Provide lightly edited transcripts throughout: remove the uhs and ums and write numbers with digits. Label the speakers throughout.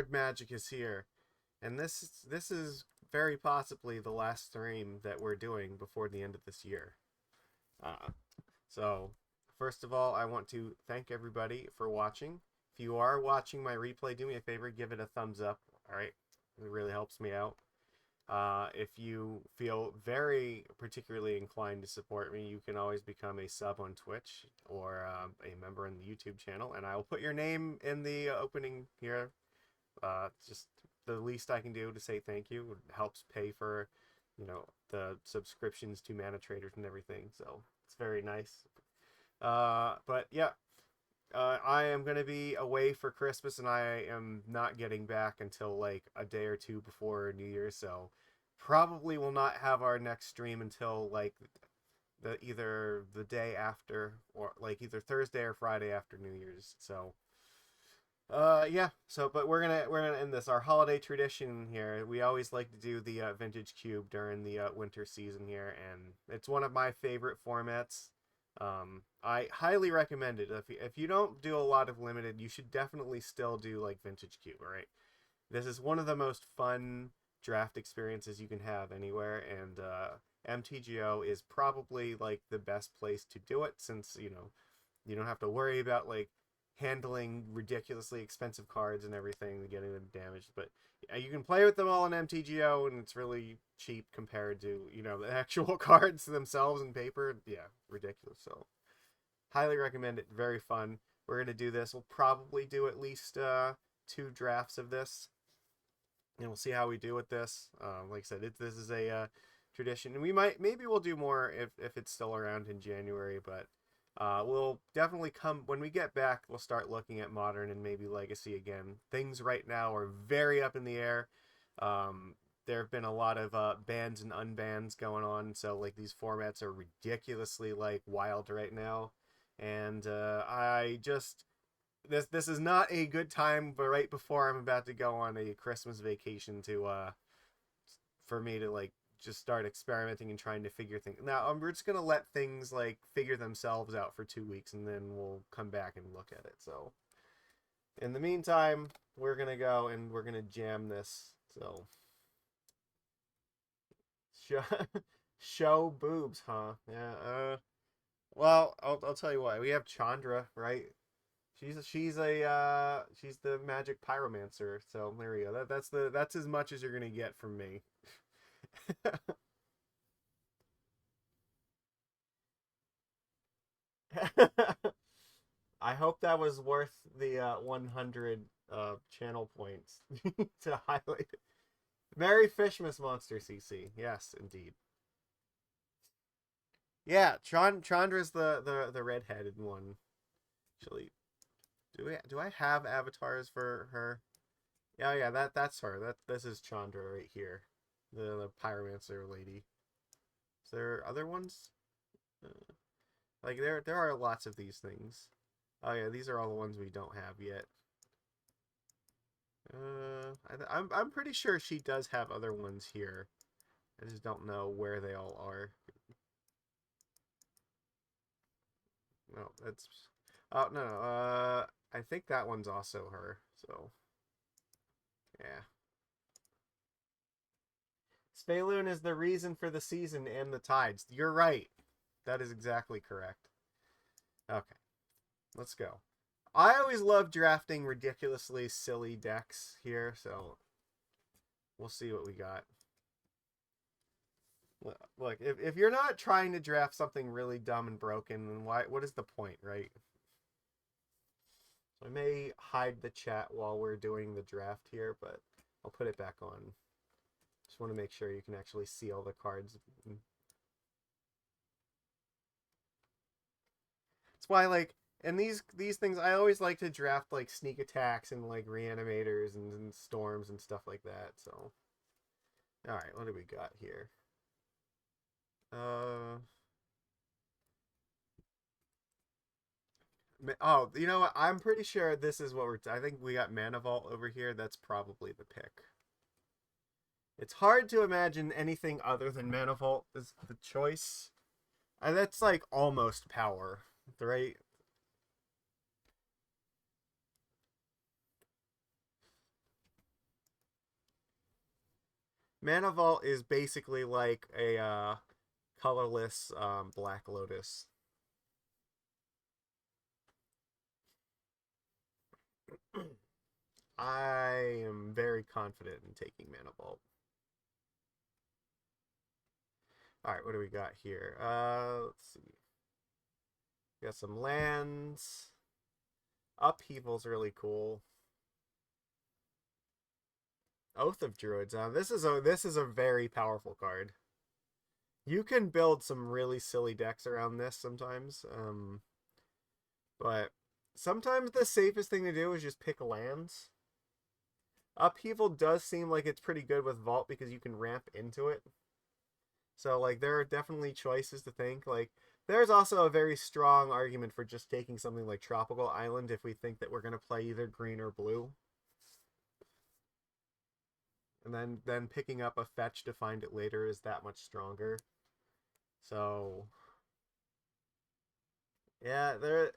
Speaker 1: Hard Magic is here, and this is very possibly the last stream that we're doing before the end of this year. Uh, so, first of all, I want to thank everybody for watching. If you are watching my replay, do me a favor, give it a thumbs up. All right, it really helps me out. If you feel very particularly inclined to support me, you can always become a sub on Twitch or a member in the YouTube channel, and I will put your name in the opening here. Just the least I can do to say thank you. It helps pay for, the subscriptions to mana traders and everything. So it's very nice. But yeah, I am going to be away for Christmas, and I am not getting back until like a day or two before New Year's. So probably will not have our next stream until like either the day after, or like either Thursday or Friday after New Year's. So yeah, so but we're gonna end this, our holiday tradition here. We always like to do the vintage cube during the winter season here, and it's one of my favorite formats. I highly recommend it. If you don't do a lot of limited, you should definitely still do like vintage cube. All right, this is one of the most fun draft experiences you can have anywhere, and MTGO is probably like the best place to do it, since you don't have to worry about like handling ridiculously expensive cards and everything and getting them damaged. But you can play with them all in MTGO, and it's really cheap compared to the actual cards themselves in paper. Yeah, ridiculous. So highly recommend it. Very fun. We're gonna do this. We'll probably do at least 2 drafts of this, and we'll see how we do with this. Like I said, this is a tradition, and maybe we'll do more if it's still around in January. But we'll definitely come when we get back. We'll start looking at Modern and maybe Legacy again. Things right now are very up in the air. There have been a lot of bans and unbans going on, so like these formats are ridiculously like wild right now, and I just this is not a good time, but right before I'm about to go on a Christmas vacation to for me to like just start experimenting and trying to figure things. Now we're just gonna let things like figure themselves out for 2 weeks, and then we'll come back and look at it. So in the meantime, we're gonna go and we're gonna jam this. So show, show boobs, huh? Yeah. Well, I'll tell you what. We have Chandra, right? She's the magic pyromancer. So there we go. That's as much as you're gonna get from me. I hope that was worth the 100 channel points to highlight it. Merry Fishmas Monster CC. Yes, indeed. Yeah, Chandra's the redheaded one. Actually, do I have avatars for her? Yeah, yeah, that's her. This is Chandra right here. The pyromancer lady. Is there other ones? Uh, like there are lots of these things. Oh yeah, these are all the ones we don't have yet. I'm pretty sure she does have other ones here. I just don't know where they all are. No, that's. Oh no, no. I think that one's also her. So yeah. Spaloon is the reason for the season and the tides. You're right. That is exactly correct. Okay, let's go. I always love drafting ridiculously silly decks here, so we'll see what we got. Look, if you're not trying to draft something really dumb and broken, then what is the point, right? So I may hide the chat while we're doing the draft here, but I'll put it back on. Just want to make sure you can actually see all the cards. That's why, like, and these things, I always like to draft like sneak attacks and like reanimators and storms and stuff like that. So, all right, what do we got here? Uh, oh, you know what? I'm pretty sure this is what I think we got Mana Vault over here. That's probably the pick. It's hard to imagine anything other than Mana Vault as the choice. That's like almost power, right? Mana Vault is basically like a colorless Black Lotus. I am very confident in taking Mana Vault. All right, what do we got here? Let's see. We got some lands. Upheaval's really cool. Oath of Druids. This is a very powerful card. You can build some really silly decks around this sometimes. But sometimes the safest thing to do is just pick lands. Upheaval does seem like it's pretty good with Vault because you can ramp into it. So like there are definitely choices to think. Like there's also a very strong argument for just taking something like Tropical Island if we think that we're gonna play either green or blue. And then picking up a fetch to find it later is that much stronger. So yeah, there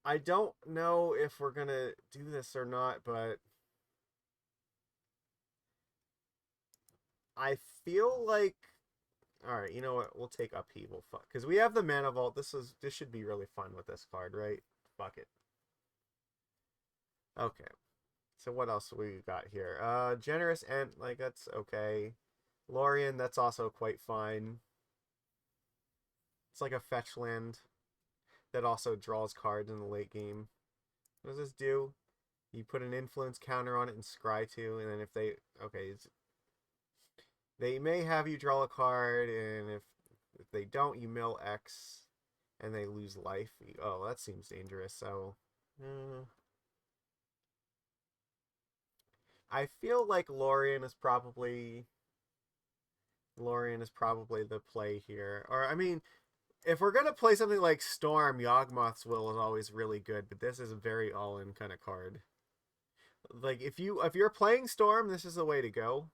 Speaker 1: I don't know if we're gonna do this or not, but I feel like all right, you know what? We'll take Upheaval, fuck, because we have the Mana Vault. This should be really fun with this card, right? Fuck it. Okay. So what else we got here? Generous Ent, like that's okay. Lorien, that's also quite fine. It's like a fetch land that also draws cards in the late game. What does this do? You put an influence counter on it and scry 2, and then if they okay, they may have you draw a card, and if they don't, you mill X, and they lose life. Oh, that seems dangerous. So, I feel like Lorien is probably the play here. Or I mean, if we're gonna play something like Storm, Yawgmoth's Will is always really good, but this is a very all-in kind of card. Like if you're playing Storm, this is the way to go.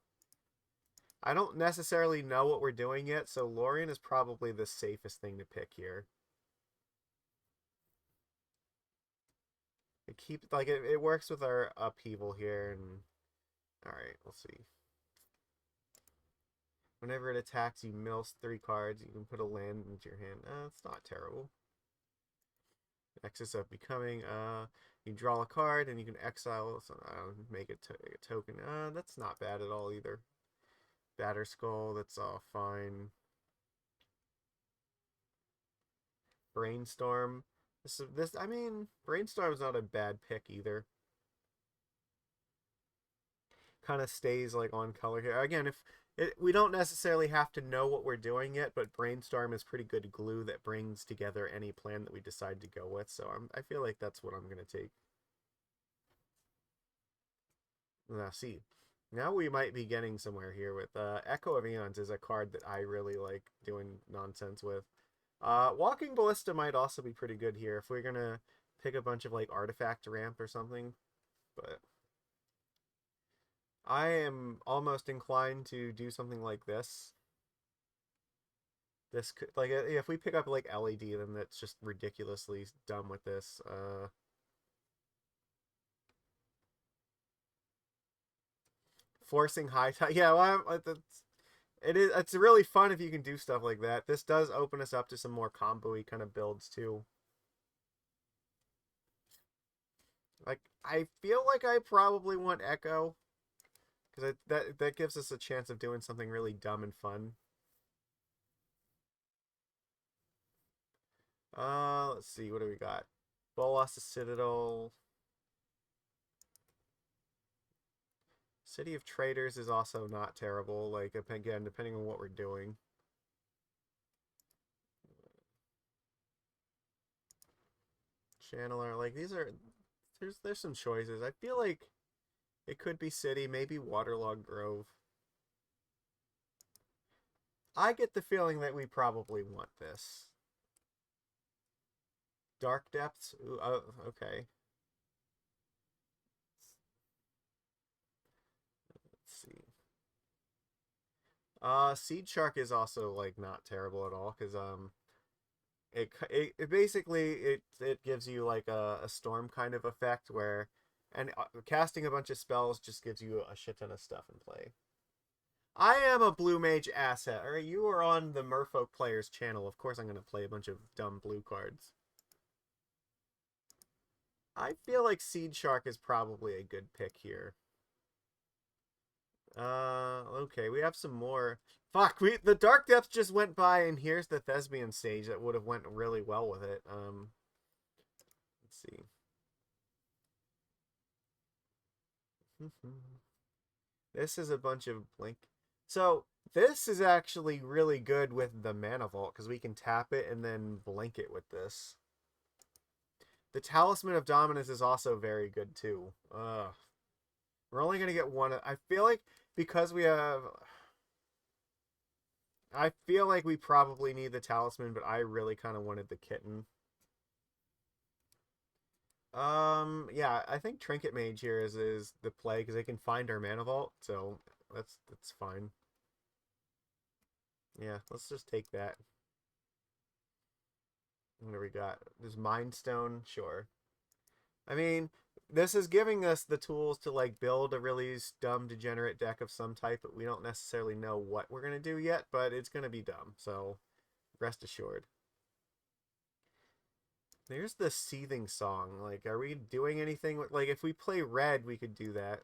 Speaker 1: I don't necessarily know what we're doing yet, so Lorien is probably the safest thing to pick here. It works with our upheaval here, and all right, we'll see. Whenever it attacks, you mill 3 cards. You can put a land into your hand. It's not terrible. Excess of Becoming. You draw a card and you can exile. So make it a token. That's not bad at all either. Batter Skull. That's all fine. Brainstorm. I mean, Brainstorm's not a bad pick either. Kind of stays like on color here. Again, we don't necessarily have to know what we're doing yet, but Brainstorm is pretty good glue that brings together any plan that we decide to go with. So I feel like that's what I'm gonna take. Now, see, now we might be getting somewhere here with Echo of Eons is a card that I really like doing nonsense with. Walking Ballista might also be pretty good here if we're gonna pick a bunch of like artifact ramp or something. But I am almost inclined to do something like this. This could, like if we pick up like LED, then that's just ridiculously dumb with this. Forcing high tide. Yeah, well, it's really fun if you can do stuff like that. This does open us up to some more combo-y kind of builds too. Like I feel like I probably want Echo because that gives us a chance of doing something really dumb and fun. Let's see, what do we got? Bolas the Citadel. City of Traders is also not terrible. Like again, depending on what we're doing. Channeler, like these are there's some choices. I feel like it could be City, maybe Waterlogged Grove. I get the feeling that we probably want this. Dark Depths? Ooh, oh, okay. Let's see. Seed Shark is also like not terrible at all because it basically it gives you like a storm kind of effect where and casting a bunch of spells just gives you a shit ton of stuff in play. I am a blue mage asset. All right, you are on the Merfolk Players channel. Of course, I'm going to play a bunch of dumb blue cards. I feel like Seed Shark is probably a good pick here. Okay, we have some more. Fuck, the Dark Depths just went by, and here's the Thespian stage that would have went really well with it. Let's see. This is a bunch of blink. So this is actually really good with the Mana Vault because we can tap it and then blink it with this. The Talisman of Dominance is also very good too. We're only gonna get one. I feel like because we have. I feel like we probably need the Talisman, but I really kind of wanted the Kitten. Yeah, I think Trinket Mage here is the play because they can find our Mana Vault, so that's fine. Yeah, let's just take that. What do we got? There's Mind Stone, sure. I mean, this is giving us the tools to like build a really dumb degenerate deck of some type, but we don't necessarily know what we're gonna do yet. But it's gonna be dumb, so rest assured. There's the Seething Song. Like, are we doing anything with, like, if we play red, we could do that.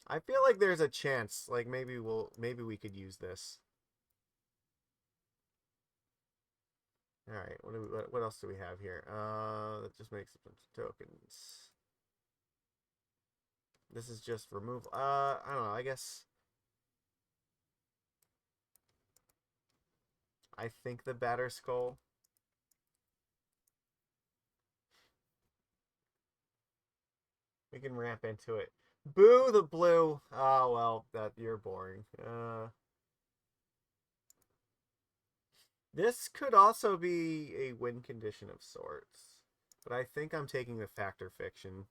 Speaker 1: I feel like there's a chance, like, maybe we could use this. All right, what else do we have here? That just makes a bunch of tokens. This is just remove. I don't know. I guess I think the Batter Skull. We can ramp into it. Boo the blue. Oh well, that you're boring. This could also be a win condition of sorts, but I think I'm taking the Factor Fiction.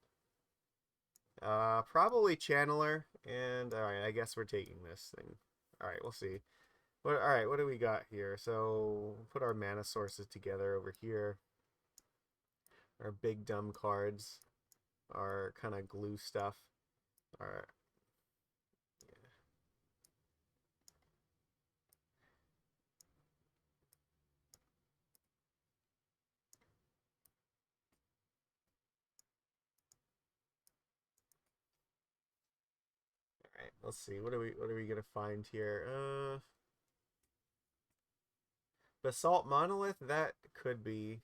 Speaker 1: Probably Channeler, and all right, I guess we're taking this thing. All right, we'll see. All right, what do we got here? So put our mana sources together over here. Our big dumb cards, our kind of glue stuff. All right. All right, let's see. What are we gonna find here? Basalt Monolith. That could be.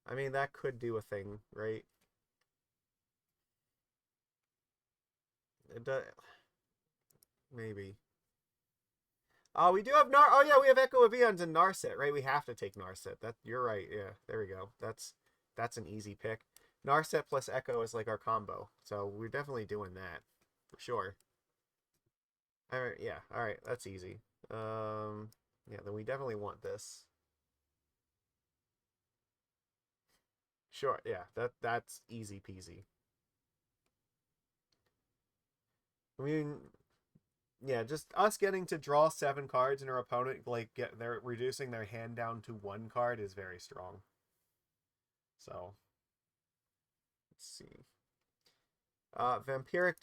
Speaker 1: I mean, that could do a thing, right? It does. Maybe. Oh, we do have Nar. Oh yeah, we have Echo of Eons and Narset, right? We have to take Narset. That you're right. Yeah, there we go. That's an easy pick. Narset plus Echo is like our combo, so we're definitely doing that for sure. All right, yeah, all right, that's easy. Yeah, then we definitely want this. Sure, yeah, that's easy peasy. I mean, yeah, just us getting to draw 7 cards and our opponent like they're reducing their hand down to 1 card is very strong. So let's see. Vampiric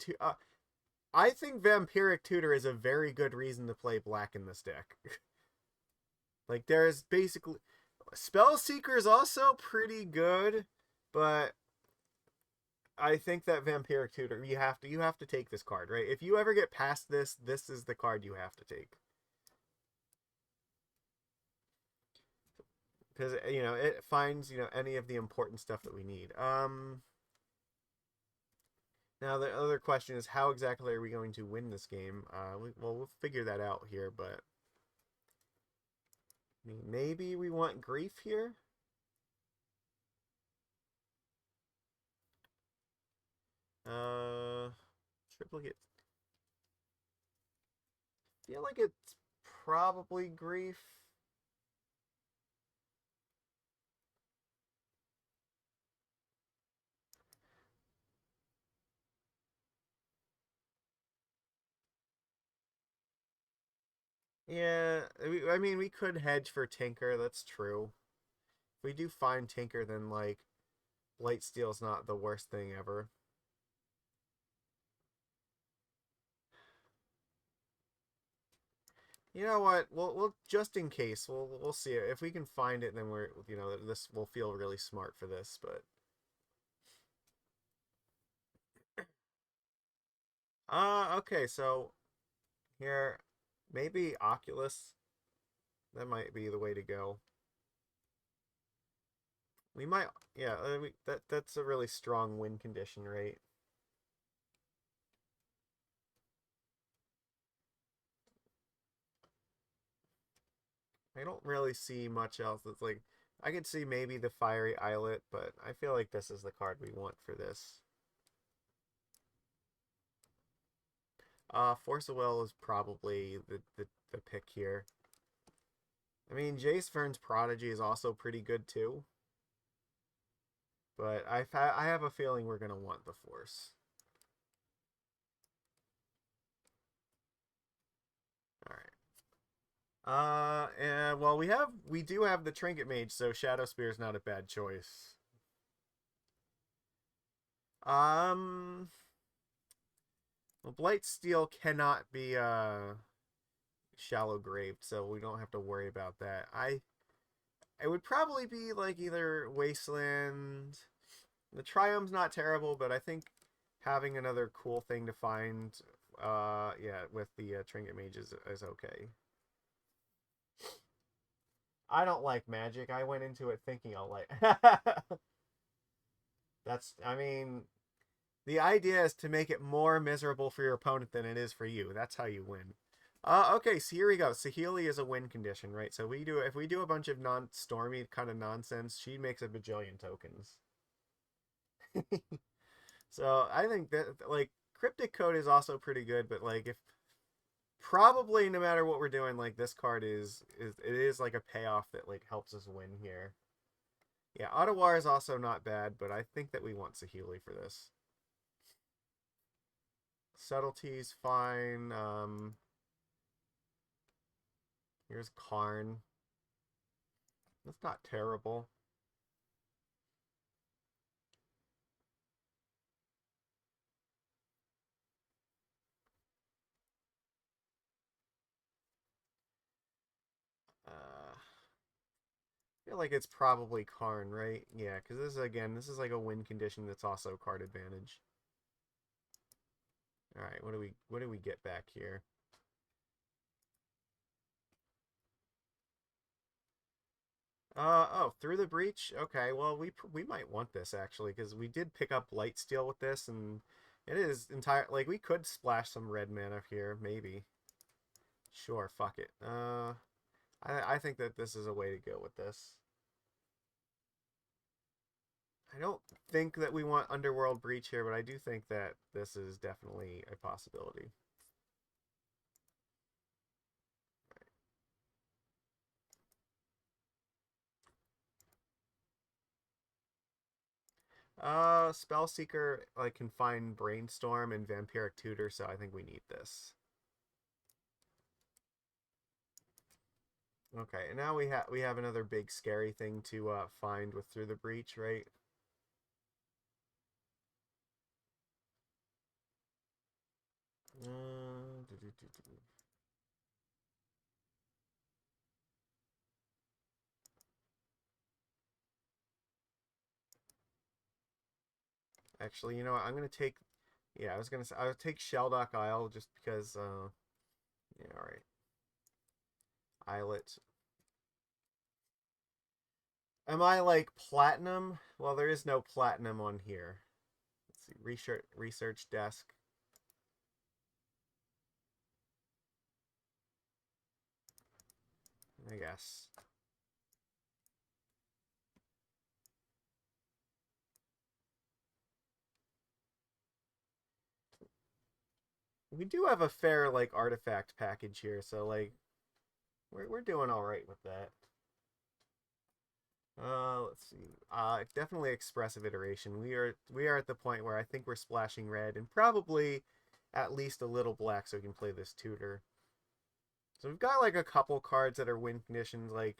Speaker 1: I think Vampiric Tutor is a very good reason to play black in this deck. Like there's basically Spellseeker is also pretty good, but I think that Vampiric Tutor you have to take this card, right? If you ever get past this, this is the card you have to take. Because it finds any of the important stuff that we need. Now the other question is how exactly are we going to win this game? We'll figure that out here, but maybe we want Grief here. Triplicate. Feel like it's probably Grief. Yeah, I mean, we could hedge for Tinker, that's true. If we do find Tinker, then, like, Blightsteel's not the worst thing ever. You know what? We'll just in case we'll see it. If we can find it, then we're this will feel really smart for this. But okay. So here, maybe Oculus. That might be the way to go. We might, yeah. That's a really strong win condition, right? I don't really see much else that's like. I could see maybe the Fiery Islet, but I feel like this is the card we want for this. Force of Will is probably the pick here. I mean, Jace Vern's Prodigy is also pretty good too, but I have a feeling we're gonna want the Force. All right. And well, we do have the Trinket Mage, so Shadow Spear is not a bad choice. Um, well, Blight Steel cannot be shallow graved, so we don't have to worry about that. It would probably be like either Wasteland. The Triome's not terrible, but I think having another cool thing to find, yeah, with the Trinket Mage is okay. I don't like magic. I went into it thinking I'll like. I mean, the idea is to make it more miserable for your opponent than it is for you. That's how you win. Okay, so here we go. Saheeli is a win condition, right? So if we do a bunch of non-stormy kind of nonsense, she makes a bajillion tokens. So I think that like Cryptic Code is also pretty good, but like if probably no matter what we're doing, like this card is like a payoff that like helps us win here. Yeah, Ottawa is also not bad, but I think that we want Saheeli for this. Subtlety's fine. Here's Karn. That's not terrible. I feel like it's probably Karn, right? Yeah, because this is like a win condition that's also card advantage. All right, what do we get back here? Oh, through the breach. Okay, well we might want this actually because we did pick up light steel with this, and it is entire like we could splash some red mana here maybe. Sure, fuck it. I think that this is a way to go with this. I don't think that we want Underworld Breach here, but I do think that this is definitely a possibility. Spellseeker like can find Brainstorm and Vampiric Tutor, so I think we need this. Okay, and now we have another big scary thing to find with Through the Breach, right? Do, do, do, do. Actually, you know what? I'm gonna take. Yeah, I would take Sheldock Isle just because. Yeah, all right. Islet. Am I like platinum? Well, there is no platinum on here. Let's see. Research desk. I guess. We do have a fair like artifact package here, so like we're doing all right with that. Let's see. Definitely expressive iteration. We are at the point where I think we're splashing red and probably at least a little black so we can play this tutor. So we've got like a couple cards that are win conditions. Like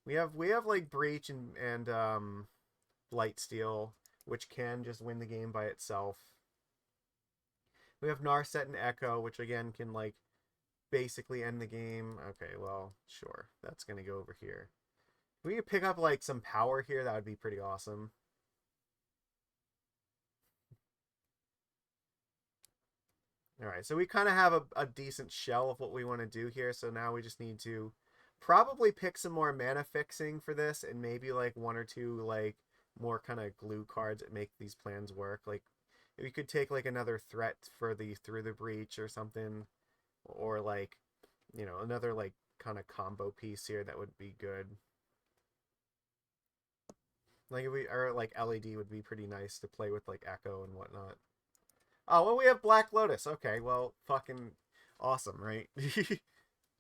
Speaker 1: we have like breach and light steel, which can just win the game by itself. We have Narset and Echo, which again can like basically end the game. Okay, well, sure. That's gonna go over here. If we could pick up like some power here, that would be pretty awesome. Alright, so we kind of have a decent shell of what we want to do here, so now we just need to probably pick some more mana fixing for this, and maybe like one or two like more kind of glue cards that make these plans work. Like we could take like another threat for the Through the Breach or something, or like, you know, another like kind of combo piece here that would be good. Like if we or like LED would be pretty nice to play with like Echo and whatnot. Oh, well, we have Black Lotus. Okay, well, fucking awesome, right?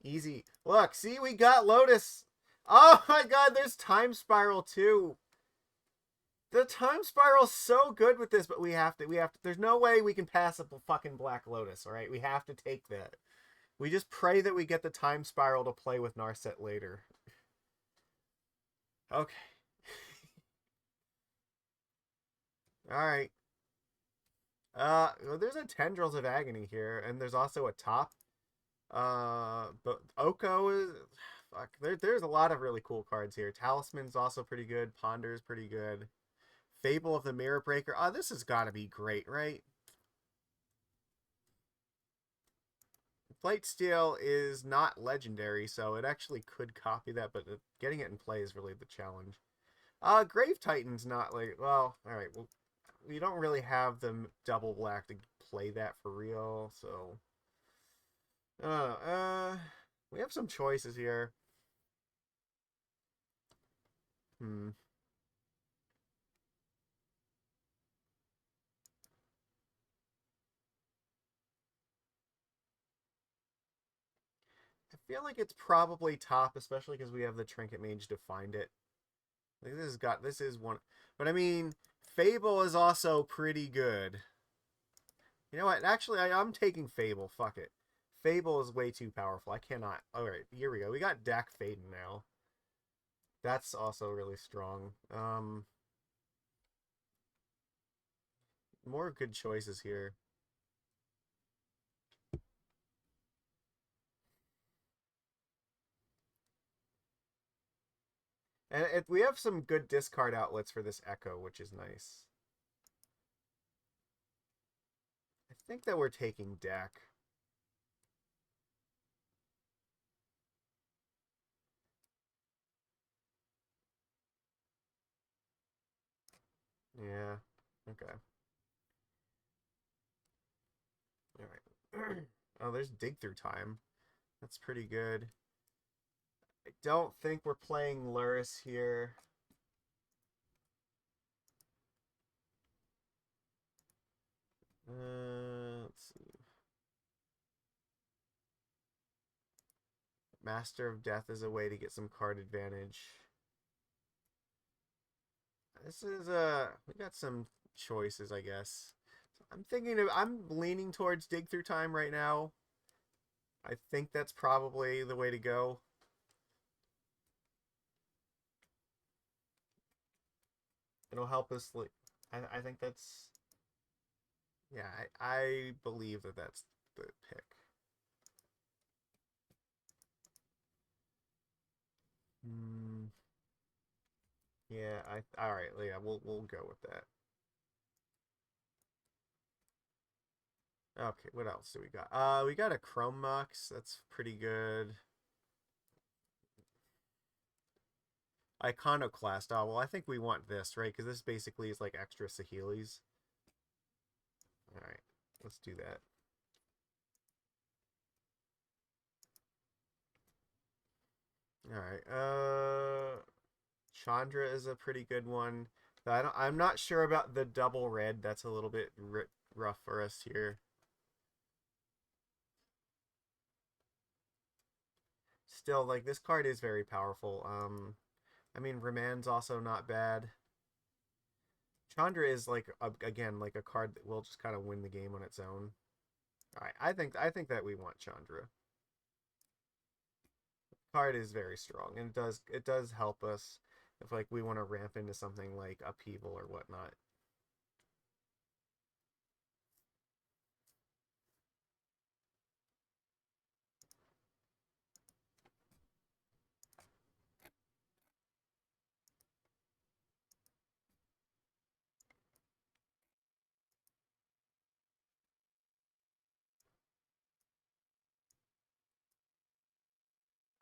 Speaker 1: Easy. Look, see, we got Lotus. Oh my god, there's Time Spiral too. The Time Spiral's so good with this, but we have to, there's no way we can pass up a fucking Black Lotus, alright? We have to take that. We just pray that we get the Time Spiral to play with Narset later. Okay. Alright. Well, there's a Tendrils of Agony here, and there's also a top. But Oko is fuck. There's a lot of really cool cards here. Talisman's also pretty good. Ponder's pretty good. Fable of the Mirror Breaker. Oh, this has got to be great, right? Blightsteel is not legendary, so it actually could copy that, but getting it in play is really the challenge. Grave Titan's not like, well, alright, well, we don't really have the double black to play that for real, so we have some choices here. Hmm. I feel like it's probably top, especially because we have the Trinket Mage to find it. Like this is one, but I mean, Fable is also pretty good. You know what? Actually, I'm taking Fable. Fuck it. Fable is way too powerful. I cannot. All right, here we go. We got Dak Faden now. That's also really strong. More good choices here. And we have some good discard outlets for this Echo, which is nice. I think that we're taking Dak. Yeah. Okay. All right. Oh, there's Dig Through Time. That's pretty good. I don't think we're playing Luris here. Let's see. Master of Death is a way to get some card advantage. This is we got some choices, I guess. I'm leaning towards Dig Through Time right now. I think that's probably the way to go. It'll help us. I think that's. Yeah, I believe that that's the pick. Hmm. Yeah, all right, yeah, we'll go with that. Okay, what else do we got? We got a Chrome Mox. That's pretty good. Iconoclast. Oh, well, I think we want this, right? Because this basically is like extra Saheeli's. All right, let's do that. All right. Chandra is a pretty good one. I'm not sure about the double red. That's a little bit rough for us here. Still, like this card is very powerful. I mean, Raman's also not bad. Chandra is like again like a card that will just kind of win the game on its own. All right, I think that we want Chandra. Card is very strong, and it does help us if like we want to ramp into something like upheaval or whatnot.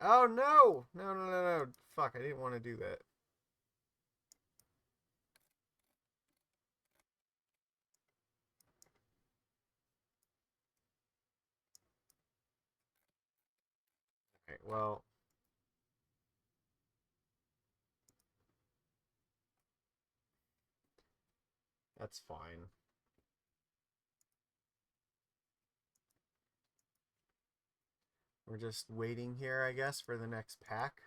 Speaker 1: Oh no! No, no, no, no. Fuck, I didn't want to do that. Okay, well, that's fine. We're just waiting here, I guess, for the next pack.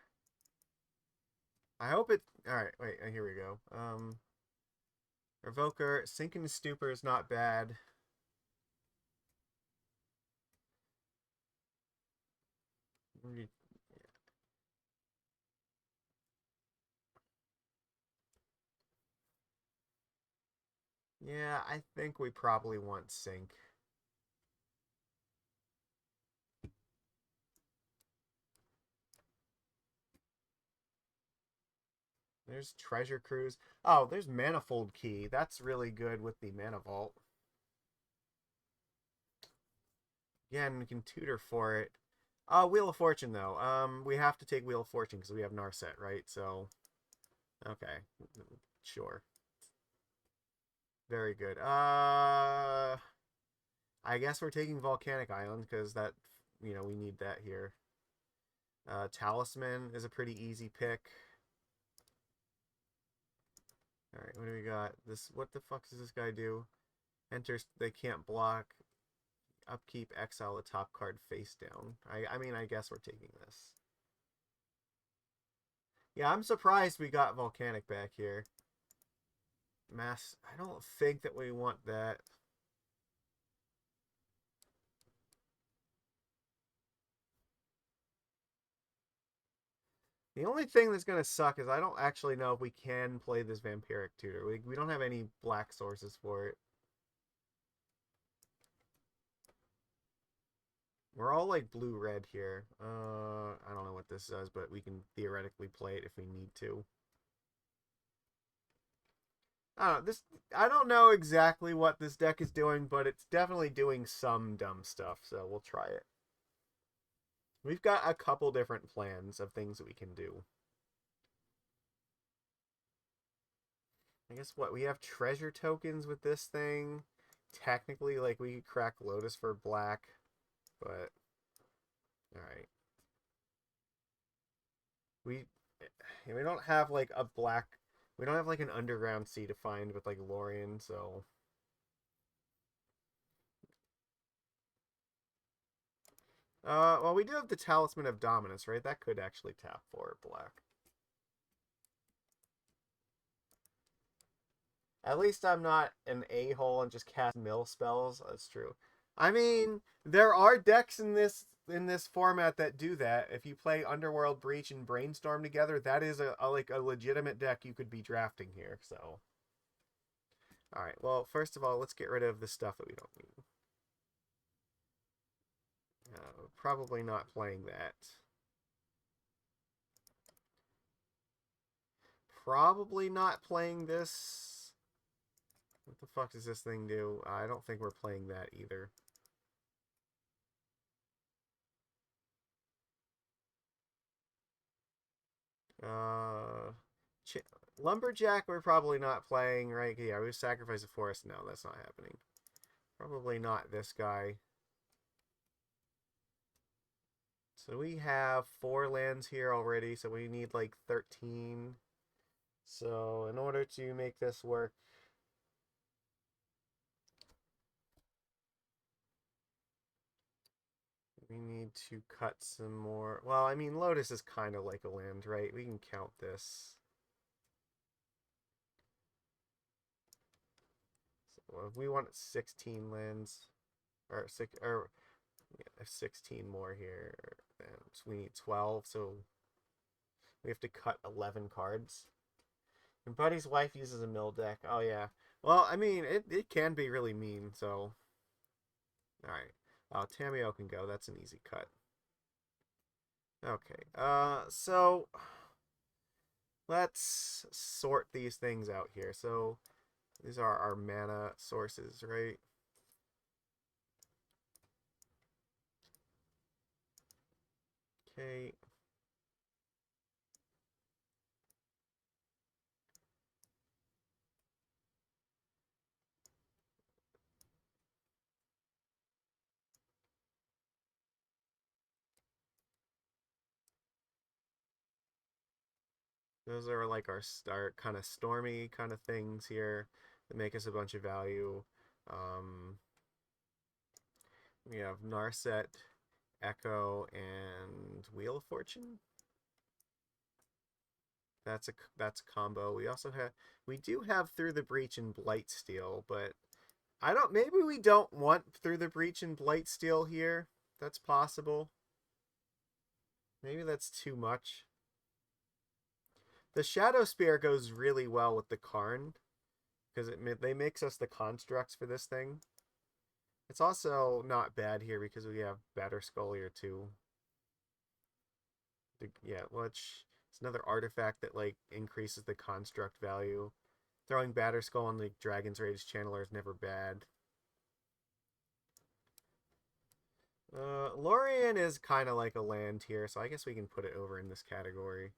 Speaker 1: I hope it. All right, wait. Here we go. Revoker, Sinking Stupor is not bad. Yeah, I think we probably want Sink. There's Treasure Cruise. Oh, there's Manifold Key. That's really good with the Mana Vault. Yeah, and we can tutor for it. Wheel of Fortune though. We have to take Wheel of Fortune because we have Narset, right? So, okay, sure, very good. I guess we're taking Volcanic Island because that, we need that here. Talisman is a pretty easy pick. All right, what do we got? This, what the fuck does this guy do? Enters, they can't block. Upkeep, exile the top card face down. I mean, I guess we're taking this. Yeah, I'm surprised we got Volcanic back here. Mass, I don't think that we want that. The only thing that's going to suck is I don't actually know if we can play this Vampiric Tutor. We don't have any black sources for it. We're all like blue-red here. I don't know what this does, but we can theoretically play it if we need to. I don't know exactly what this deck is doing, but it's definitely doing some dumb stuff, so we'll try it. We've got a couple different plans of things that we can do. I guess what, we have treasure tokens with this thing. Technically, like, we could crack Lotus for black, but alright. We we don't have like a black, we don't have like an underground sea to find with like Lorien, so well, we do have the Talisman of Dominance, right? That could actually tap for black. At least I'm not an a-hole and just cast mill spells. That's true. I mean, there are decks in this format that do that. If you play Underworld Breach and Brainstorm together, that is like a legitimate deck you could be drafting here. So, all right. Well, first of all, let's get rid of the stuff that we don't need. Probably not playing that. Probably not playing this. What the fuck does this thing do? I don't think we're playing that either. Uh, Lumberjack we're probably not playing, right? Yeah, we sacrifice a forest. No, that's not happening. Probably not this guy. So we have 4 lands here already, so we need like 13. So in order to make this work, we need to cut some more. Well, I mean, Lotus is kind of like a land, right? We can count this. So if we want 16 lands, or 16 more here, so we need 12, so we have to cut 11 cards. And Buddy's wife uses a mill deck. Oh, yeah. Well, I mean, it can be really mean, so. Alright. Tamio can go. That's an easy cut. Okay. So. Let's sort these things out here. So, these are our mana sources, right? Okay. Those are like our kind of stormy kind of things here that make us a bunch of value. Um, we have Narset, Echo, and Wheel of Fortune. That's a combo. We do have Through the Breach and Blightsteel, but I don't. Maybe we don't want Through the Breach and Blightsteel here. That's possible. Maybe that's too much. The Shadow Spear goes really well with the Karn because they makes us the constructs for this thing. It's also not bad here because we have Batterskullier too. Yeah, which it's another artifact that like increases the construct value. Throwing Batterskull on the Dragon's Rage Channeler is never bad. Lorien is kind of like a land here, so I guess we can put it over in this category.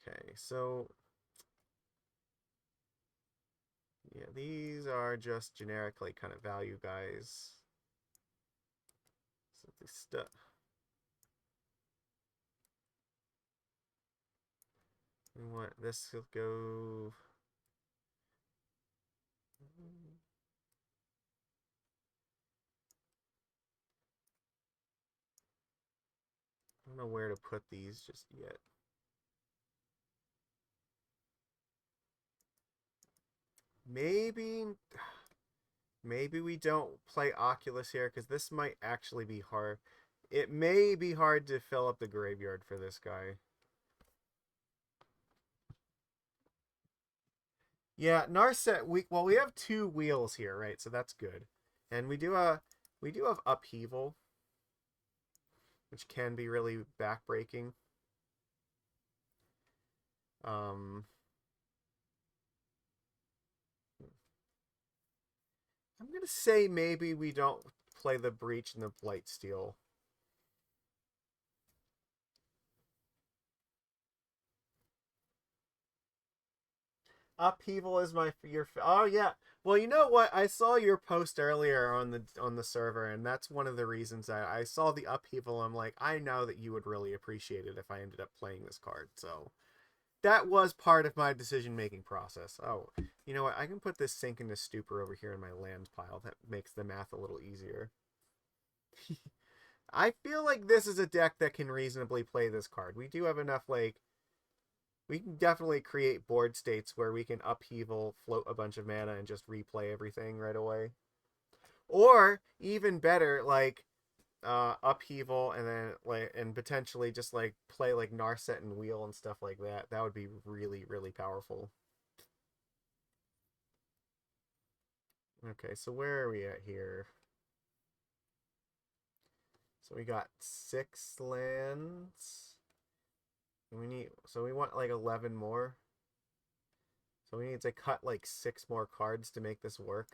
Speaker 1: Okay, so yeah, these are just generic like kind of value guys. So the stuff. We want this to go. I don't know where to put these just yet. Maybe we don't play Oculus here because this might actually be hard. It may be hard to fill up the graveyard for this guy. Yeah, Narset. We have 2 wheels here, right? So that's good, and we do have Upheaval, which can be really backbreaking. Um, I'm gonna say maybe we don't play the Breach and the Blightsteel. Upheaval is oh yeah. Well, you know what? I saw your post earlier on the server, and that's one of the reasons I saw the Upheaval. I'm like, I know that you would really appreciate it if I ended up playing this card. So that was part of my decision making process. Oh, you know what? I can put this Sink into Stupor over here in my land pile. That makes the math a little easier. I feel like this is a deck that can reasonably play this card. We do have enough like we can definitely create board states where we can Upheaval, float a bunch of mana, and just replay everything right away. Or even better, like Upheaval and then and potentially just like play like Narset and Wheel and stuff like that. That would be really, really powerful. Okay, so where are we at here? So we got 6 lands. We want like 11 more. So we need to cut like 6 more cards to make this work.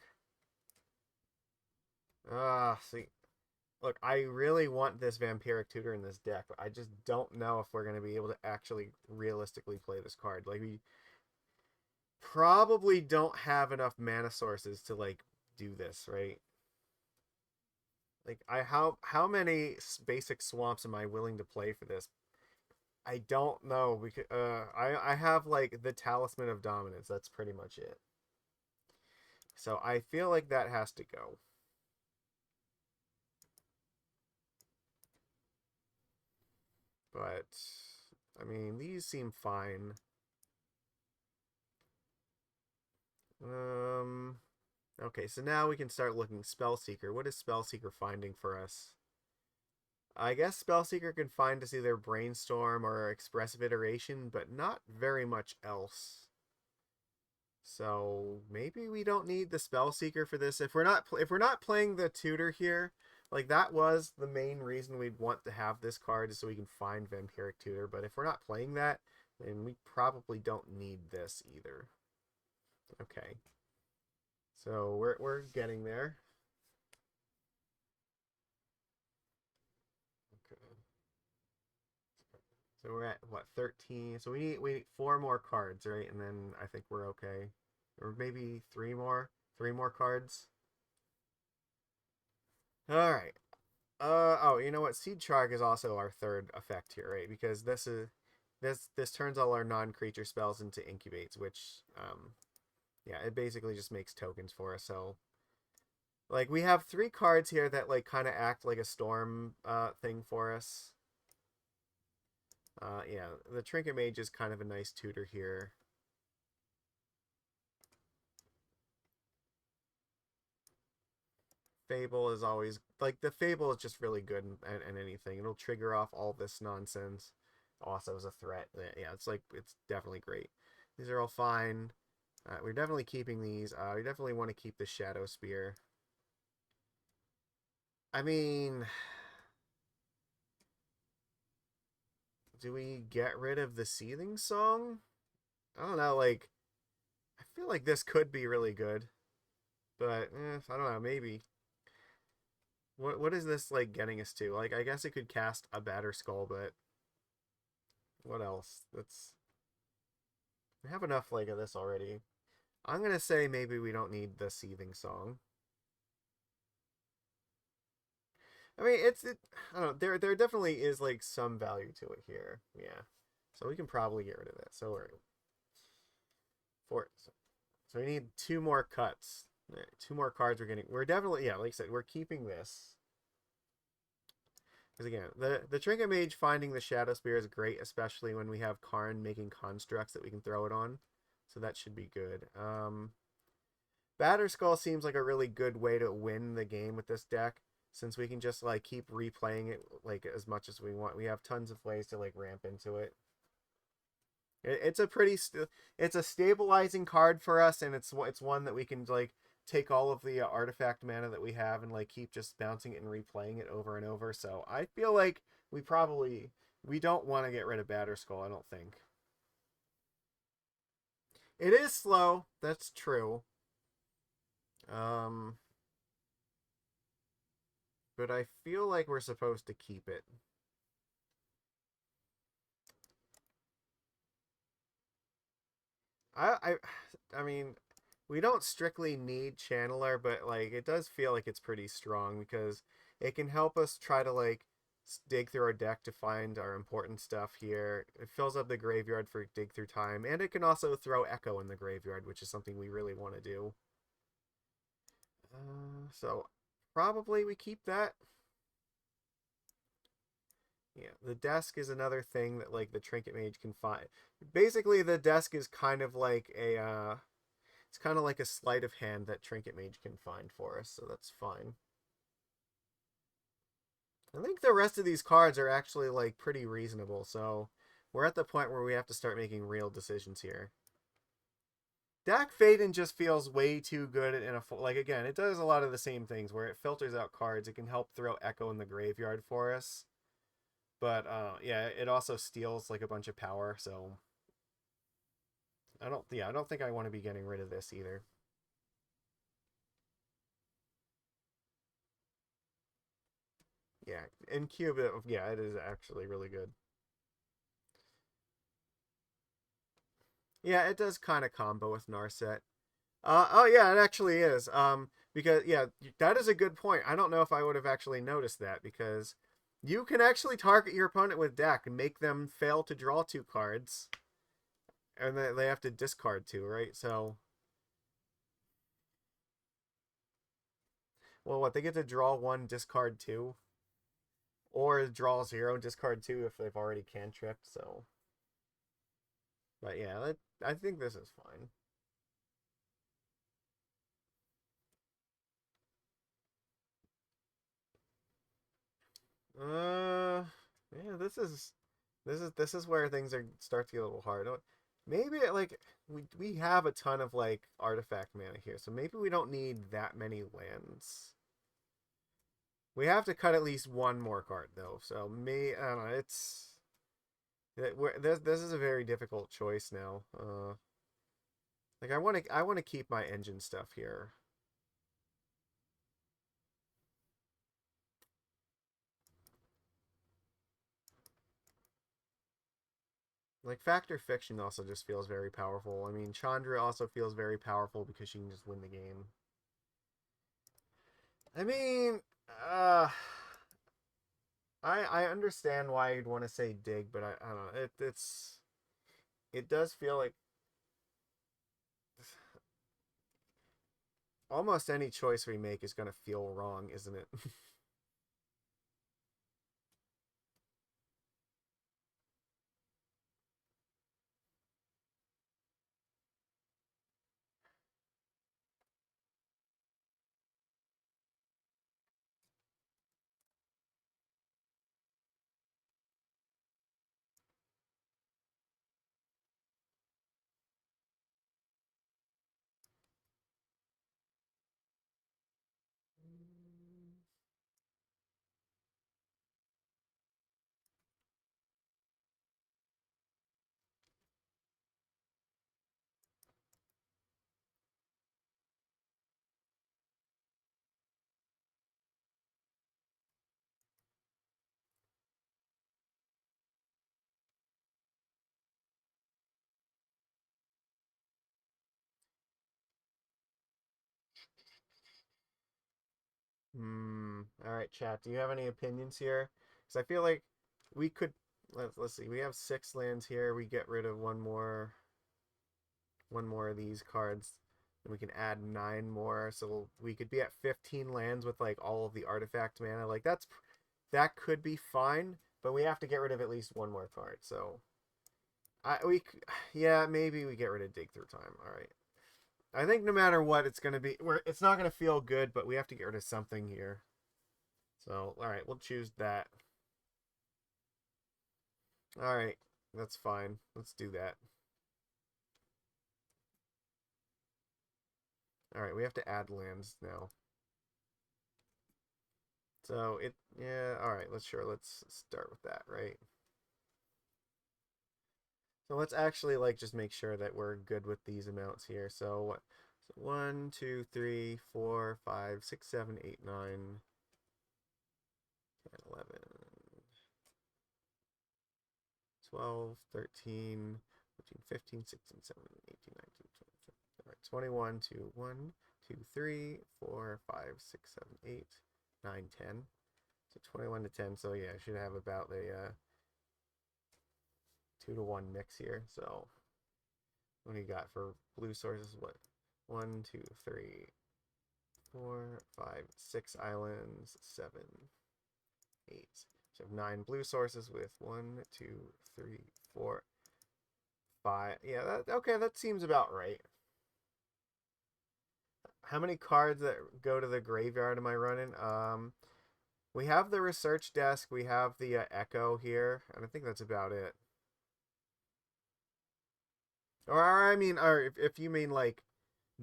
Speaker 1: See, look, I really want this Vampiric Tutor in this deck, but I just don't know if we're going to be able to actually realistically play this card. Like, we probably don't have enough mana sources to, like, do this, right? Like, how many basic swamps am I willing to play for this? I don't know. I have, like, the Talisman of Dominance. That's pretty much it. So I feel like that has to go. But, I mean, these seem fine. Okay, so now we can start looking Spellseeker. What is Spellseeker finding for us? I guess Spellseeker can find us either Brainstorm or Expressive Iteration, but not very much else. So maybe we don't need the Spellseeker for this. If we're not playing the tutor here, like that was the main reason we'd want to have this card is so we can find Vampiric Tutor. But if we're not playing that, then we probably don't need this either. Okay. So we're getting there. Okay. So we're at what, 13? So we need four more cards, right? And then I think we're okay. Or maybe three more. Three more cards. All right. Oh, you know what? Seed Shark is also our third effect here, right? Because this turns all our non-creature spells into incubates, which yeah, it basically just makes tokens for us. So like we have three cards here that like kind of act like a storm thing for us. Yeah, the Trinket Mage is kind of a nice tutor here. Fable is always like the Fable is just really good and anything. It'll trigger off all this nonsense. Also as a threat. Yeah, it's like it's definitely great. These are all fine. We're definitely keeping these. We definitely want to keep the Shadow Spear. I mean, do we get rid of the Seething Song? I don't know. Like, I feel like this could be really good, but I don't know. Maybe. What is this like getting us to? Like, I guess it could cast a Batter Skull, but what else? That's we have enough like of this already. I'm gonna say maybe we don't need the Seething Song. I mean, I don't know. There definitely is like some value to it here. Yeah, so we can probably get rid of that. So we're four. So we need two more cuts. Two more cards we're getting. We're definitely, yeah, like I said, we're keeping this. Because again, the Trinket Mage finding the Shadow Spear is great, especially when we have Karn making constructs that we can throw it on. So that should be good. Batter Skull seems like a really good way to win the game with this deck, since we can just like keep replaying it like as much as we want. We have tons of ways to like ramp into it. It's a it's a stabilizing card for us, and it's one that we can like take all of the artifact mana that we have and like keep just bouncing it and replaying it over and over. So I feel like we don't want to get rid of Batter Skull. I don't think it is slow. That's true. Um, but I feel like we're supposed to keep it. I I mean, we don't strictly need Channeler, but like it does feel like it's pretty strong because it can help us try to like dig through our deck to find our important stuff here. It fills up the graveyard for dig through time, and it can also throw Echo in the graveyard, which is something we really want to do. So probably we keep that. Yeah, the desk is another thing that like the Trinket Mage can find. Basically, the desk is kind of like a it's kind of like a sleight of hand that Trinket Mage can find for us, so that's fine. I think the rest of these cards are actually like pretty reasonable, so we're at the point where we have to start making real decisions here. Dak Faden just feels way too good in a like again, it does a lot of the same things where it filters out cards. It can help throw Echo in the graveyard for us, but yeah, it also steals like a bunch of power. So I don't think I want to be getting rid of this either. Yeah, in Cube, yeah, it is actually really good. Yeah, it does kind of combo with Narset. Oh yeah, it actually is. Because yeah, that is a good point. I don't know if I would have actually noticed that because you can actually target your opponent with deck and make them fail to draw two cards, and they have to discard two, right? So, well, what they get to draw one, discard two, or draw zero, discard two if they've already cantripped. So, but yeah, I think this is fine. Yeah, this is where things are start to get a little hard. Maybe like we have a ton of like artifact mana here, so maybe we don't need that many lands. We have to cut at least one more card though, so I don't know. This is a very difficult choice now. Like I want to keep my engine stuff here. Like Factor Fiction also just feels very powerful. I mean, Chandra also feels very powerful because she can just win the game. I mean, uh, I understand why you'd want to say dig, but I don't know. It does feel like almost any choice we make is gonna feel wrong, isn't it? All right, chat. Do you have any opinions here? Because I feel like we could. Let's see. We have 6 lands here. We get rid of one more of these cards, and we can add 9 more. So we could be at 15 lands with like all of the artifact mana. Like that could be fine, but we have to get rid of at least one more card. So yeah, maybe we get rid of dig through time. All right. I think no matter what, it's gonna be it's not gonna feel good, but we have to get rid of something here. So all right, we'll choose that. All right, that's fine. Let's do that. All right, we have to add lands now. So yeah. All right, let's start with that, right? So let's actually like just make sure that we're good with these amounts here. So what? So 1, 2, 3, 4, 5, 6, 7, 8, 9, 10, 11, 12, 13, 14, 15, 16, 17, 18, 19, 20. All right, 21 to 1, 2, 3, 4, 5, 6, 7, 8, 9, 10. So 21 to 10. So yeah, I should have about a 2 to 1 mix here. So what do you got for blue sources? What? 1, 2, 3, 4, 5, 6 islands, 7, 8. So 9 blue sources with 1, 2, 3, 4, 5. Yeah, okay, that seems about right. How many cards that go to the graveyard am I running? We have the research desk, we have the echo here, and I think that's about it. Or I mean, or if you mean like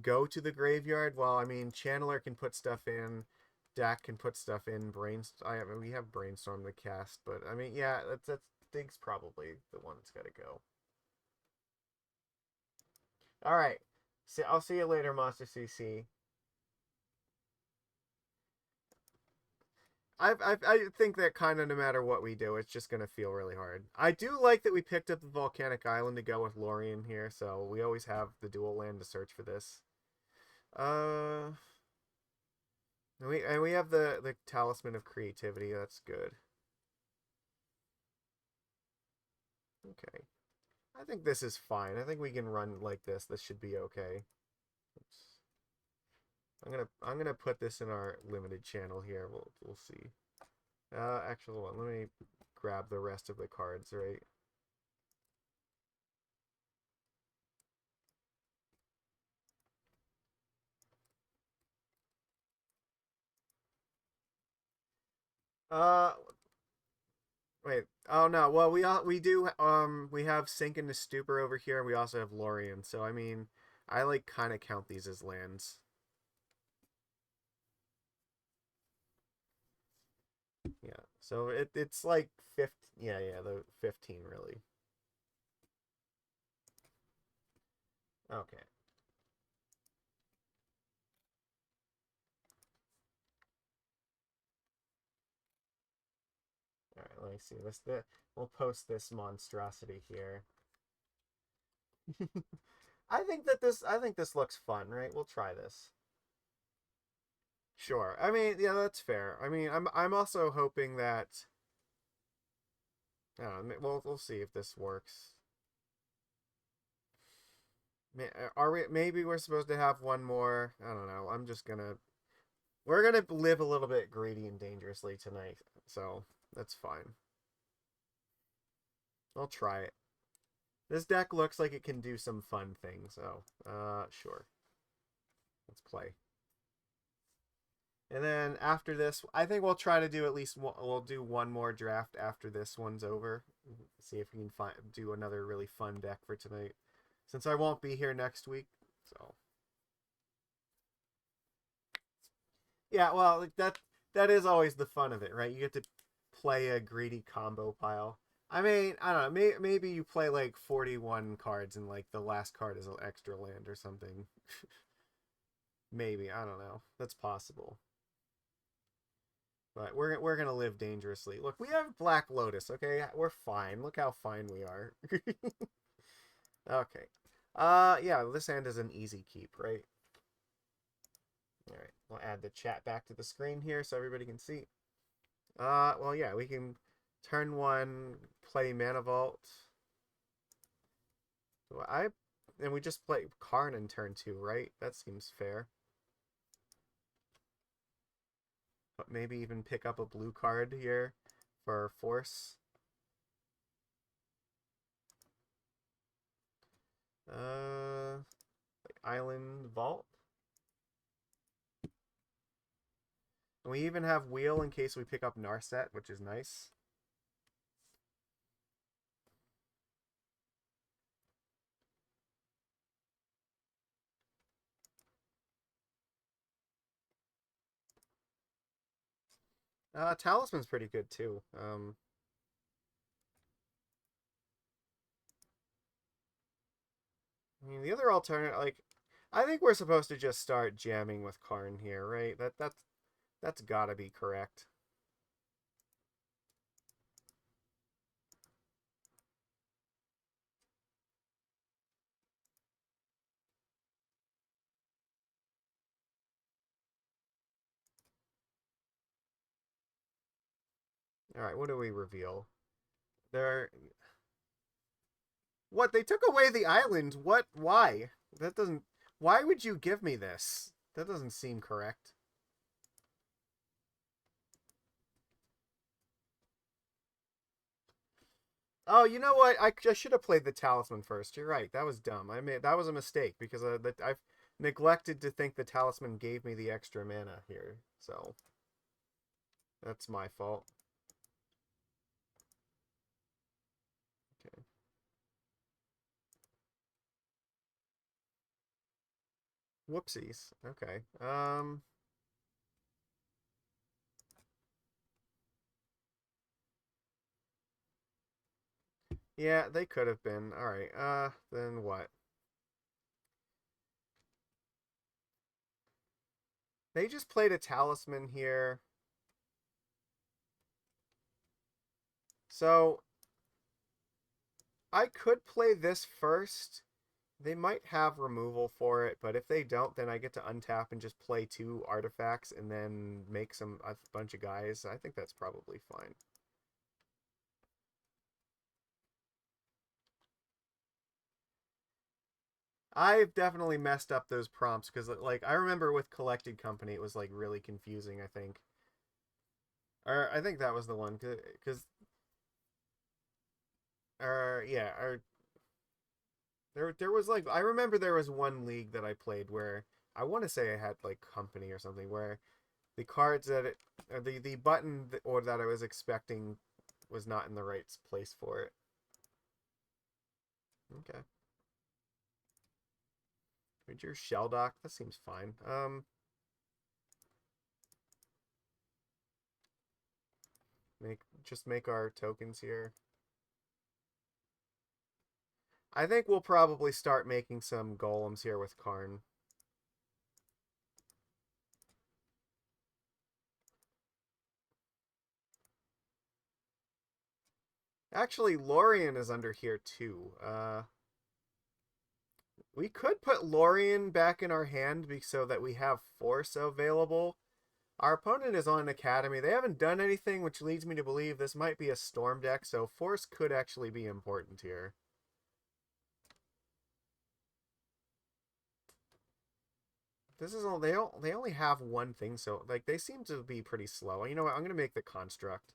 Speaker 1: go to the graveyard, well, I mean, Channeler can put stuff in, Dak can put stuff in, I mean, we have Brainstorm to cast, but I mean, yeah, that's Dig's probably the one that's got to go. All right, I'll see you later, Monster CC. I think that kind of no matter what we do, it's just gonna feel really hard. I do like that we picked up the volcanic island to go with Lorien here, so we always have the dual land to search for this. Uh, and we have the talisman of creativity. That's good. Okay, I think this is fine. I think we can run like this. This should be okay. Oops. I'm gonna put this in our limited channel here. We'll see. Actually, let me grab the rest of the cards. Right. Uh, Wait. Oh no. Well, we do we have Sink into Stupor over here, and we also have Lorien. So I mean, I like kind of count these as lands. Yeah. So it's like 15. Yeah, the 15 really. Okay. All right. Let me see this. We'll post this monstrosity here. I think this looks fun, right? We'll try this. Sure. I mean, yeah, that's fair. I mean, I'm also hoping that I don't know, we'll see if this works. Are we maybe we're supposed to have one more? I don't know. We're gonna live a little bit greedy and dangerously tonight, so that's fine. I'll try it. This deck looks like it can do some fun things, so sure. Let's play. And then after this, I think we'll try to do at least we'll do one more draft after this one's over. See if we can do another really fun deck for tonight. Since I won't be here next week, so yeah. Well, like that is always the fun of it, right? You get to play a greedy combo pile. I mean, I don't know. Maybe you play like 41 cards and like the last card is an extra land or something. Maybe I don't know. That's possible. But we're gonna live dangerously. Look, we have Black Lotus. Okay, we're fine. Look how fine we are. Okay. Yeah. This hand is an easy keep, right? All right. We'll add the chat back to the screen here so everybody can see. Well, yeah, we can turn one play Mana Vault. Well, and we just play Karn in turn two, right? That seems fair. But maybe even pick up a blue card here for force. Like Island Vault. And we even have Wheel in case we pick up Narset, which is nice. Talisman's pretty good too. I mean, the other alternative, like, I think we're supposed to just start jamming with Karn here, right? That's gotta be correct. All right, what do we reveal? There. What? They took away the island. What? Why? That doesn't. Why would you give me this? That doesn't seem correct. Oh, you know what? I should have played the talisman first. You're right. That was dumb. That was a mistake because I've neglected to think the talisman gave me the extra mana here. So that's my fault. Okay. Whoopsies. Okay. Yeah, they could have been. All right. Then what? They just played a talisman here. So I could play this first. They might have removal for it, but if they don't, then I get to untap and just play two artifacts and then make a bunch of guys. I think that's probably fine. I've definitely messed up those prompts because, like, I remember with Collected Company, it was like really confusing. I think, or I think that was the one because, or yeah, or there was like I remember there was one league that I played where I want to say I had like Company or something where the cards that it or the button or that I was expecting was not in the right place for it. Okay. Read your shell dock. That seems fine. Make our tokens here. I think we'll probably start making some golems here with Karn. Actually, Lorien is under here too. We could put Lorien back in our hand so that we have Force available. Our opponent is on Academy. They haven't done anything, which leads me to believe this might be a Storm deck, so Force could actually be important here. This is all they only have one thing, so like they seem to be pretty slow. You know what? I'm gonna make the construct.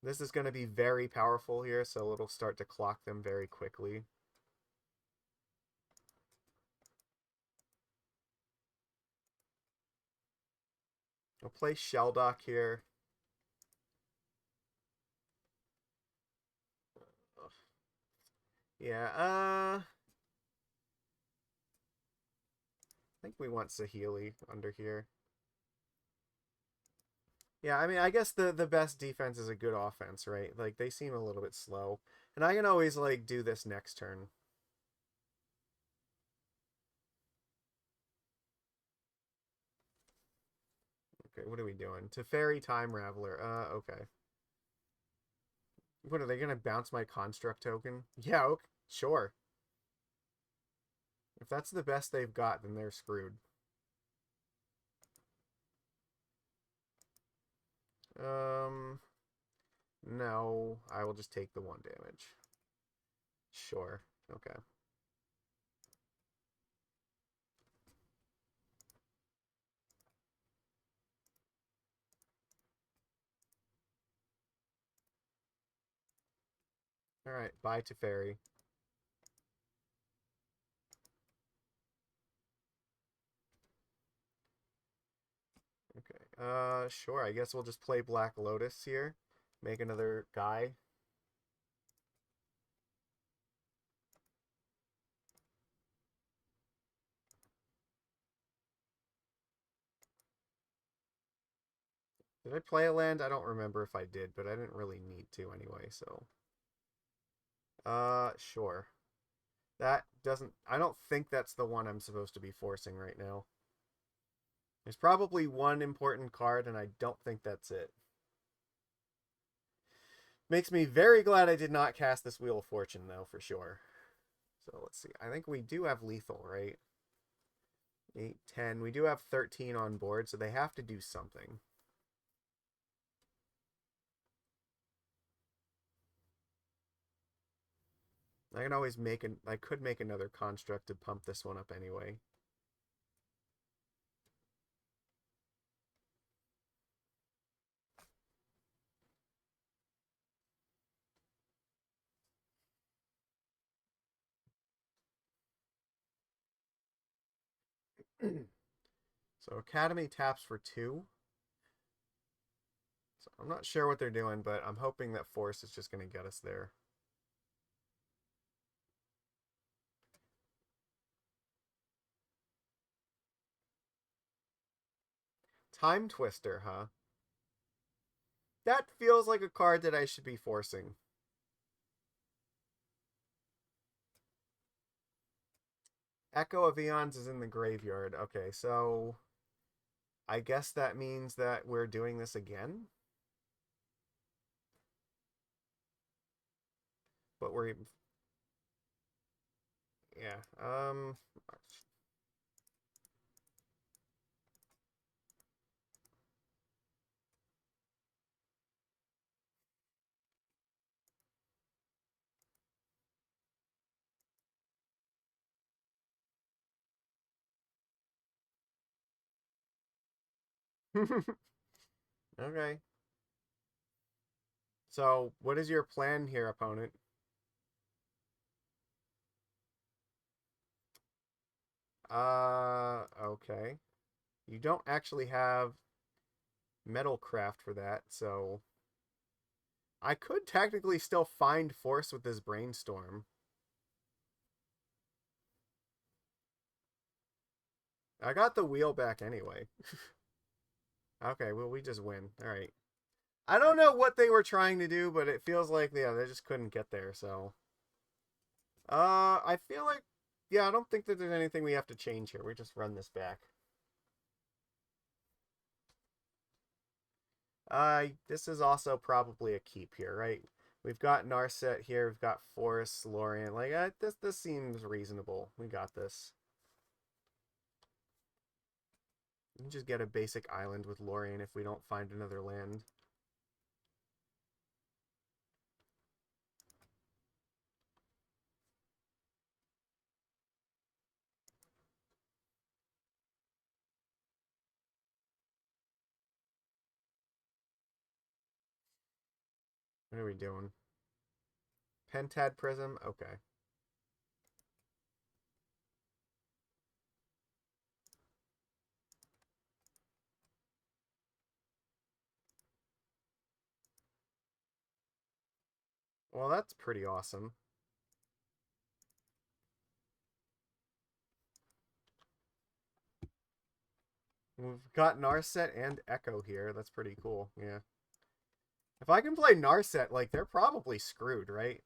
Speaker 1: This is gonna be very powerful here, so it'll start to clock them very quickly. I'll play Shelldock here. Yeah, I think we want Saheeli under here. Yeah, I mean, I guess the best defense is a good offense, right? Like, they seem a little bit slow. And I can always, like, do this next turn. Okay, what are we doing? Teferi Time Raveler. Okay. What, are they going to bounce my construct token? Yeah, okay, sure. If that's the best they've got, then they're screwed. No, I will just take the 1 damage. Sure, okay. Alright, bye Teferi. Okay, sure, I guess we'll just play Black Lotus here. Make another guy. Did I play a land? I don't remember if I did, but I didn't really need to anyway, so. Sure. That doesn't... I don't think that's the one I'm supposed to be forcing right now. There's probably one important card, and I don't think that's it. Makes me very glad I did not cast this Wheel of Fortune, though, for sure. So let's see. I think we do have lethal, right? 8, 10. We do have 13 on board, so they have to do something. I can always make an... I could make another construct to pump this one up anyway. So Academy taps for 2. So I'm not sure what they're doing, but I'm hoping that Force is just going to get us there. Time Twister, huh? That feels like a card that I should be forcing. Echo of Eons is in the graveyard. Okay, so I guess that means that we're doing this again. But we're... Yeah, Okay. So, what is your plan here, opponent? Okay. You don't actually have Metalcraft for that, so I could technically still find Force with this Brainstorm. I got the wheel back anyway. Okay, well, we just win. All right. I don't know what they were trying to do, but it feels like, yeah, they just couldn't get there, so. I feel like, yeah, I don't think that there's anything we have to change here. We just run this back. This is also probably a keep here, right? We've got Narset here. We've got Forest, Lorien. Like, this seems reasonable. We got this. We can just get a basic island with Lorien if we don't find another land. What are we doing? Pentad Prism? Okay. Well, that's pretty awesome. We've got Narset and Echo here. That's pretty cool. Yeah. If I can play Narset, like, they're probably screwed, right?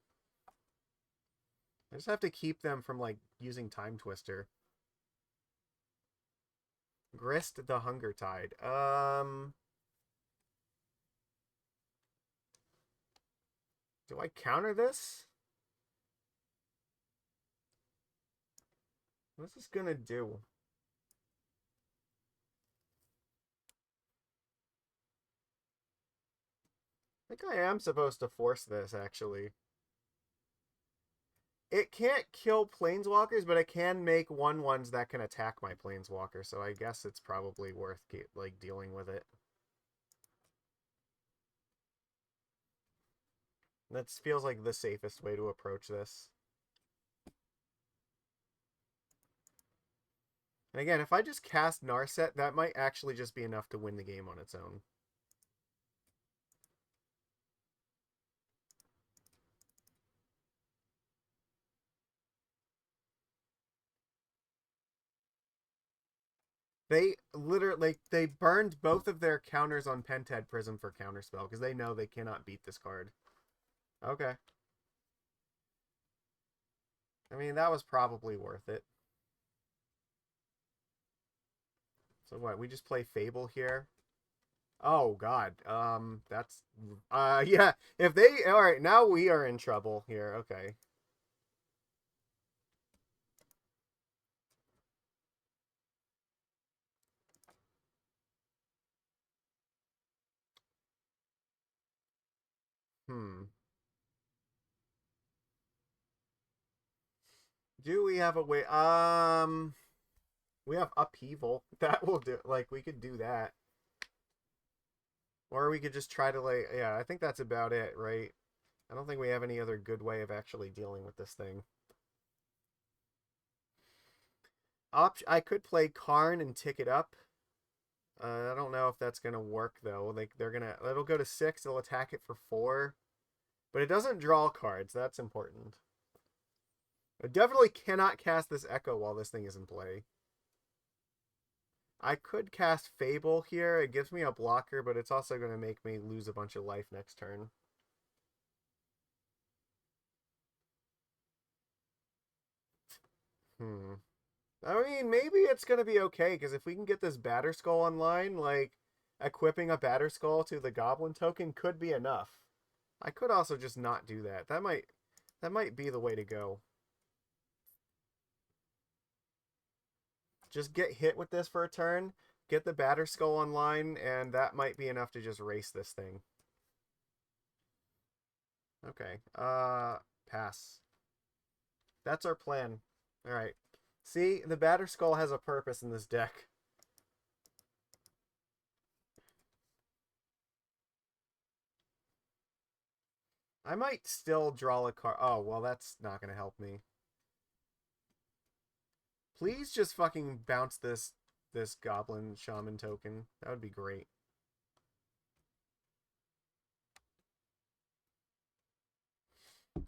Speaker 1: I just have to keep them from, like, using Time Twister. Grist the Hunger Tide. Do I counter this? What's this gonna do? I think I am supposed to force this, actually. It can't kill planeswalkers, but it can make 1/1s that can attack my planeswalker, so I guess it's probably worth like dealing with it. That feels like the safest way to approach this. And again, if I just cast Narset, that might actually just be enough to win the game on its own. They literally they burned both of their counters on Pentad Prism for counterspell because they know they cannot beat this card. Okay. I mean, that was probably worth it. So what, we just play Fable here? Oh god. That's yeah, if they all right, now we are in trouble here. Okay. Hmm. Do we have a way we have Upheaval. That will do, like, we could do that. Or we could just try to, like, yeah, I think that's about it, right? I don't think we have any other good way of actually dealing with this thing. I could play Karn and tick it up. I don't know if that's gonna work though. Like, it'll go to 6. They'll attack it for 4, but it doesn't draw cards. That's important. I definitely cannot cast this Echo while this thing is in play. I could cast Fable here. It gives me a blocker, but it's also going to make me lose a bunch of life next turn. Hmm. I mean, maybe it's going to be okay, because if we can get this Batter Skull online, like, equipping a Batter Skull to the Goblin token could be enough. I could also just not do that. That might be the way to go. Just get hit with this for a turn, get the Batter Skull online, and that might be enough to just race this thing. Okay. Pass. That's our plan. All right. See, the Batter Skull has a purpose in this deck. I might still draw a card. Oh, well, that's not going to help me. Please just fucking bounce this Goblin Shaman token. That would be great.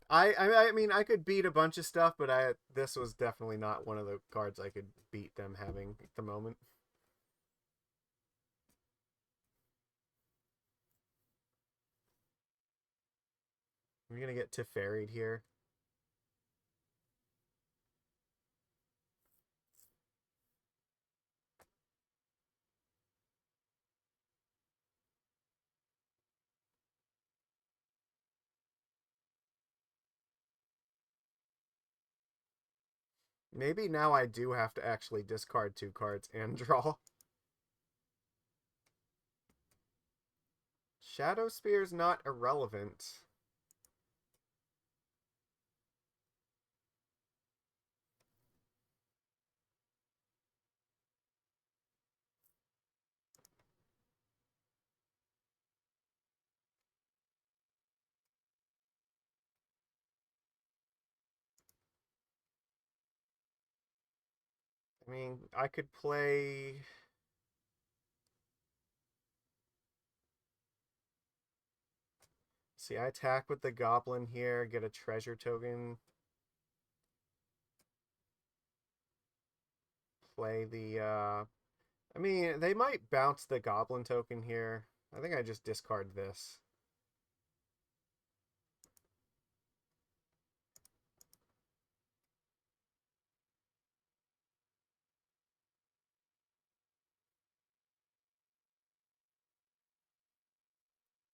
Speaker 1: I mean, I could beat a bunch of stuff, but this was definitely not one of the cards I could beat them having at the moment. We're gonna get Teferied here. Maybe now I do have to actually discard 2 cards and draw. Shadow Spear's not irrelevant. I mean, I could play... See, I attack with the goblin here, get a treasure token. Play the, I mean, they might bounce the goblin token here. I think I just discard this.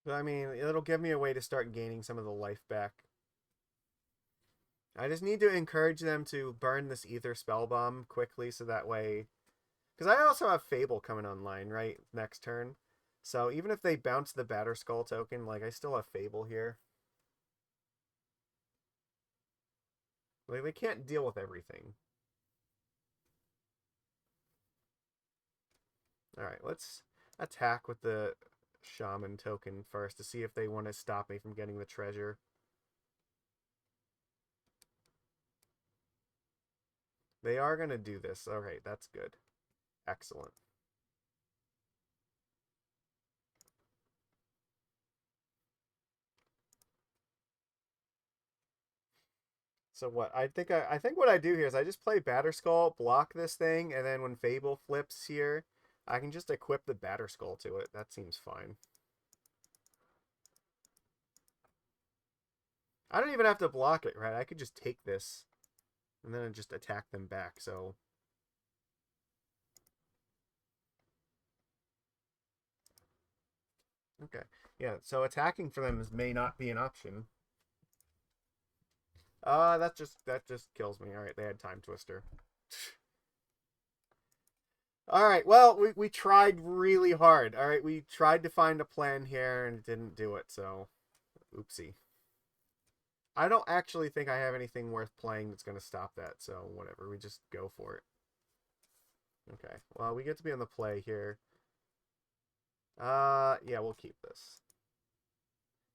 Speaker 1: But I mean, it'll give me a way to start gaining some of the life back. I just need to encourage them to burn this Ether Spell Bomb quickly so that way... Because I also have Fable coming online, right? Next turn. So even if they bounce the Batterskull token, like, I still have Fable here. Like, they can't deal with everything. Alright, let's attack with the Shaman token first to see if they want to stop me from getting the treasure. They are going to do this. Alright, that's good. Excellent. So what I think what I do here is I just play Batterskull, block this thing, and then when Fable flips here, I can just equip the Batterskull to it. That seems fine. I don't even have to block it, right? I could just take this and then just attack them back. So okay, yeah. So attacking for them may not be an option. That just kills me. All right, they had Time Twister. All right, well, we tried really hard. All right, we tried to find a plan here and it didn't do it. So, oopsie. I don't actually think I have anything worth playing that's going to stop that. So whatever, we just go for it. Okay, well, we get to be on the play here. Yeah, we'll keep this.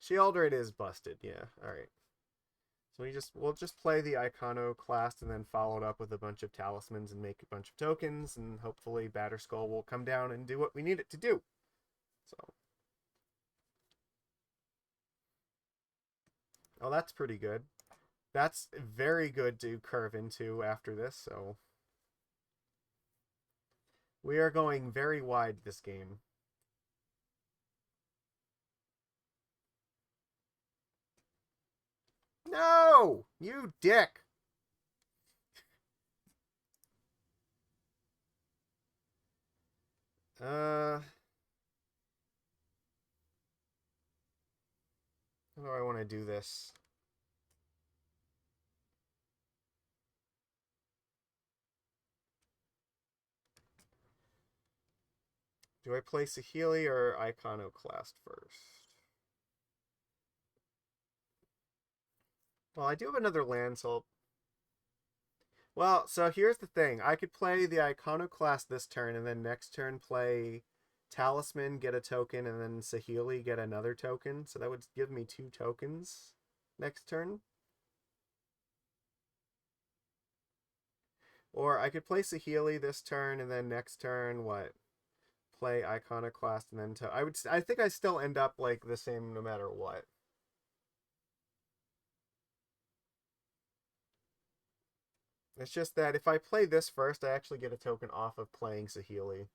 Speaker 1: Sheoldred is busted. Yeah, all right. So we'll just play the Iconoclast and then follow it up with a bunch of talismans and make a bunch of tokens, and hopefully Batterskull will come down and do what we need it to do. So, oh, that's pretty good. That's very good to curve into after this. So we are going very wide this game. No, you dick. Uh, how do I want to do this? Do I play Saheeli or Iconoclast first? Well, I do have another land, so... Well, so here's the thing. I could play the Iconoclast this turn, and then next turn play Talisman, get a token, and then Saheeli, get another token. So that would give me 2 tokens next turn. Or I could play Saheeli this turn, and then next turn, what? Play Iconoclast, and then... I think I still end up, like, the same no matter what. It's just that if I play this first, I actually get a token off of playing Saheeli.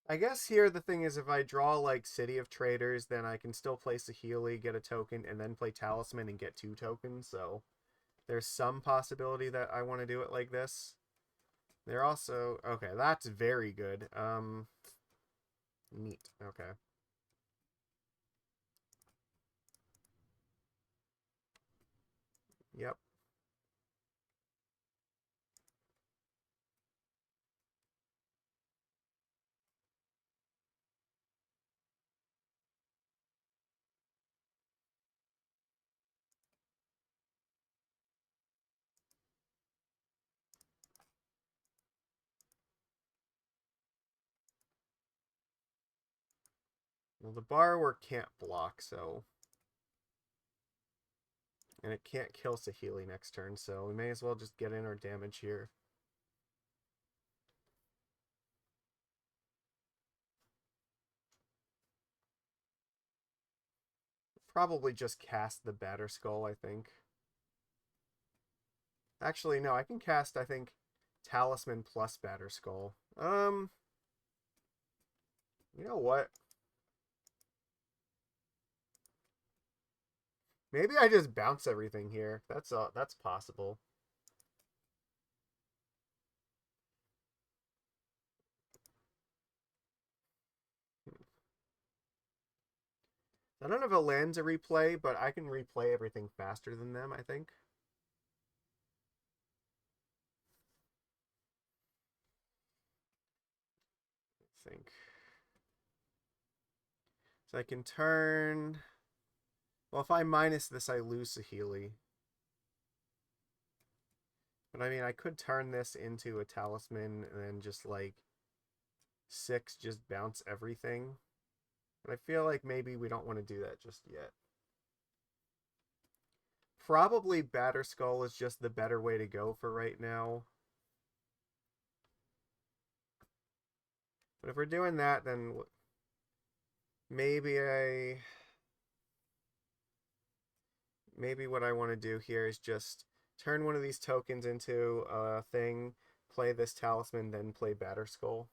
Speaker 1: I guess here the thing is if I draw like City of Traders, then I can still play Saheeli, get a token, and then play Talisman and get 2 tokens. So there's some possibility that I want to do it like this. They're also okay. That's very good. Neat. Okay. Yep. Well, the borrower can't block, so and it can't kill Saheeli next turn, so we may as well just get in our damage here. Probably just cast the Batter Skull, I think. Actually, no, I can cast, I think, Talisman plus Batter Skull. You know what? Maybe I just bounce everything here. That's possible. I don't have a land to replay, but I can replay everything faster than them, I think. I think. So I can turn... Well, if I minus this, I lose Saheeli. But I mean, I could turn this into a talisman and then just like 6, just bounce everything. But I feel like maybe we don't want to do that just yet. Probably Batterskull is just the better way to go for right now. But if we're doing that, then maybe maybe what I want to do here is just turn one of these tokens into a thing, play this talisman, then play Batterskull.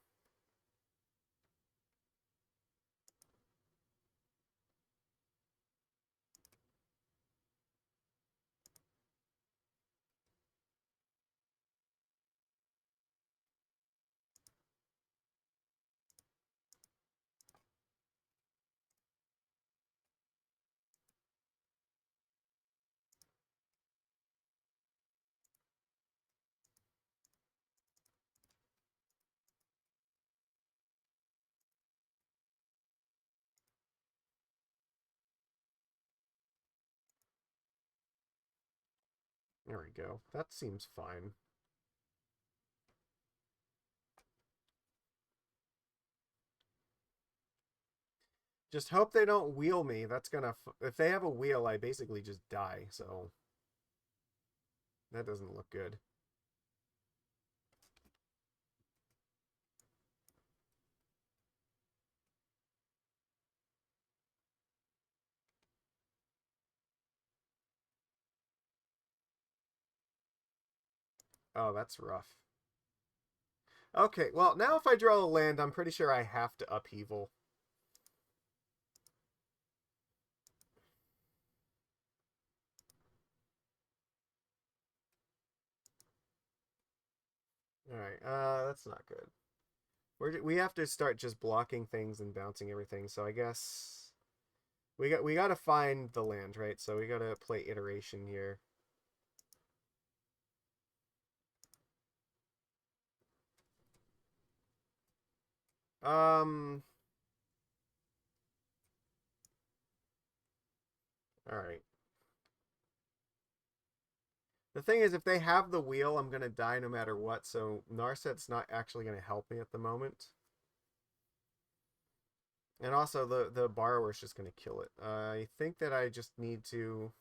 Speaker 1: There we go. That seems fine. Just hope they don't wheel me. That's gonna... If they have a wheel, I basically just die, so... That doesn't look good. Oh, that's rough. Okay, well, now if I draw a land, I'm pretty sure I have to upheaval. Alright, that's not good. We have to start just blocking things and bouncing everything, so I guess... We gotta find the land, right? So we gotta play iteration here. Um... Alright. The thing is, if they have the wheel, I'm gonna die no matter what, so Narset's not actually gonna help me at the moment. And also, the borrower's just gonna kill it. I think that I just need to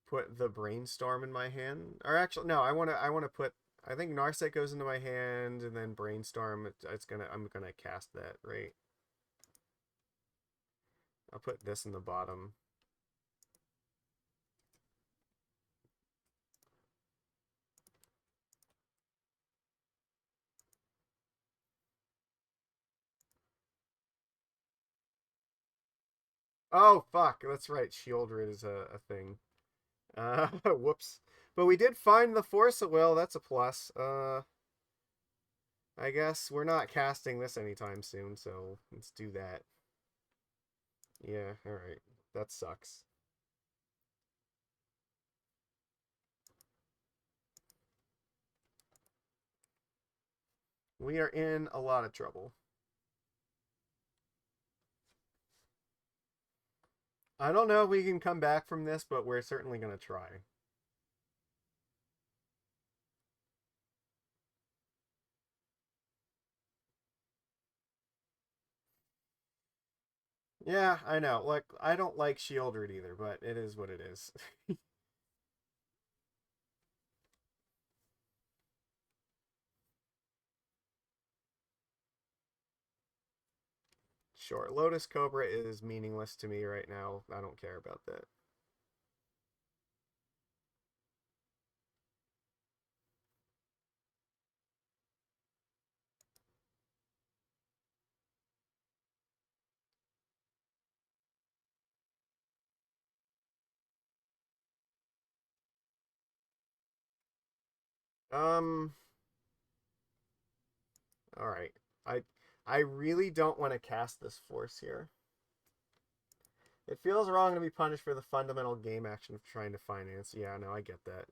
Speaker 1: put the brainstorm in my hand. Or actually, no, I wanna put... I think Narset goes into my hand, and then brainstorm. I'm gonna cast that, right? I'll put this in the bottom. Oh fuck, that's right. Shieldred is a thing. Whoops. But we did find the Force of Will. That's a plus. I guess we're not casting this anytime soon, so let's do that. Yeah, alright. That sucks. We are in a lot of trouble. I don't know if we can come back from this, but we're certainly going to try. Yeah, I know. Like, I don't like Shieldred either, but it is what it is. Sure, Lotus Cobra is meaningless to me right now. I don't care about that. Um, alright. I I really don't want to cast this Force here. It feels wrong to be punished for the fundamental game action of trying to finance. Yeah, no, I get that.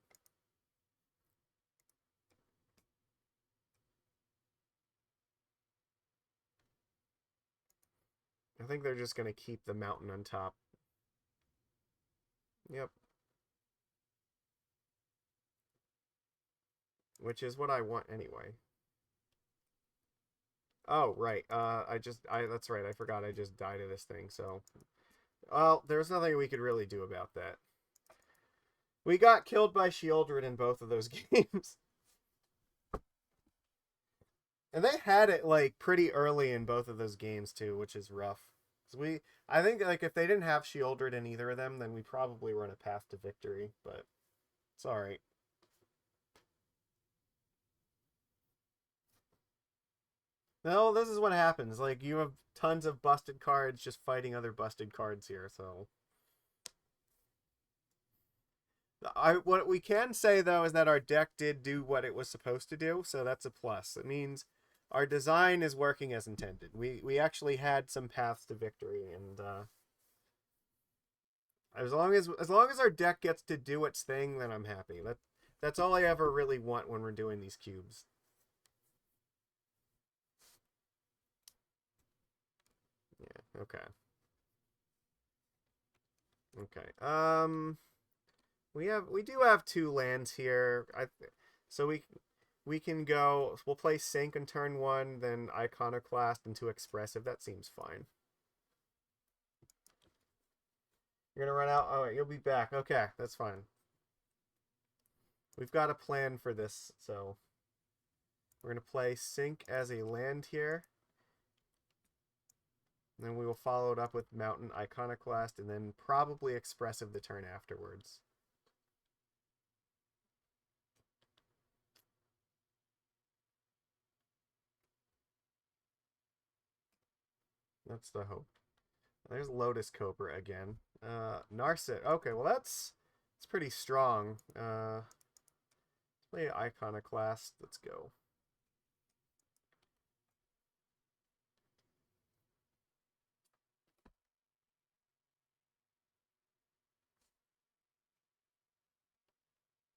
Speaker 1: I think they're just going to keep the mountain on top. Yep. Which is what I want anyway. Oh, right. That's right. I forgot I just died of this thing, so. Well, there's nothing we could really do about that. We got killed by Shieldred in both of those games. And they had it, like, pretty early in both of those games, too, which is rough. I think, like, if they didn't have Shieldred in either of them, then we probably were on a path to victory, but it's alright. No, this is what happens. Like, you have tons of busted cards just fighting other busted cards here, so. What we can say though is that our deck did do what it was supposed to do, so that's a plus. It means our design is working as intended. We actually had some paths to victory, and as long as our deck gets to do its thing, then I'm happy. That's all I ever really want when we're doing these cubes. Yeah. Okay. Okay. We do have two lands here. So we can go. We'll play Sink on turn one, then Iconoclast into Expressive. That seems fine. You're gonna run out. All right, you'll be back. Okay, that's fine. We've got a plan for this, so we're gonna play Sink as a land here. And then we will follow it up with Mountain Iconoclast, and then probably Expressive the turn afterwards. That's the hope. There's Lotus Cobra again. Narset. Okay, well it's pretty strong. Play Iconoclast. Let's go.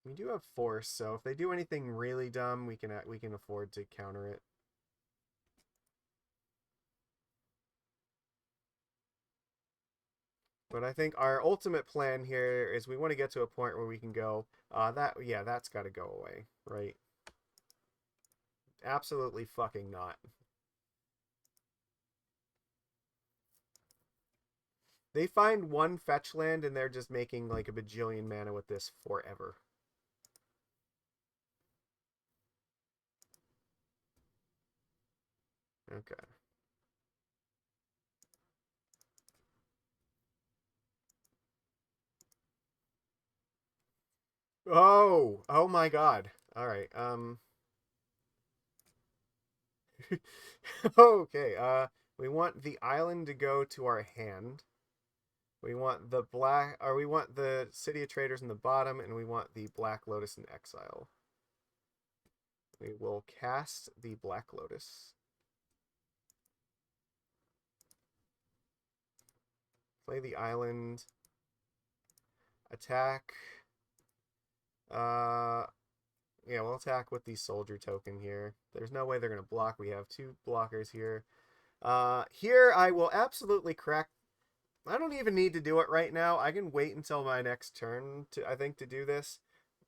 Speaker 1: We do have Force, so if they do anything really dumb, we can afford to counter it. But I think our ultimate plan here is we want to get to a point where we can go, that's got to go away, right? Absolutely fucking not. They find one fetch land and they're just making like a bajillion mana with this forever. Okay. Oh my god. All right. Okay. We want the island to go to our hand. We want the black, or we want the City of Traders in the bottom, and we want the Black Lotus in exile. We will cast the Black Lotus. Play the island. Attack. Yeah, we'll attack with the soldier token here. There's no way they're going to block. We have 2 blockers here. Here I will absolutely crack. I don't even need to do it right now. I can wait until my next turn to do this.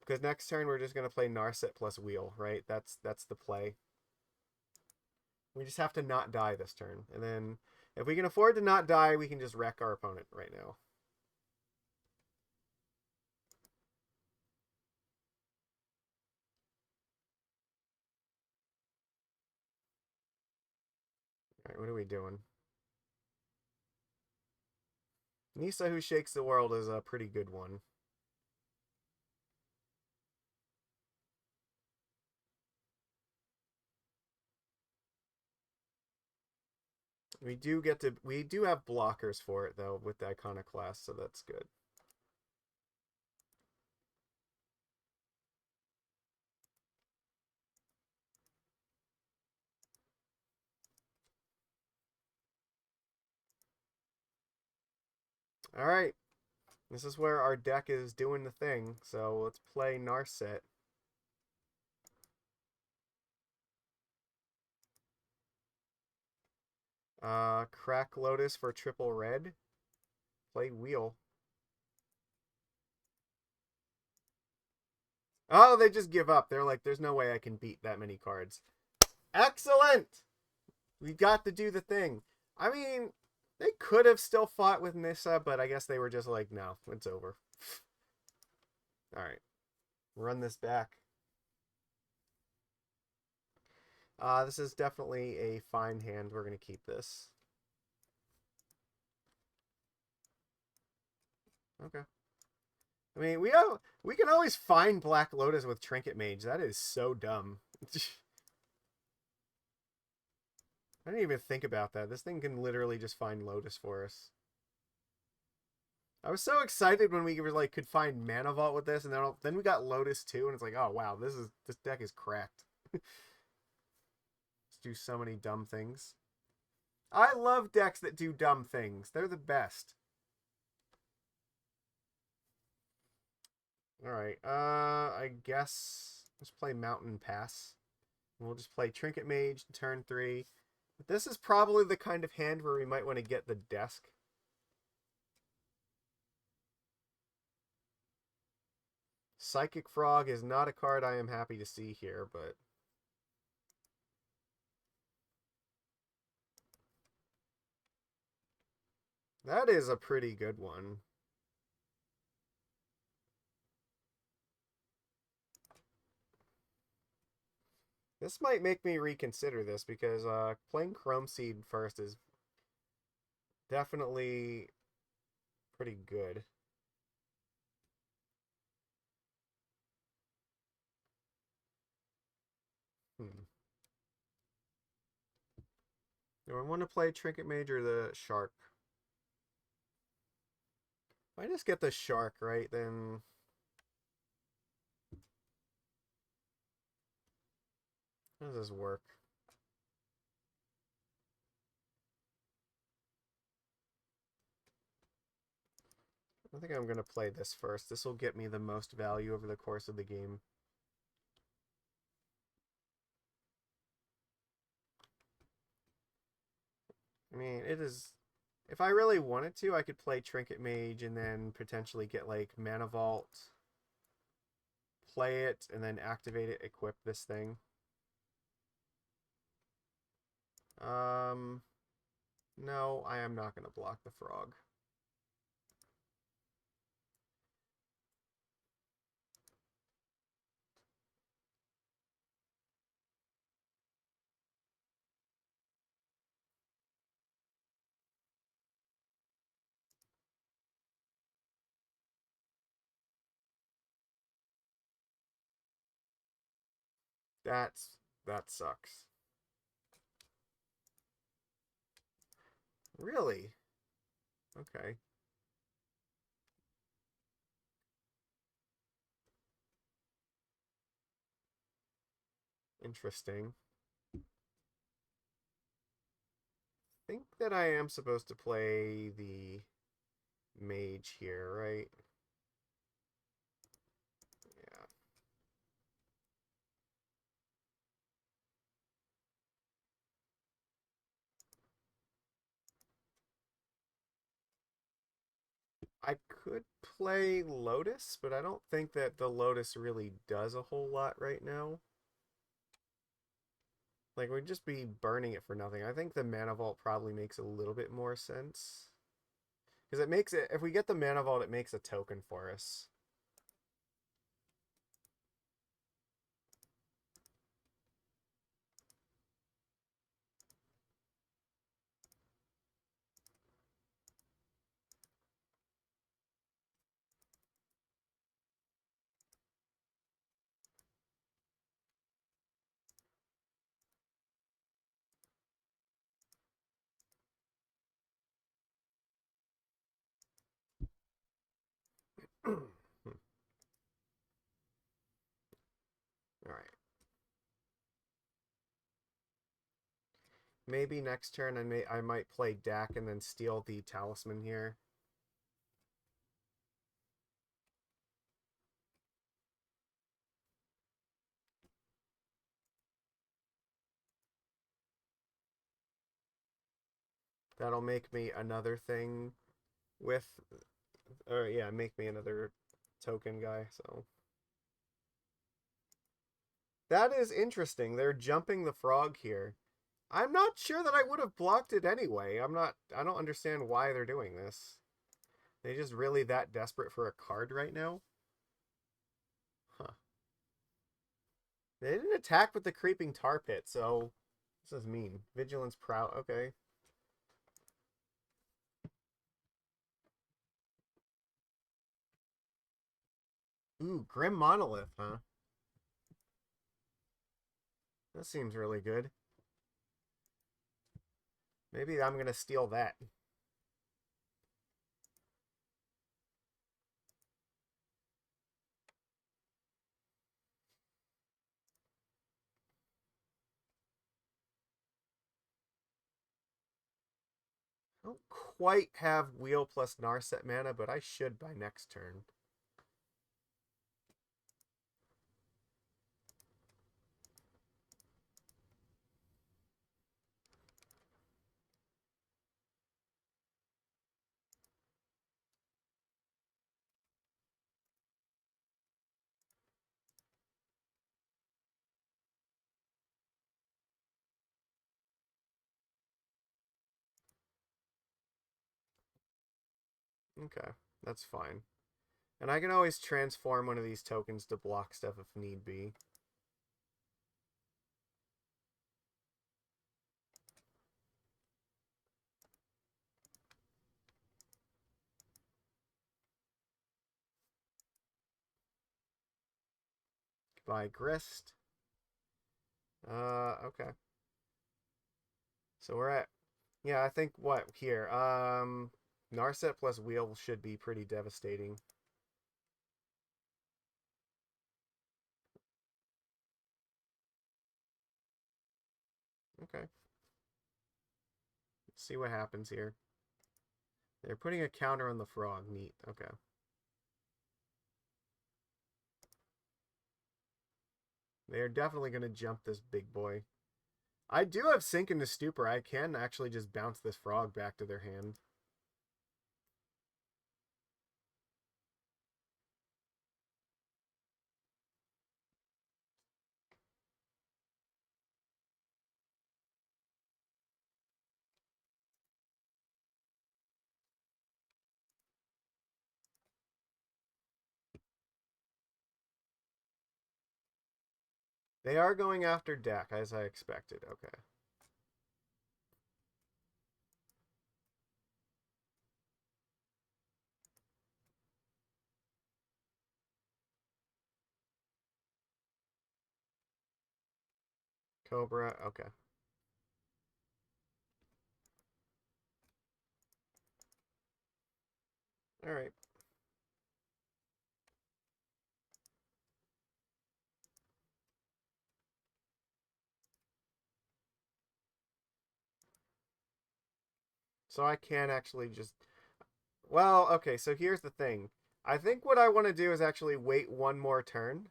Speaker 1: Because next turn we're just going to play Narset plus Wheel, right? That's the play. We just have to not die this turn. And then if we can afford to not die, we can just wreck our opponent right now. Alright, what are we doing? Nisa Who Shakes the World is a pretty good one. We do have blockers for it though with the Iconoclast, so that's good. All right. This is where our deck is doing the thing, so let's play Narset. Crack Lotus for triple red. Play Wheel. Oh, they just give up. They're like, there's no way I can beat that many cards. Excellent! We got to do the thing. I mean, they could have still fought with Nissa, but I guess they were just like, no, it's over. Alright. Run this back. This is definitely a fine hand. We're going to keep this. Okay. I mean, we can always find Black Lotus with Trinket Mage. That is so dumb. I didn't even think about that. This thing can literally just find Lotus for us. I was so excited when we were like could find Mana Vault with this, and then we got Lotus too, and it's like, oh wow, this deck is cracked. Let's do so many dumb things. I love decks that do dumb things. They're the best. Alright, I guess let's play Mountain Pass. We'll just play Trinket Mage, turn 3. This is probably the kind of hand where we might want to get the desk. Psychic Frog is not a card I am happy to see here, but... that is a pretty good one. This might make me reconsider this because playing Chrome Seed first is definitely pretty good. Do I want to play Trinket Mage or the Shark? If I just get the Shark, right, then... how does this work? I think I'm going to play this first. This will get me the most value over the course of the game. I mean, it is... if I really wanted to, I could play Trinket Mage and then potentially get, like, Mana Vault, play it, and then activate it, equip this thing. No, I am not going to block the frog. That sucks. Really? Okay. Interesting. I think that I am supposed to play the mage here, right? Yeah. I could play Lotus, but I don't think that the Lotus really does a whole lot right now. Like, we'd just be burning it for nothing. I think the Mana Vault probably makes a little bit more sense. Because it makes it, if we get the Mana Vault, it makes a token for us. Alright. Maybe next turn I might play Dak and then steal the Talisman here. That'll make me another thing with, or yeah, make me another token guy, so. That is interesting. They're jumping the frog here. I'm not sure that I would have blocked it anyway. I don't understand why they're doing this. They just really that desperate for a card right now? Huh. They didn't attack with the creeping tar pit, so this is mean. Vigilance proud. Okay. Ooh, Grim Monolith, huh? That seems really good. Maybe I'm gonna steal that. I don't quite have Wheel plus Narset mana, but I should by next turn. Okay, that's fine. And I can always transform one of these tokens to block stuff if need be. By Grist. Okay. So we're at, yeah, I think what here? Narset plus Wheel should be pretty devastating. Okay. Let's see what happens here. They're putting a counter on the frog. Neat. Okay. They're definitely going to jump this big boy. I do have Sink into Stupor. I can actually just bounce this frog back to their hand. They are going after Dak, as I expected. Okay. Cobra. Okay. All right. So I can actually just... Well, okay, so here's the thing. I think what I want to do is actually wait one more turn.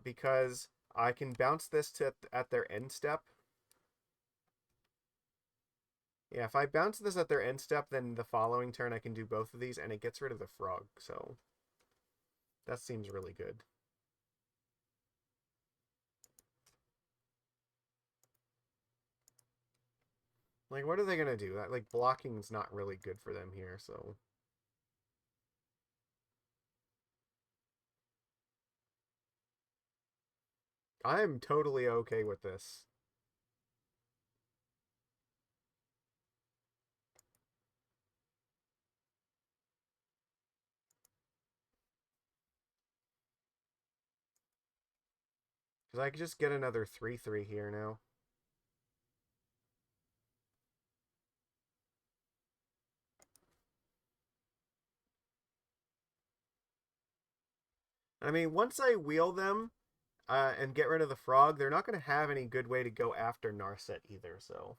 Speaker 1: Because I can bounce this to at their end step. Yeah, if I bounce this at their end step, then the following turn I can do both of these, and it gets rid of the frog, so that seems really good. Like, what are they going to do? Like, blocking's not really good for them here, so... I'm totally okay with this. Because I could just get another 3/3 here now. I mean, once I wheel them and get rid of the frog, they're not going to have any good way to go after Narset either, so...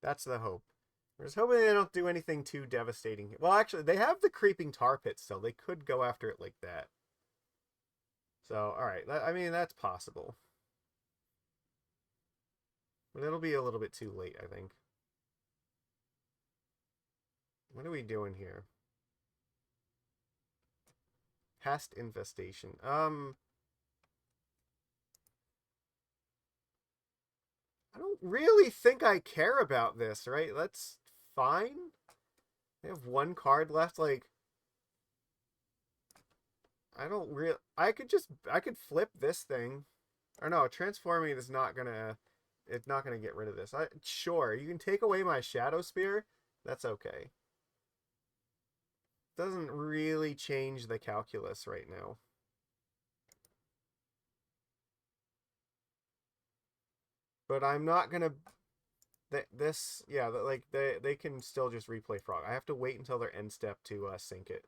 Speaker 1: That's the hope. We're just hoping they don't do anything too devastating. Well, actually, they have the creeping tar pit still. They could go after it like that. So, alright. I mean, that's possible. But it'll be a little bit too late, I think. What are we doing here? Pest infestation. I don't really think I care about this, right? That's fine. They have one card left, like... I don't real... I could flip this thing. Or no, transforming is not gonna... It's not gonna get rid of this. Sure, you can take away my Shadow Spear. That's okay. Doesn't really change the calculus right now. But I'm not gonna... This... Yeah, like, they can still just replay Frog. I have to wait until their end step to sink it.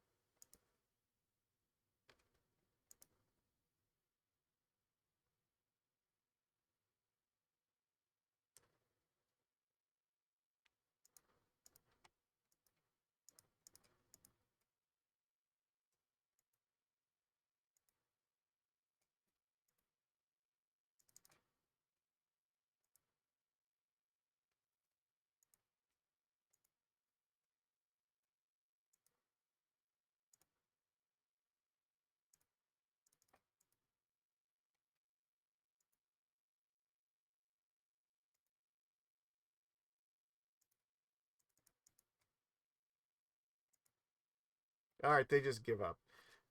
Speaker 1: Alright, they just give up.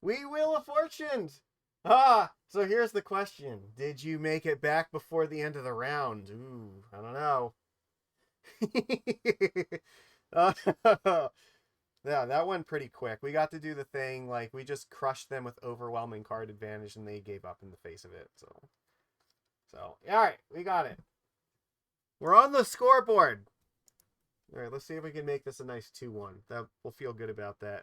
Speaker 1: We Wheel of Fortunes! Ah! So here's the question. Did you make it back before the end of the round? Ooh, I don't know. Yeah, that went pretty quick. We got to do the thing, like, we just crushed them with overwhelming card advantage, and they gave up in the face of it, So, alright, we got it. We're on the scoreboard! Alright, let's see if we can make this a nice 2-1. That we'll feel good about that.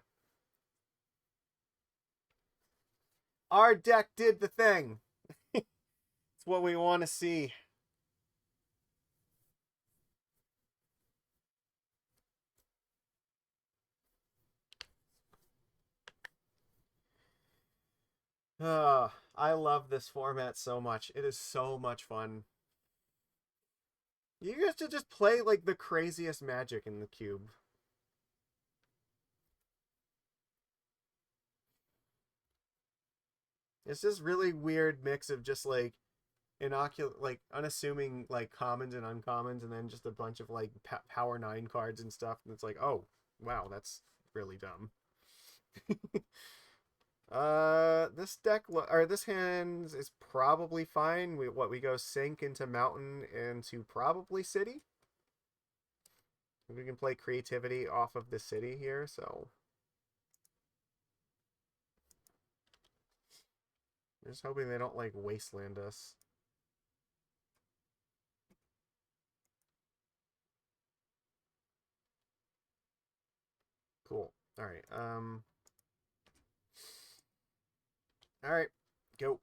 Speaker 1: Our deck did the thing! It's what we want to see. I love this format so much. It is so much fun. You get to just play like the craziest Magic in the cube. It's this really weird mix of just like like unassuming like commons and uncommons, and then just a bunch of like power 9 cards and stuff. And it's like, oh wow, that's really dumb. This deck or this hand is probably fine. We go Sink into Mountain into probably City. We can play Creativity off of the City here, so I'm just hoping they don't like Wasteland us. Cool. All right. All right. Go.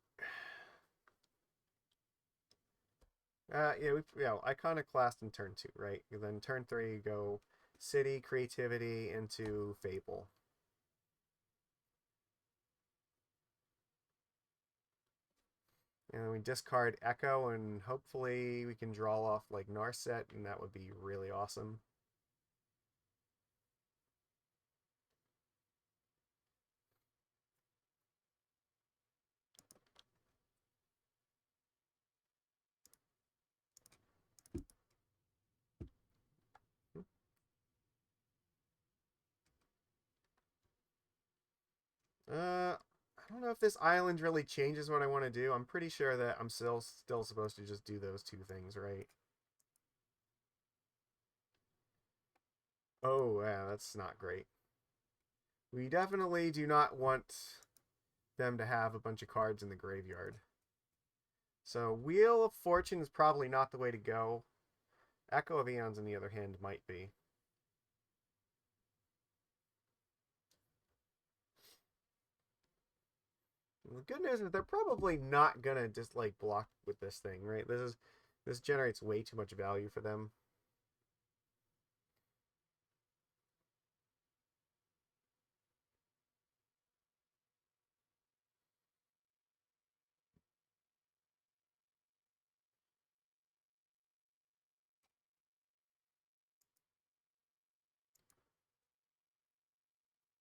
Speaker 1: Yeah, Iconoclast in turn 2, right? And then turn 3, you go City, Creativity into Fable. And we discard Echo, and hopefully we can draw off like Narset, and that would be really awesome. I don't know if this island really changes what I want to do. I'm pretty sure that I'm still supposed to just do those two things, right? Oh, yeah, that's not great. We definitely do not want them to have a bunch of cards in the graveyard. So Wheel of Fortune is probably not the way to go. Echo of Eons, on the other hand, might be. The good news is they're probably not gonna just like block with this thing, right? This generates way too much value for them.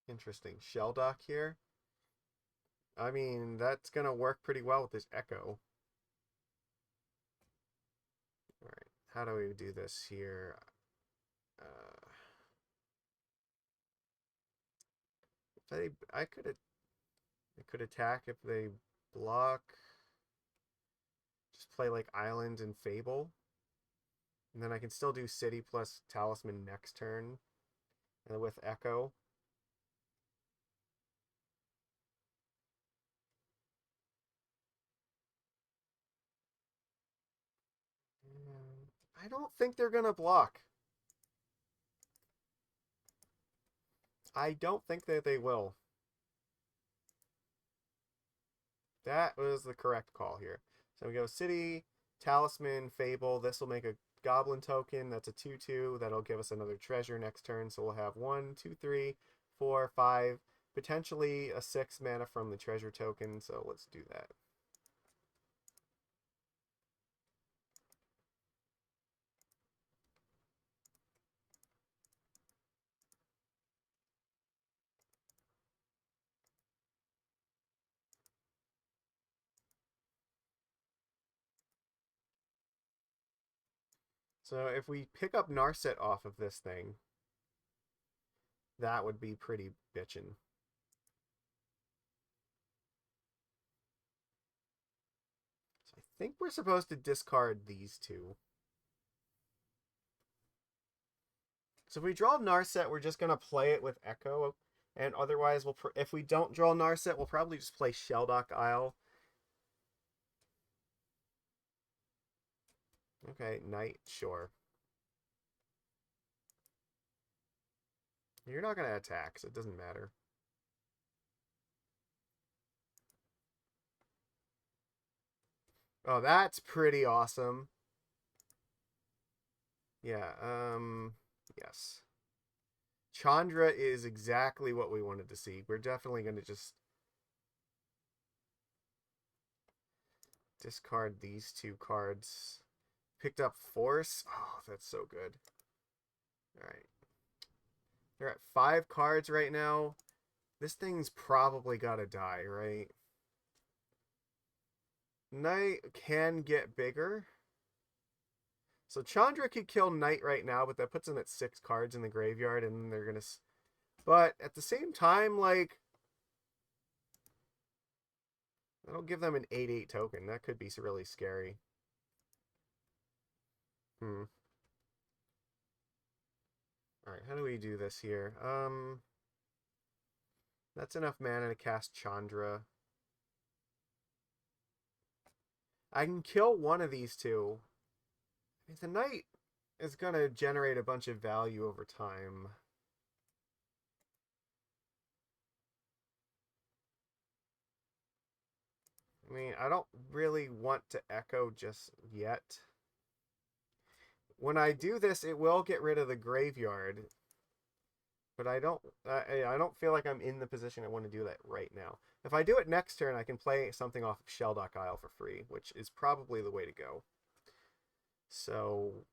Speaker 1: Interesting. Shelldock here. I mean, that's gonna work pretty well with this Echo. All right, how do we do this here? Uh, I could attack if they block. Just play like Island and Fable, and then I can still do City plus Talisman next turn, and with Echo. I don't think they're gonna block. I don't think that they will. That was the correct call here. So we go City, Talisman, Fable. This will make a Goblin token. That's a 2/2. That'll give us another treasure next turn. So we'll have 1, 2, 3, 4, 5, potentially a 6 mana from the treasure token. So let's do that. So if we pick up Narset off of this thing, that would be pretty bitchin'. So I think we're supposed to discard these two. So if we draw Narset, we're just going to play it with Echo. And otherwise, if we don't draw Narset, we'll probably just play Shelldock Isle. Okay, Knight, sure. You're not going to attack, so it doesn't matter. Oh, that's pretty awesome. Yeah, yes. Chandra is exactly what we wanted to see. We're definitely going to just discard these two cards. Picked up Force. Oh, that's so good. All right. They're at 5 cards right now. This thing's probably got to die, right? Knight can get bigger. So Chandra could kill Knight right now, but that puts him at 6 cards in the graveyard, and they're going to... But at the same time, like... That'll give them an 8/8 token. That could be really scary. Hmm. Alright, how do we do this here? That's enough mana to cast Chandra. I can kill one of these two. The Knight is going to generate a bunch of value over time. I mean, I don't really want to Echo just yet. when I do this, it will get rid of the graveyard, but I don't feel like I'm in the position I want to do that right now. If I do it next turn, I can play something off of Shelldock Isle for free, which is probably the way to go. So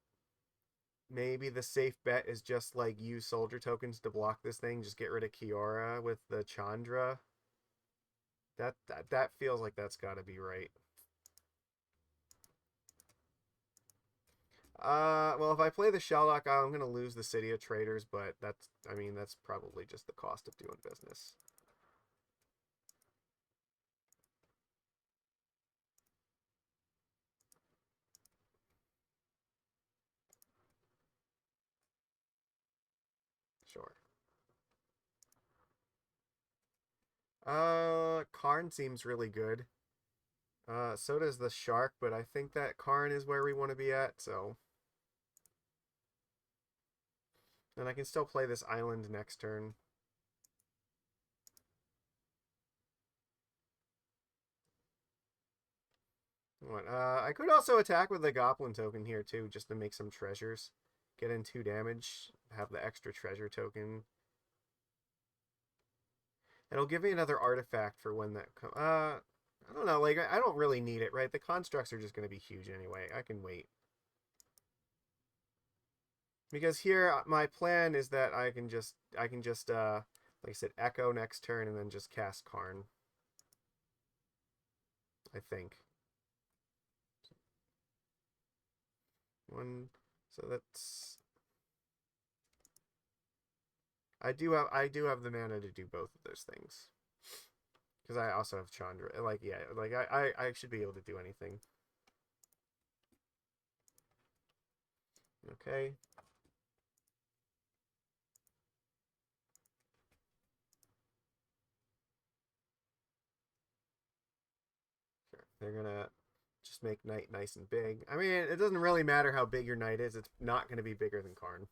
Speaker 1: maybe the safe bet is just like use soldier tokens to block this thing. Just get rid of Kiora with the Chandra. That feels like that's got to be right. Well, if I play the Shelldock Isle, I'm gonna lose the City of Traders, but I mean, that's probably just the cost of doing business. Sure. Karn seems really good. So does the Shark, but I think that Karn is where we want to be at, so. And I can still play this island next turn. What? I could also attack with the Goblin token here, too, just to make some treasures. Get in 2 damage, have the extra treasure token. It'll give me another artifact for when that comes. I don't know, like, I don't really need it, right? The constructs are just going to be huge anyway. I can wait. Because here, my plan is that I can just, like I said, Echo next turn and then just cast Karn. I think. So that's... I do have the mana to do both of those things. Because I also have Chandra. Like, yeah, like, I should be able to do anything. Okay. Sure. They're gonna just make Knight nice and big. I mean, it doesn't really matter how big your Knight is. It's not going to be bigger than Karn.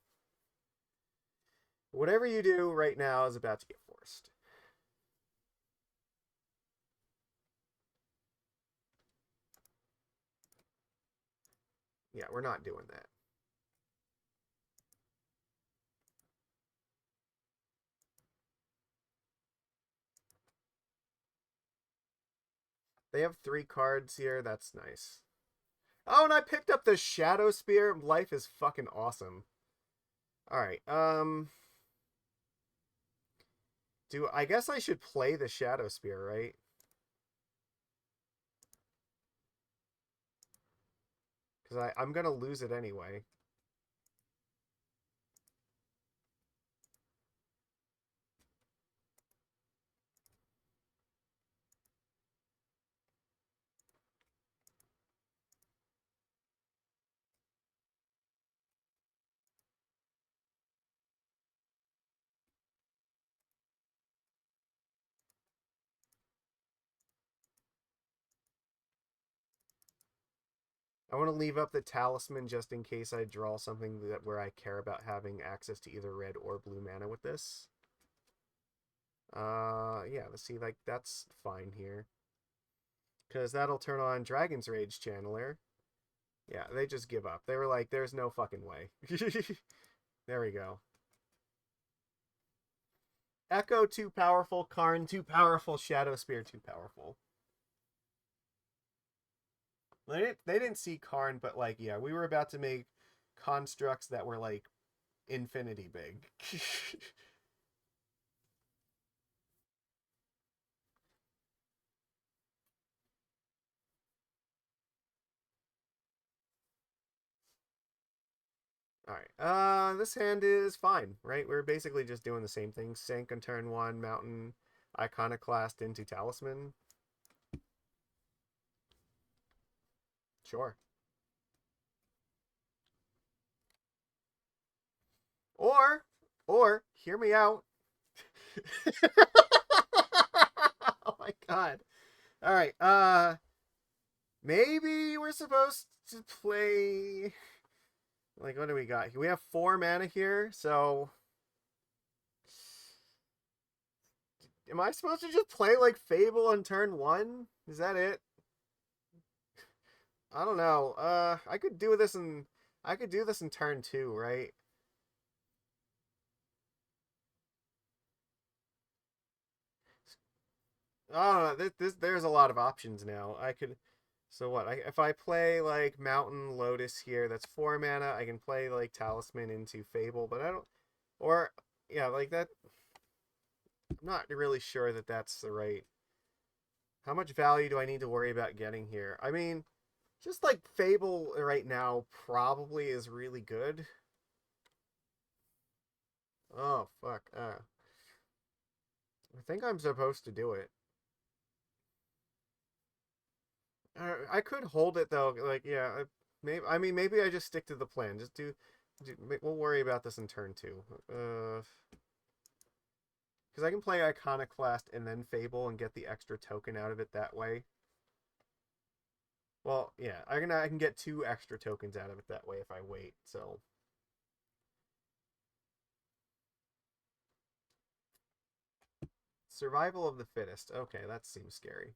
Speaker 1: Whatever you do right now is about to get forced. Yeah, we're not doing that. They have 3 cards here. That's nice. Oh, and I picked up the Shadow Spear. Life is fucking awesome. Alright, I guess I should play the Shadow Spear, right? Because I'm gonna lose it anyway. I want to leave up the Talisman just in case I draw something where I care about having access to either red or blue mana with this. Yeah, let's see, like, that's fine here. Because that'll turn on Dragon's Rage Channeler. Yeah, they just give up. They were like, there's no fucking way. There we go. Echo too powerful, Karn too powerful, Shadow Spear too powerful. They didn't see Karn, but like, yeah, we were about to make constructs that were like infinity big. Alright, this hand is fine, right? We're basically just doing the same thing. Sink on turn 1, Mountain, Iconoclast into Talisman. Sure. Or, hear me out. Oh my god. Alright, maybe we're supposed to play... Like, what do we got? We have 4 mana here, so... Am I supposed to just play, like, Fable on turn 1? Is that it? I don't know. I could do this in... I could do this in turn 2, right? Oh, there's a lot of options now. I could, so what? If I play like Mountain Lotus here, that's 4 mana. I can play like Talisman into Fable, but I don't, or yeah, like that. I'm not really sure that that's the right. How much value do I need to worry about getting here? I mean, just like Fable right now probably is really good. Oh fuck. I think I'm supposed to do it. I could hold it though. Like, yeah, maybe. I mean, maybe I just stick to the plan. Just we'll worry about this in turn 2. Because I can play Iconoclast and then Fable and get the extra token out of it that way. Well, yeah, I can get 2 extra tokens out of it that way if I wait. So survival of the fittest. Okay, that seems scary.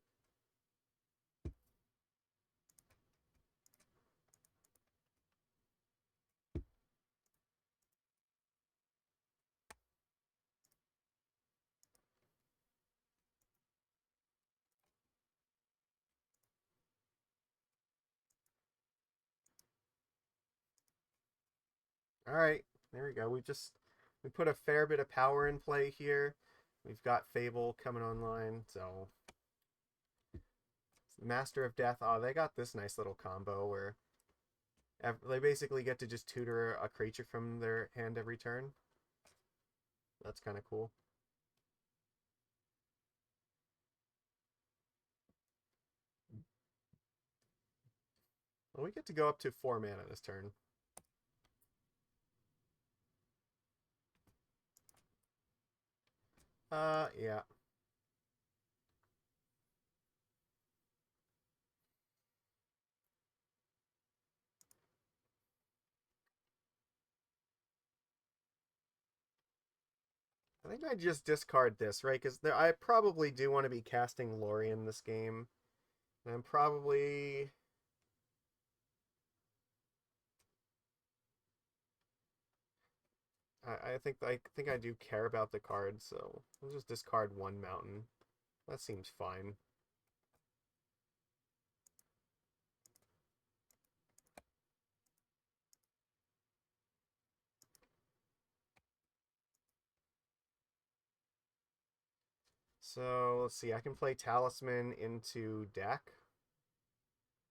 Speaker 1: All right, there we go. We put a fair bit of power in play here. We've got Fable coming online, so Master of Death. Oh, they got this nice little combo where they basically get to just tutor a creature from their hand every turn. That's kind of cool. Well, we get to go up to 4 mana this turn. Yeah. I think I just discard this, right? Because I probably do want to be casting Lorien this game. And I'm probably... I think I do care about the cards, so I'll just discard 1 mountain. That seems fine. So let's see, I can play Talisman into deck.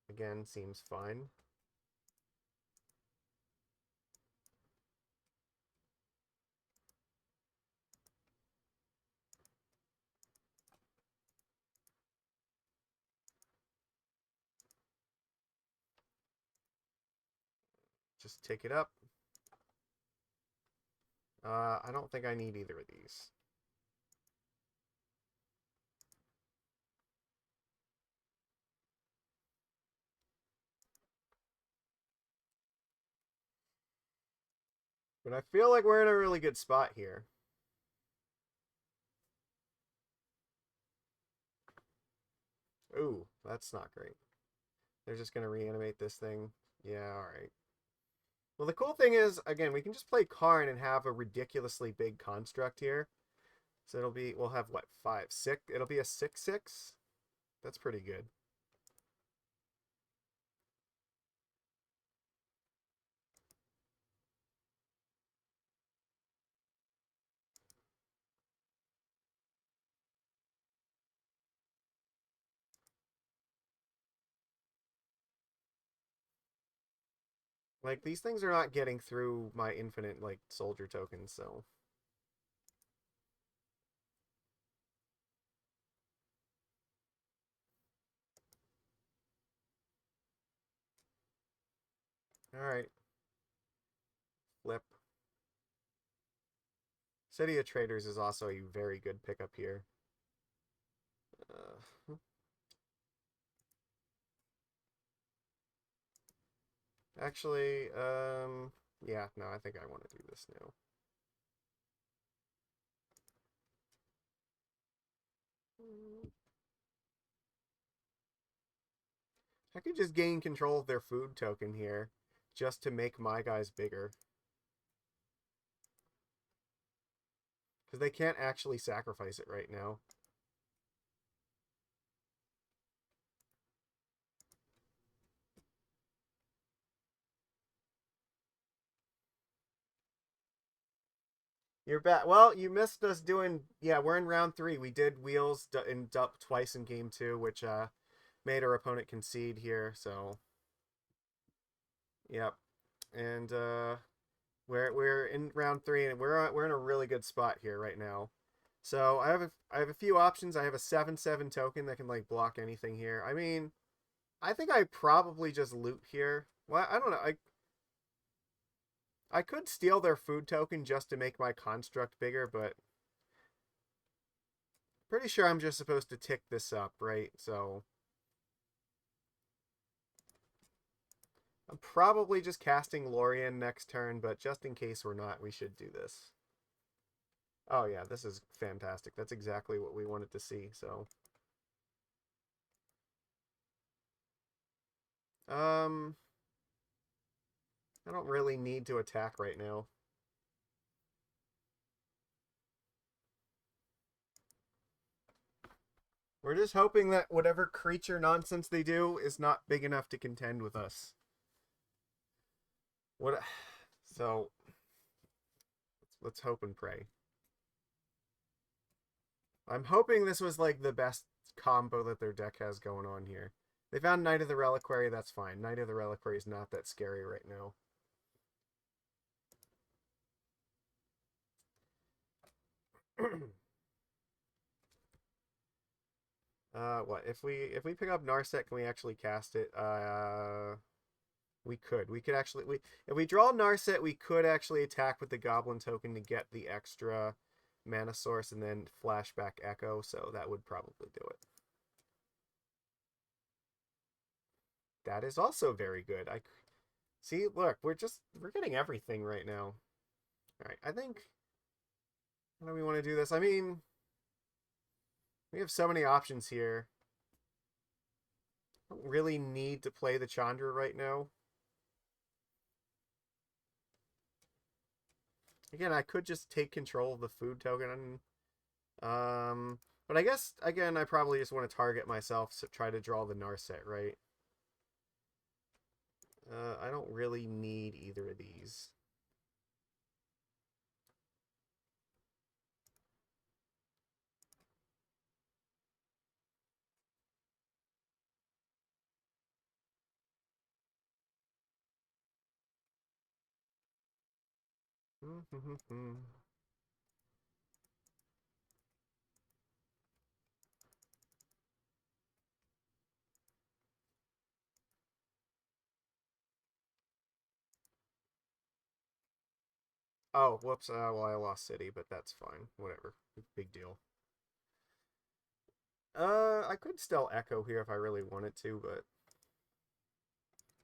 Speaker 1: Again, seems fine. Just take it up. I don't think I need either of these. But I feel like we're in a really good spot here. Ooh, that's not great. They're just going to reanimate this thing. Yeah, alright. Well, the cool thing is, again, we can just play Karn and have a ridiculously big construct here. So we'll have what, 5, 6? It'll be a 6/6? That's pretty good. Like, these things are not getting through my infinite, like, soldier tokens, so... Alright. Flip. City of Traders is also a very good pickup here. Actually, yeah, no, I think I want to do this now. I could just gain control of their food token here. just to make my guys bigger. Because they can't actually sacrifice it right now. You're back. Well, you missed us doing. Yeah, we're in round 3. We did wheels and dup twice in game 2, which made our opponent concede here. So, yep. And we're in round 3, and we're in a really good spot here right now. So I have a few options. I have a 7/7 token that can like block anything here. I mean, I think I probably just loot here. Well, I don't know. I could steal their food token just to make my construct bigger, but pretty sure I'm just supposed to tick this up, right? So I'm probably just casting Lorien next turn, but just in case we're not, we should do this. Oh yeah, this is fantastic. That's exactly what we wanted to see, so. Um, I don't really need to attack right now. We're just hoping that whatever creature nonsense they do is not big enough to contend with us. What? So, let's hope and pray. I'm hoping this was like the best combo that their deck has going on here. They found Knight of the Reliquary, that's fine. Knight of the Reliquary is not that scary right now. What if we pick up Narset? Can we actually cast it? We could. We could actually if we draw Narset, we could actually attack with the Goblin token to get the extra mana source and then flashback Echo. So that would probably do it. That is also very good. I see. Look, we're getting everything right now. All right, I think. How do we want to do this? I mean, we have so many options here. I don't really need to play the Chandra right now. Again, I could just take control of the food token. But I guess, again, I probably just want to target myself to try to draw the Narset, right? I don't really need either of these. Oh, whoops. Well, I lost city, but that's fine. Whatever. Big deal. I could still Echo here if I really wanted to, but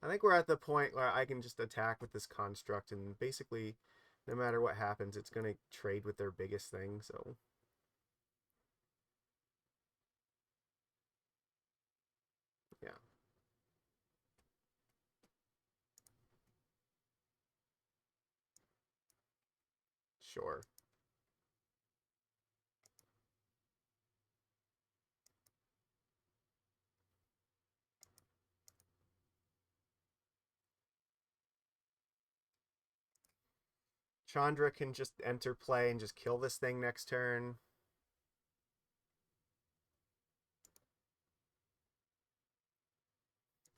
Speaker 1: I think we're at the point where I can just attack with this construct, and basically, no matter what happens, it's going to trade with their biggest thing, so. Yeah. Sure. Chandra can just enter play and just kill this thing next turn.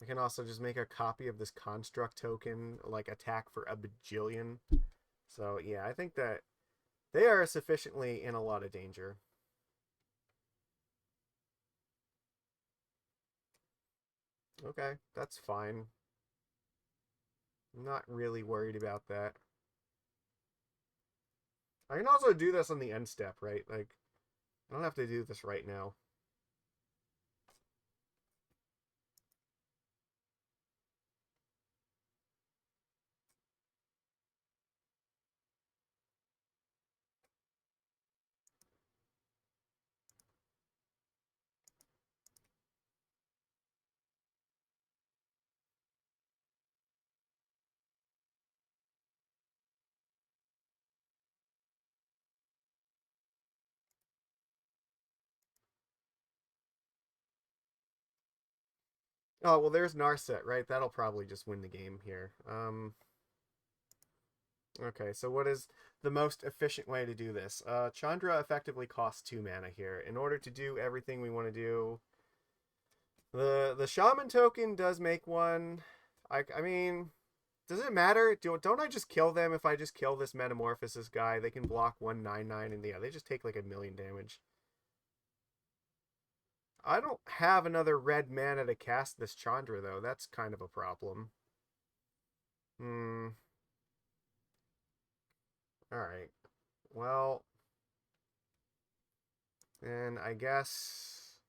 Speaker 1: I can also just make a copy of this construct token, like attack for a bajillion. So yeah, I think that they are sufficiently in a lot of danger. Okay, that's fine. I'm not really worried about that. I can also do this on the end step, right? Like, I don't have to do this right now. Oh, well, there's Narset, right? That'll probably just win the game here. Okay, so what is the most efficient way to do this? Chandra effectively costs 2 mana here. In order to do everything we want to do, the Shaman token does make one. I mean, does it matter? Don't I just kill them if I just kill this Metamorphosis guy? They can block 1/9/9 and yeah, they just take like 1,000,000 damage. I don't have another red mana to cast this Chandra though. That's kind of a problem. Hmm. All right. Well, then I guess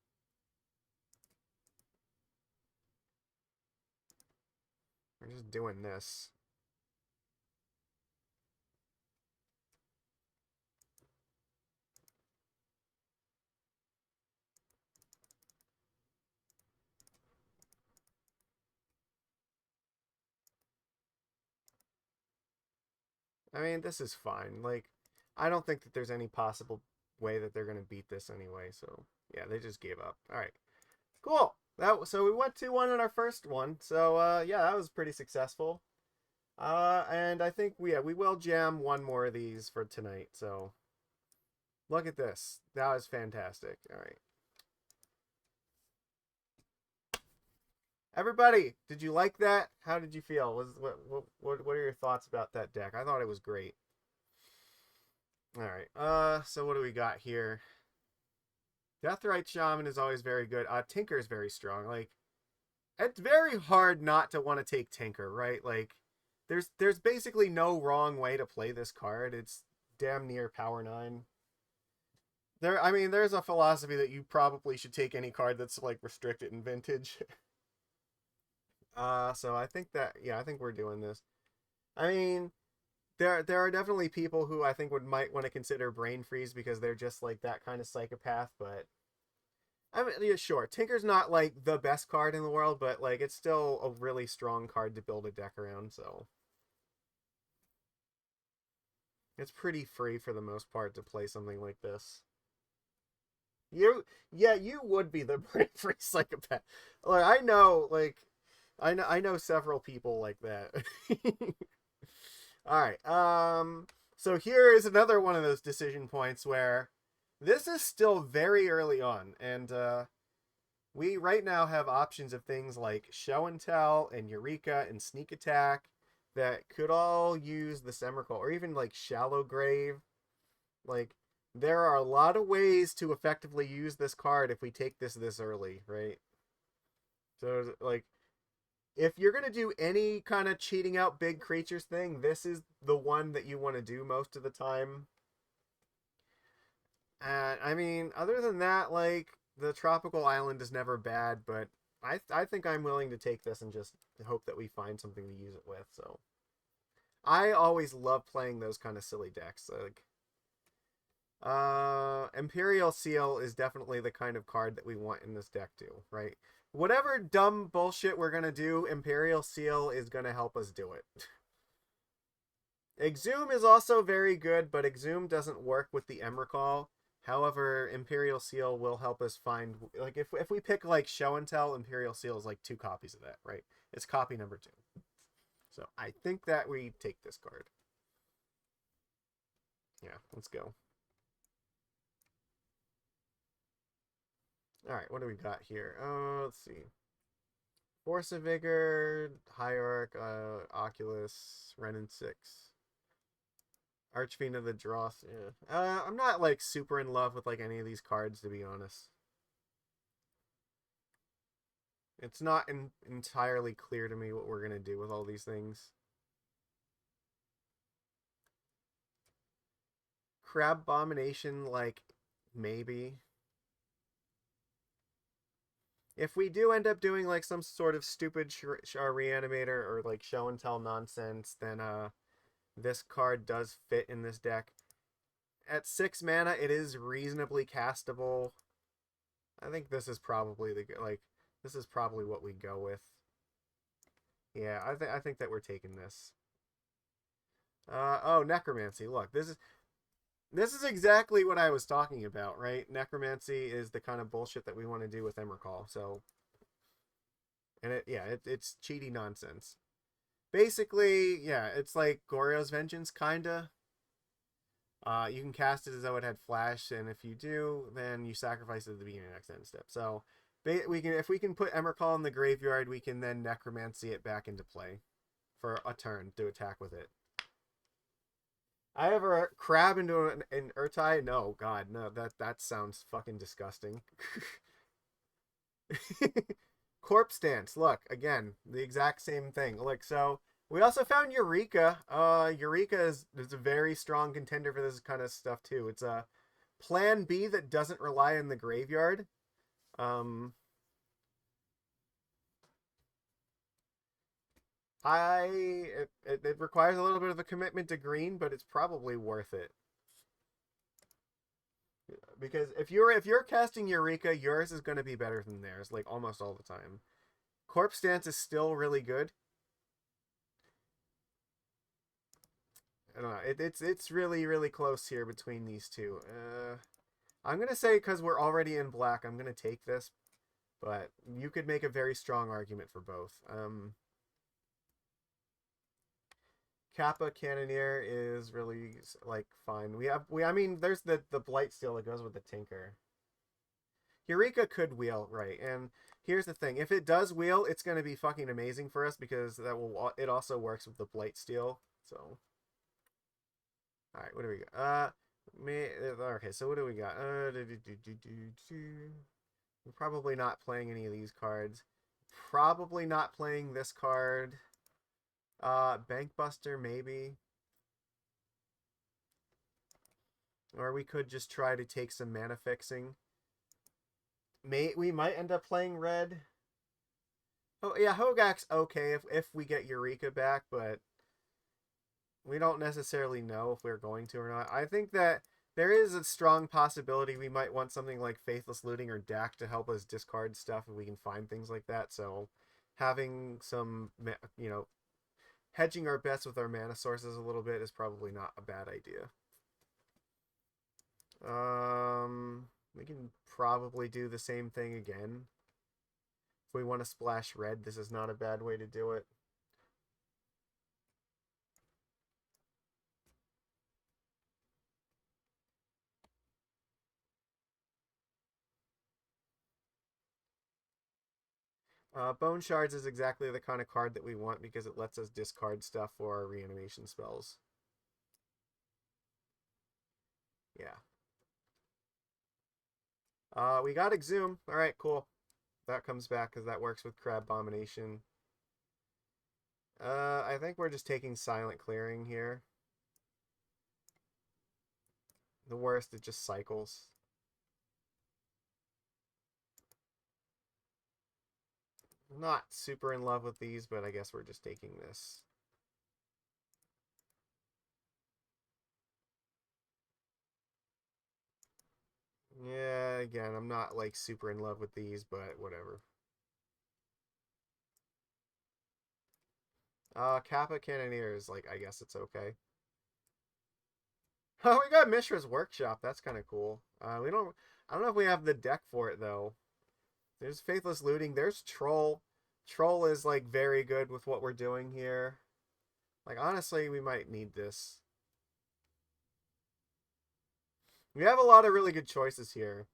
Speaker 1: we're just doing this. I mean, this is fine. Like, I don't think that there's any possible way that they're gonna beat this anyway. So yeah, they just gave up. All right, cool. So we went 2-1 in our first one. So yeah, that was pretty successful. And I think we will jam one more of these for tonight. So look at this. That was fantastic. All right. Everybody, did you like that? How did you feel? What are your thoughts about that deck? I thought it was great. All right. So what do we got here? Deathrite Shaman is always very good. Tinker is very strong. Like, it's very hard not to want to take Tinker, right? Like, there's basically no wrong way to play this card. It's damn near power 9. I mean, there's a philosophy that you probably should take any card that's like restricted in Vintage. So I think that yeah, I think we're doing this. I mean, there are definitely people who I think might want to consider Brain Freeze because they're just like that kind of psychopath, but I mean, yeah, sure. Tinker's not like the best card in the world, but like it's still a really strong card to build a deck around, so it's pretty free for the most part to play something like this. Yeah, you would be the brain free psychopath. Like I know several people like that. All right. So here is another one of those decision points where this is still very early on, and we right now have options of things like Show and Tell and Eureka and Sneak Attack that could all use the Semmercall, or even like Shallow Grave. Like, there are a lot of ways to effectively use this card if we take this early, right? So, like, if you're gonna do any kind of cheating out big creatures thing, this is the one that you want to do most of the time. And I mean, other than that, like the tropical island is never bad, but I think I'm willing to take this and just hope that we find something to use it with. So I always love playing those kind of silly decks. Like Imperial Seal is definitely the kind of card that we want in this deck too, right? Whatever dumb bullshit we're gonna do, Imperial Seal is gonna help us do it. Exhume is also very good, but Exhume doesn't work with the Emrakul. However, Imperial Seal will help us find, like, if we pick like Show and Tell, Imperial Seal is like 2 copies of that, right? It's copy number 2. So I think that we take this card. Yeah, let's go. All right, what do we got here? Let's see. Force of Vigor, Hierarch, Oculus, Renin 6. Archfiend of the Dross. Yeah. I'm not like super in love with like any of these cards, to be honest. It's not entirely clear to me what we're gonna do with all these things. Crab Abomination, like maybe. If we do end up doing like some sort of stupid reanimator or like show and tell nonsense, then this card does fit in this deck. At 6 mana, it is reasonably castable. I think this is probably this is probably what we go with. Yeah, I think that we're taking this. Oh, Necromancy. Look, this is exactly what I was talking about, right? Necromancy is the kind of bullshit that we want to do with Emrakul. So And it's cheaty nonsense. Basically, yeah, it's like Goryo's Vengeance, kinda. You can cast it as though it had flash, and if you do, then you sacrifice it at the beginning of the next end step. So we can, if we can put Emrakul in the graveyard, we can then necromancy it back into play for a turn to attack with it. I ever crab into an Urtai? No, God, no. That sounds fucking disgusting. Corpse Dance. Look, again, the exact same thing. Like, so we also found Eureka. Eureka is a very strong contender for this kind of stuff too. It's a plan B that doesn't rely on the graveyard. Um, it requires a little bit of a commitment to green, but it's probably worth it. Because if you're casting Eureka, yours is going to be better than theirs, like almost all the time. Corpse Dance is still really good. I don't know. It's really close here between these two. I'm gonna say because we're already in black, I'm gonna take this, but you could make a very strong argument for both. Kappa Cannoneer is really like fine. I mean there's the Blight Steel that goes with the Tinker. Eureka could wheel, right? And here's the thing: if it does wheel, it's going to be fucking amazing for us because it also works with the Blight Steel. So, all right, what do we got? Okay, so what do we got? We're probably not playing any of these cards. Probably not playing this card. Bankbuster maybe. Or we could just try to take some mana fixing. We might end up playing red. Oh yeah, Hogak's okay if we get Eureka back, but we don't necessarily know if we're going to or not. I think that there is a strong possibility we might want something like Faithless Looting or Dak to help us discard stuff if we can find things like that. So having some, hedging our bets with our mana sources a little bit is probably not a bad idea. We can probably do the same thing again. If we want to splash red, this is not a bad way to do it. Bone Shards is exactly the kind of card that we want because it lets us discard stuff for our reanimation spells. Yeah. We got Exhume. Alright, cool. That comes back because that works with Crab Abomination. I think we're just taking Silent Clearing here. The worst, it just cycles. Not super in love with these, but I guess we're just taking this. Yeah, again, I'm not like super in love with these, but whatever. Kappa Cannoneers, like, I guess it's okay. Oh, we got Mishra's Workshop. That's kind of cool. I don't know if we have the deck for it, though. There's Faithless Looting. There's Troll. Troll is, like, very good with what we're doing here. Like, honestly, we might need this. We have a lot of really good choices here.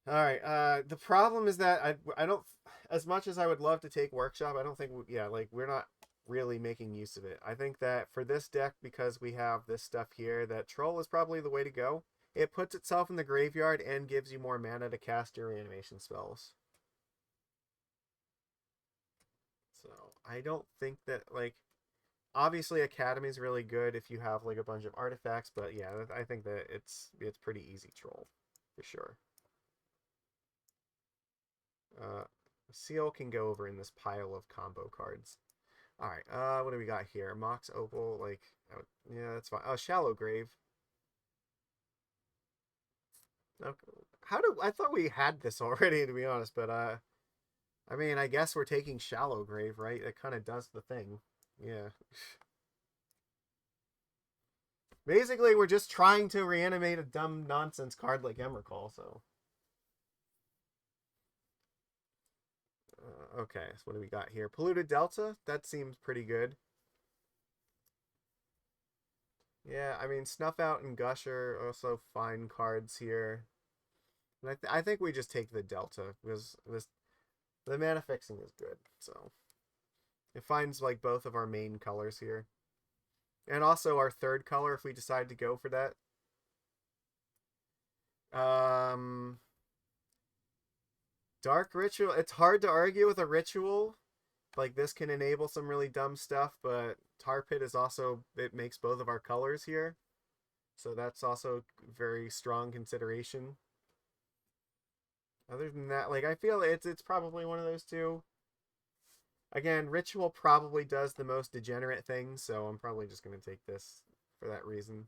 Speaker 1: All right. The problem is that I don't, as much as I would love to take Workshop, I don't think we're not really making use of it. I think that for this deck, because we have this stuff here, that Troll is probably the way to go. It puts itself in the graveyard and gives you more mana to cast your reanimation spells. So I don't think that, like, obviously Academy is really good if you have like a bunch of artifacts, but yeah, I think that it's pretty easy Troll for sure. Seal can go over in this pile of combo cards. All right, what do we got here? Mox Opal, like, yeah, that's fine. Oh, Shallow Grave. Okay. I thought we had this already, to be honest, but I mean, I guess we're taking Shallow Grave, right? It kind of does the thing. Yeah. Basically, we're just trying to reanimate a dumb nonsense card like Emrakul, so. Okay, so what do we got here? Polluted Delta? That seems pretty good. Yeah, I mean, Snuff Out and Gusher are also fine cards here. And I think we just take the Delta because the mana fixing is good. So it finds like both of our main colors here. And also our third color if we decide to go for that. Um Dark Ritual. It's hard to argue with a ritual. Like this can enable some really dumb stuff, but Tar Pit is also, it makes both of our colors here. So that's also very strong consideration. Other than that, like I feel it's probably one of those two. Again, Ritual probably does the most degenerate things, so I'm probably just going to take this for that reason.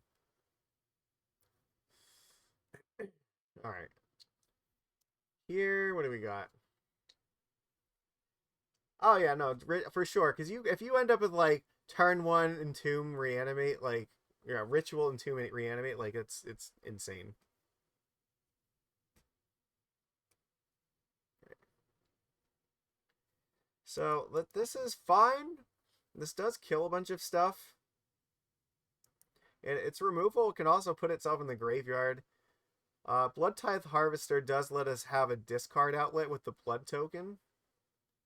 Speaker 1: All right. Here, what do we got? Oh yeah, no, for sure. Because if you end up with like turn one Entomb reanimate, like yeah, Ritual Entomb reanimate, like it's insane. So this is fine. This does kill a bunch of stuff. And its removal can also put itself in the graveyard. Blood Tithe Harvester does let us have a discard outlet with the blood token.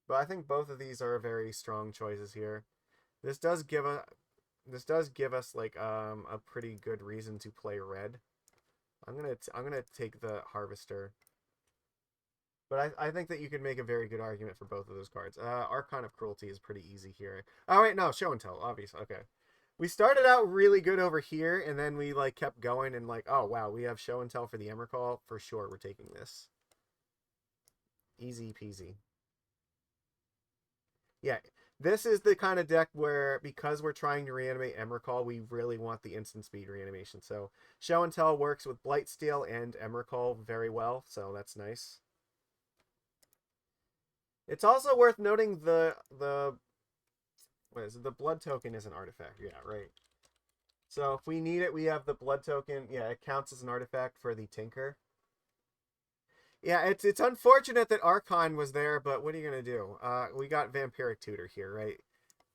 Speaker 1: But I think both of these are very strong choices here. This does give us like a pretty good reason to play red. I'm gonna take the Harvester. But I think that you could make a very good argument for both of those cards. Archon of Cruelty is pretty easy here. Oh wait, no, Show and Tell, obviously. Okay. We started out really good over here, and then we like kept going and like, oh wow, we have Show and Tell for the Emrakul. For sure, we're taking this. Easy peasy. Yeah, this is the kind of deck where, because we're trying to reanimate Emrakul, we really want the instant speed reanimation. So Show and Tell works with Blightsteel and Emrakul very well, so that's nice. It's also worth noting the what is it? The blood token is an artifact. Yeah, right. So if we need it, we have the blood token. Yeah, it counts as an artifact for the Tinker. Yeah, it's unfortunate that Archon was there, but what are you gonna do? We got Vampiric Tutor here, right?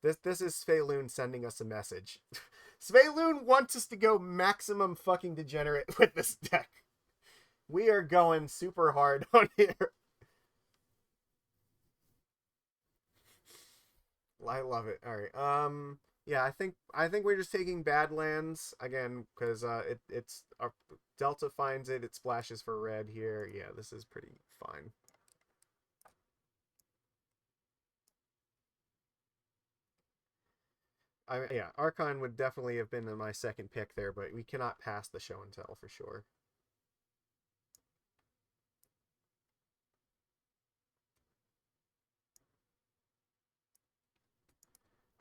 Speaker 1: This is Sveilun sending us a message. Sveilun wants us to go maximum fucking degenerate with this deck. We are going super hard on here. I love it. All right. Yeah, I think we're just taking Badlands again because it's our Delta finds it. It splashes for red here. Yeah, this is pretty fine. Yeah, Archon would definitely have been my second pick there, but we cannot pass the Show and Tell for sure.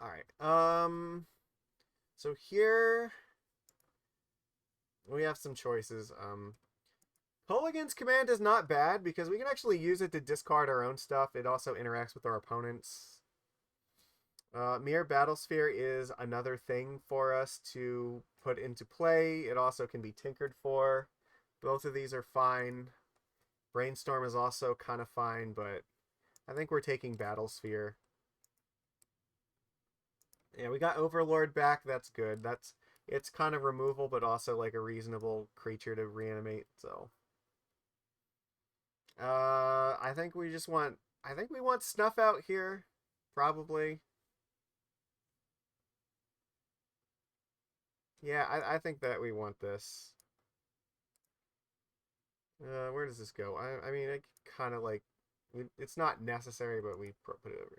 Speaker 1: All right. So here we have some choices. Hooligan's Command is not bad because we can actually use it to discard our own stuff. It also interacts with our opponents. Mere Battlesphere is another thing for us to put into play. It also can be tinkered for. Both of these are fine. Brainstorm is also kind of fine, but I think we're taking Battlesphere. Yeah, we got Overlord back. That's good. It's kind of removal, but also like a reasonable creature to reanimate. So, I think we just want. I think we want Snuff Out here, probably. Yeah, I think that we want this. Where does this go? I mean, it kind of like, it's not necessary, but we put it over.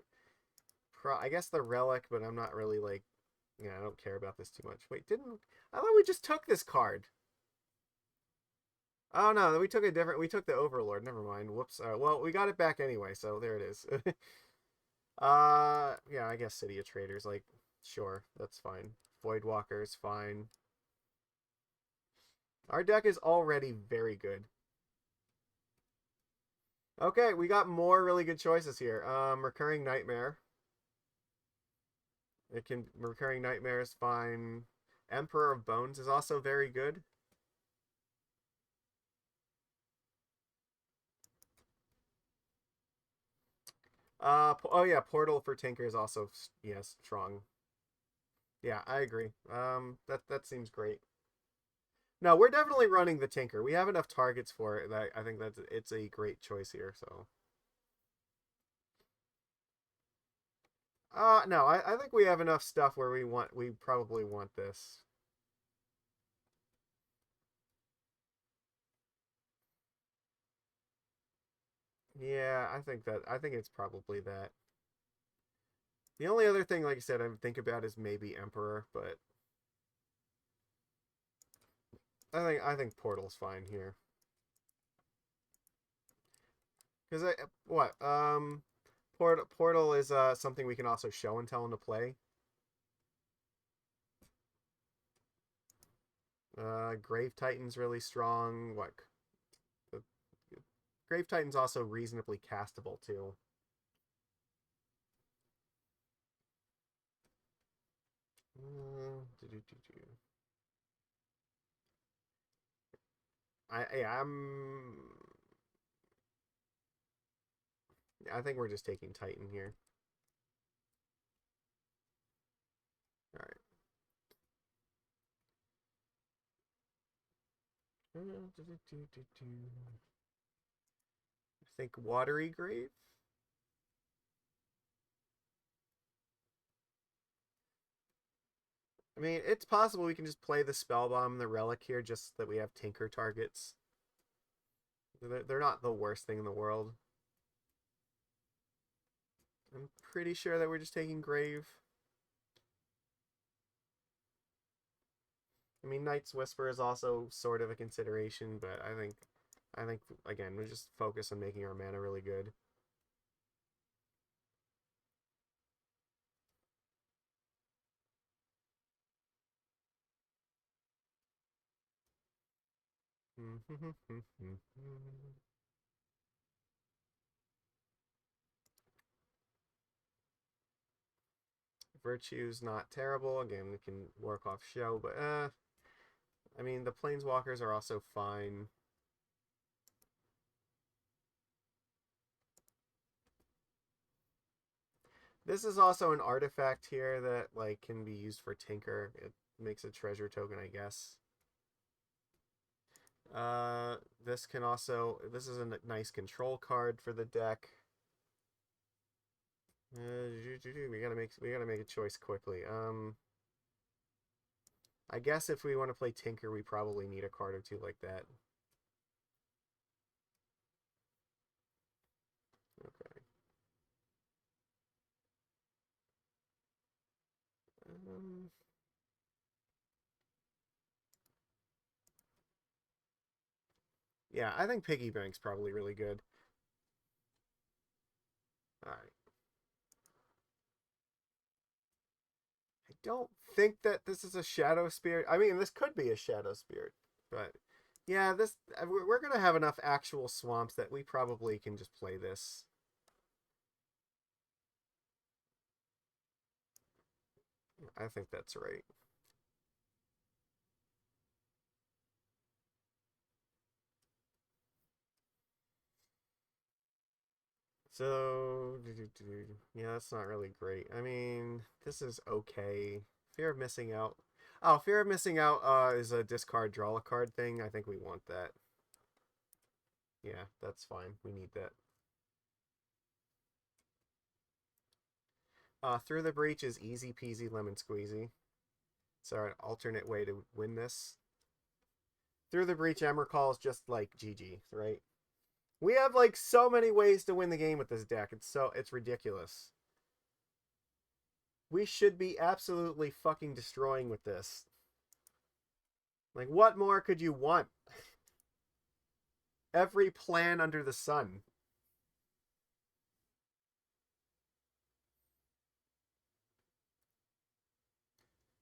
Speaker 1: I guess the relic, but I'm not really like, yeah, I don't care about this too much. Wait, didn't I thought we just took this card? Oh no, we took a different. We took the Overlord. Never mind. Whoops. Well, we got it back anyway, so there it is. Yeah, I guess City of Traders. Like, sure, that's fine. Voidwalker is fine. Our deck is already very good. Okay, we got more really good choices here. Recurring Nightmare. Recurring Nightmare is fine. Emperor of Bones is also very good. Oh yeah, Portal for Tinker is also yes strong. Yeah, I agree. That seems great. No, we're definitely running the Tinker. We have enough targets for it. That I think that it's a great choice here. So, no, I think we have enough stuff where we probably want this. Yeah, I think it's probably that. The only other thing, like I said, I would think about is maybe Emperor, but I think Portal's fine here. Because I what Portal is something we can also show and tell into play. Grave Titan's really strong. What the Grave Titan's also reasonably castable too. I think we're just taking Titan here. All right. I think Watery Grave. I mean, it's possible we can just play the Spellbomb and the Relic here just so that we have Tinker targets. They're not the worst thing in the world. I'm pretty sure that we're just taking Grave. I mean, Knight's Whisper is also sort of a consideration, but I think again, we just focus on making our mana really good. Virtue's not terrible. Again, we can work off show, but I mean, the Planeswalkers are also fine. This is also an artifact here that like can be used for Tinker. It makes a treasure token, I guess. This can also this is a nice control card for the deck. We gotta make a choice quickly. I guess if we want to play Tinker, we probably need a card or two like that. Okay. Um, yeah, I think Piggy Bank's probably really good. All right. I don't think that this is a Shadow Spirit. I mean, this could be a Shadow Spirit, but yeah, this we're gonna have enough actual swamps that we probably can just play this. I think that's right. So, yeah, that's not really great. I mean, this is okay. Fear of missing out. Oh, fear of missing out is a discard draw a card thing. I think we want that. Yeah, that's fine. We need that. Through the breach is easy peasy lemon squeezy. It's our alternate way to win this. Through the breach, Emrakul is just like GG, right? We have like so many ways to win the game with this deck. It's ridiculous. We should be absolutely fucking destroying with this. Like, what more could you want? Every plan under the sun.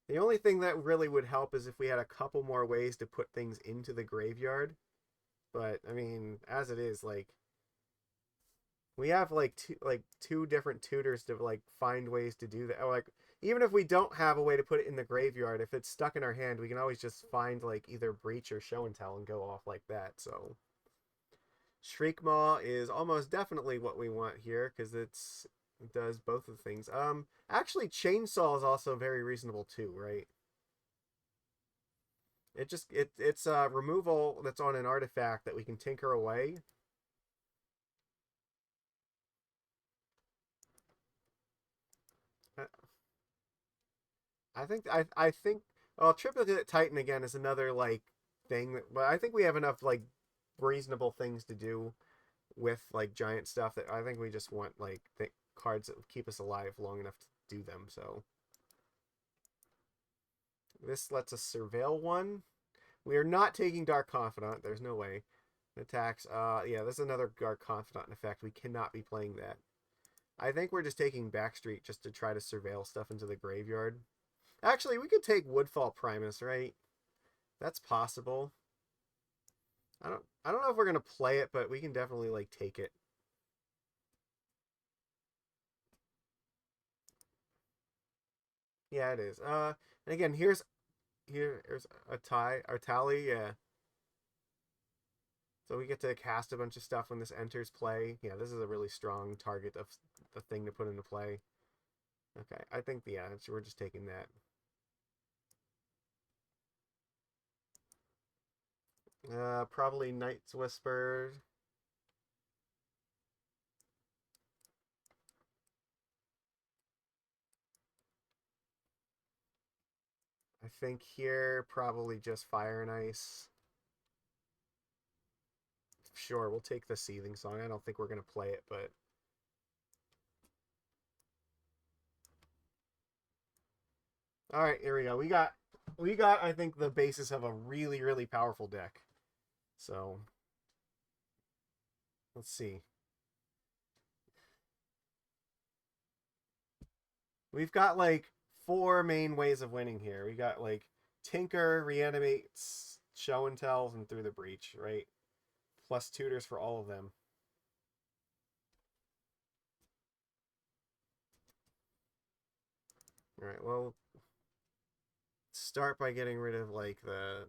Speaker 1: The only thing that really would help is if we had a couple more ways to put things into the graveyard. But I mean, as it is, like we have like two different tutors to like find ways to do that. Or like even if we don't have a way to put it in the graveyard, if it's stuck in our hand, we can always just find like either breach or show and tell and go off like that. So Shriekmaw is almost definitely what we want here because it does both of the things. Actually, Chainsaw is also very reasonable too, right? It's removal that's on an artifact that we can tinker away. Uh, I think well, Triplicate Titan again is another like thing that, but I think we have enough like reasonable things to do with like giant stuff that I think we just want like cards that keep us alive long enough to do them. So this lets us surveil one. We are not taking Dark Confidant. There's no way. Attacks. Yeah, this is another Dark Confidant effect. We cannot be playing that. I think we're just taking Backstreet just to try to surveil stuff into the graveyard. Actually, we could take Woodfall Primus, right? That's possible. I don't know if we're gonna play it, but we can definitely like take it. Yeah, it is. And again, here's a tie or tally. Yeah, so we get to cast a bunch of stuff when this enters play. Yeah, this is a really strong target of the thing to put into play. Okay, I think yeah, we're just taking that. Probably Night's Whisper. I think here probably just Fire and Ice. Sure, we'll take the Seething Song. I don't think we're gonna play it, but all right, here we go. We got I think the basis of a really powerful deck. So let's see. We've got like four main ways of winning here. We got like Tinker, Reanimates, Show and Tells, and Through the Breach, right? Plus tutors for all of them. All right, well, start by getting rid of like the.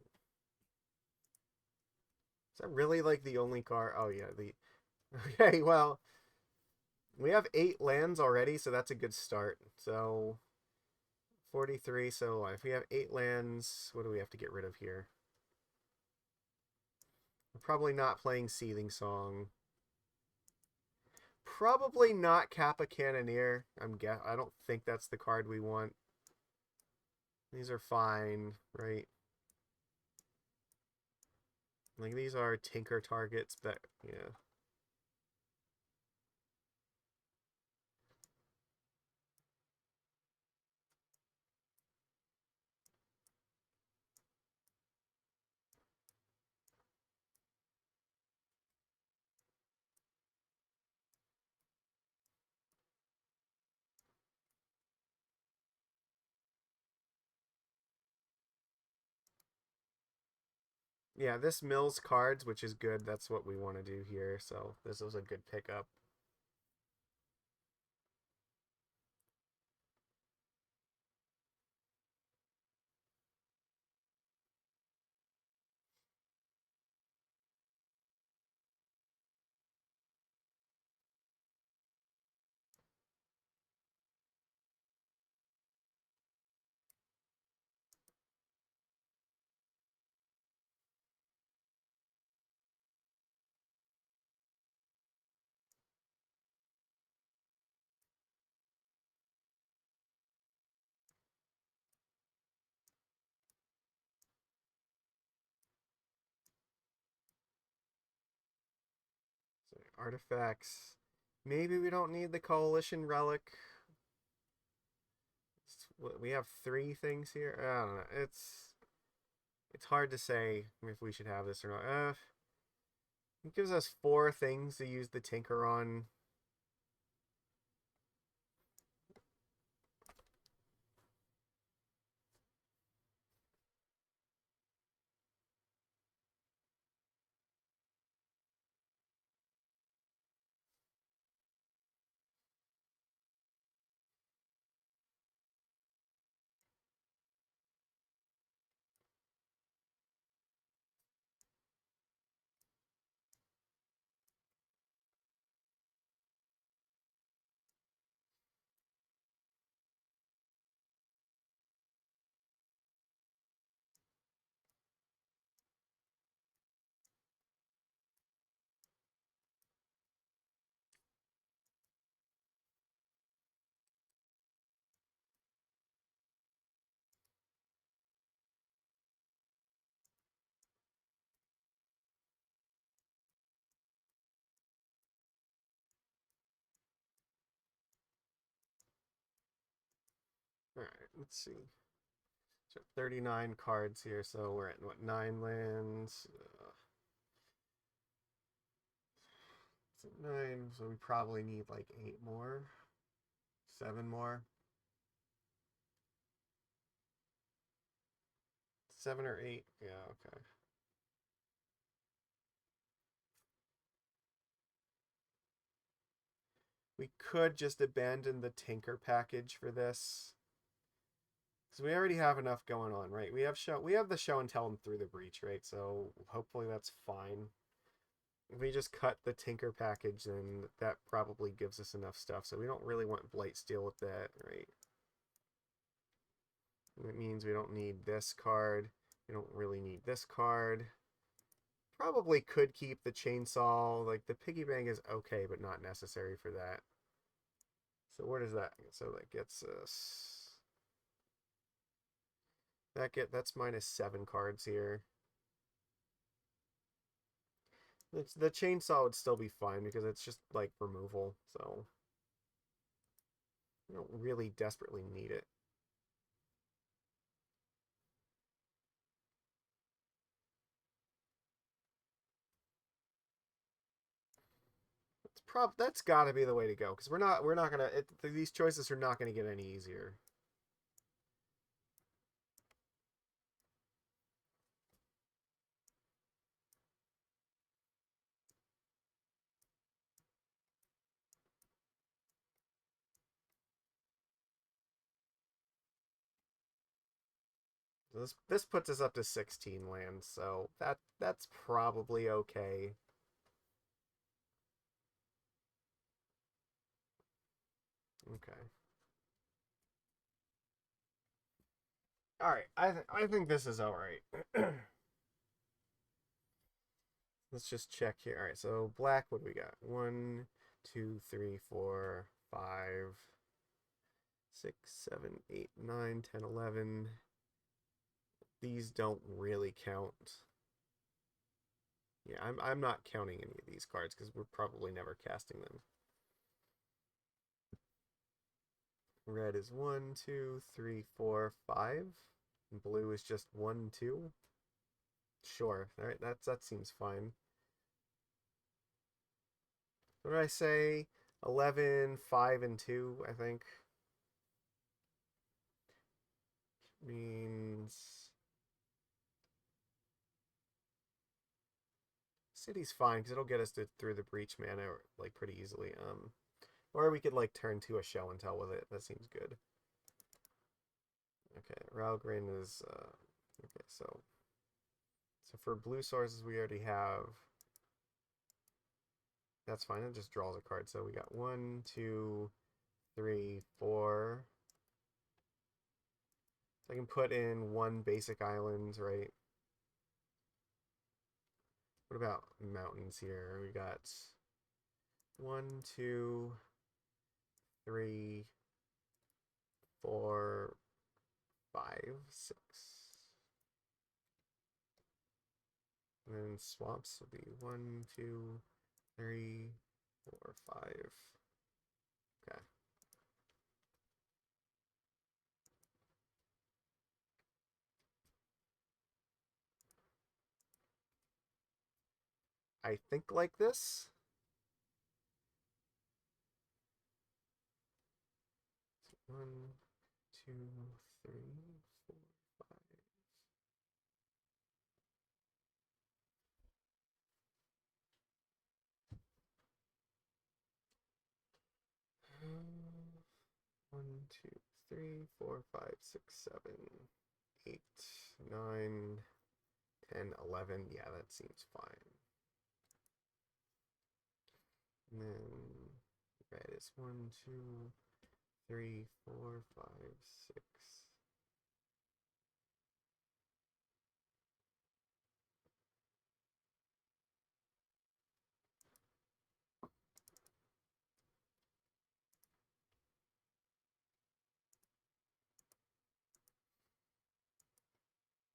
Speaker 1: Is that really like the only card? Oh yeah, the. Okay, well, we have 8 lands already, so that's a good start. So 43. So if we have 8 lands, what do we have to get rid of here? We're probably not playing Seething Song. Probably not Kappa Cannoneer. I don't think that's the card we want. These are fine, right? Like these are Tinker targets, but yeah. Yeah, this mills cards, which is good. That's what we want to do here. So this was a good pickup. So artifacts. Maybe we don't need the Coalition Relic. We have 3 things here. I don't know. It's hard to say if we should have this or not. It gives us 4 things to use the Tinker on. Alright, let's see. So 39 cards here, so we're at what, 9 lands? 9, so we probably need like 8 more, 7 more. 7 or 8, yeah, okay. We could just abandon the Tinker package for this. Because we already have enough going on, right? We have the show and tell them through the breach, right? So hopefully that's fine. If we just cut the Tinker package, then that probably gives us enough stuff. So we don't really want Blightsteel with that, right? It means we don't need this card. We don't really need this card. Probably could keep the chainsaw. Like the piggy bank is okay, but not necessary for that. So where does that? So that gets us. That's minus 7 cards here. The chainsaw would still be fine because it's just like removal, so we don't really desperately need it. That's got to be the way to go because we're not gonna these choices are not gonna get any easier. This puts us up to 16 lands, so that's probably okay. Okay. All right. I think this is all right. Let's just check here. All right. So black, what do we got? 1, 2, 3, 4, 5, 6, 7, 8, 9, 10, 11. These don't really count. Yeah, I'm not counting any of these cards because we're probably never casting them. Red is 1, 2, 3, 4, 5. And blue is just 1, 2. Sure. All right, that seems fine. What did I say? 11, 5, and 2, I think. Means city's fine because it'll get us through the breach mana like pretty easily. Or we could like turn to a show and tell with it. That seems good. Okay, Ralgrin is okay. So for blue sources we already have. That's fine. It just draws a card. So we got 1, 2, 3, 4. So I can put in 1 basic island, right? What about mountains here? We got 1, 2, 3, 4, 5, 6. And then swamps will be 1, 2, 3, 4, 5. Okay. I think like this. So 1, 2, 3, 4, 5. One, two, 3, 4, 5, 6, 7, 8, 9, 10, 11. Yeah, that seems fine. And then red is 1, 2, 3, 4, 5, 6.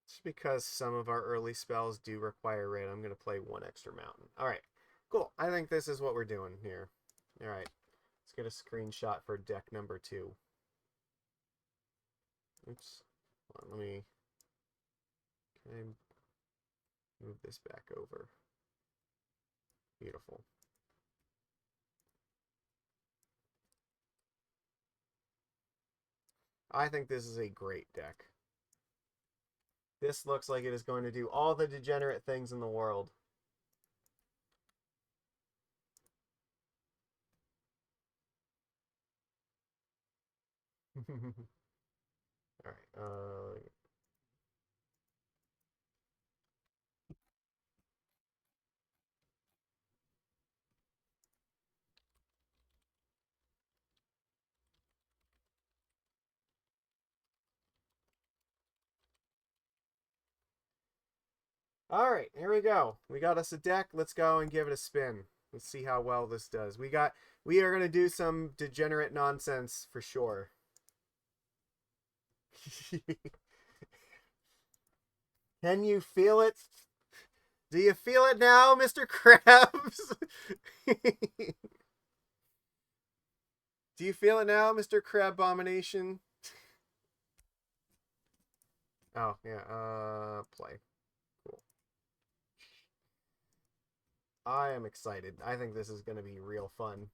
Speaker 1: Just because some of our early spells do require red, I'm going to play 1 extra mountain. All right, cool. I think this is what we're doing here. All right, let's get a screenshot for deck number 2. Oops. Hold on, let me... Can I move this back over? Beautiful. I think this is a great deck. This looks like it is going to do all the degenerate things in the world. All right. All right, here we go. We got us a deck. Let's go and give it a spin. Let's see how well this does. We are gonna do some degenerate nonsense for sure. Can you feel it? Do you feel it now, Mr. Krabs? Do you feel it now, Mr. Crabomination? Oh, yeah, play. Cool. I am excited. I think this is going to be real fun.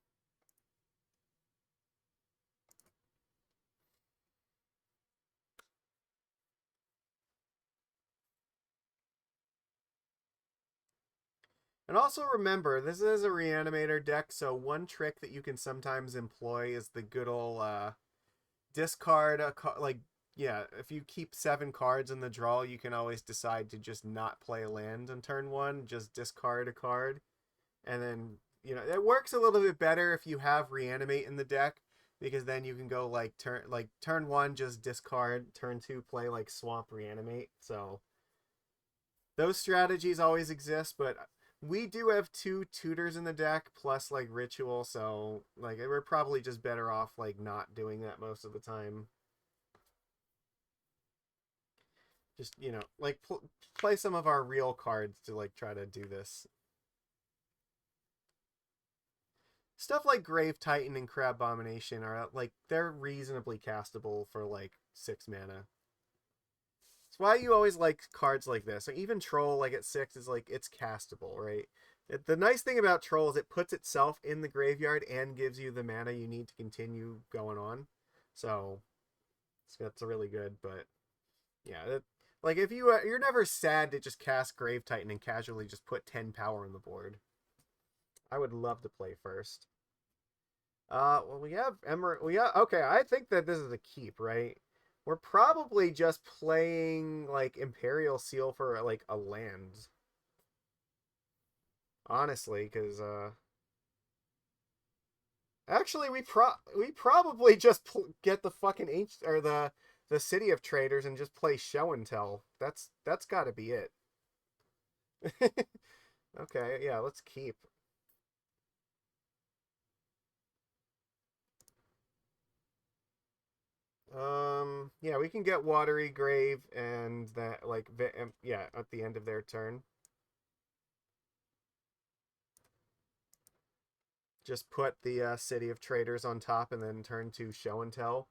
Speaker 1: And also remember, this is a reanimator deck, so one trick that you can sometimes employ is the good old discard a like, yeah, if you keep 7 cards in the draw, you can always decide to just not play a land on turn 1, just discard a card. And then, it works a little bit better if you have reanimate in the deck, because then you can go like turn 1 just discard, turn 2 play like swamp reanimate. So those strategies always exist, but we do have 2 tutors in the deck plus like ritual, so like we're probably just better off like not doing that most of the time. Just, like play some of our real cards to like try to do this. Stuff like Grave Titan and Crabomination are like, they're reasonably castable for like 6 mana. That's why you always like cards like this. Like even Troll, like at 6, is like, it's castable, right? The nice thing about Troll is it puts itself in the graveyard and gives you the mana you need to continue going on. So that's really good. But yeah, like if you're never sad to just cast Grave Titan and casually just put 10 power on the board. I would love to play first. Well, we have Emerald. Okay. I think that this is a keep, right? We're probably just playing like Imperial Seal for like a land. Honestly, because actually we probably just get the fucking or the City of Traders and just play Show and Tell. That's got to be it. Okay, yeah, let's keep. Yeah, we can get Watery Grave and that, like, yeah, at the end of their turn. Just put the City of Traders on top and then turn to Show and Tell.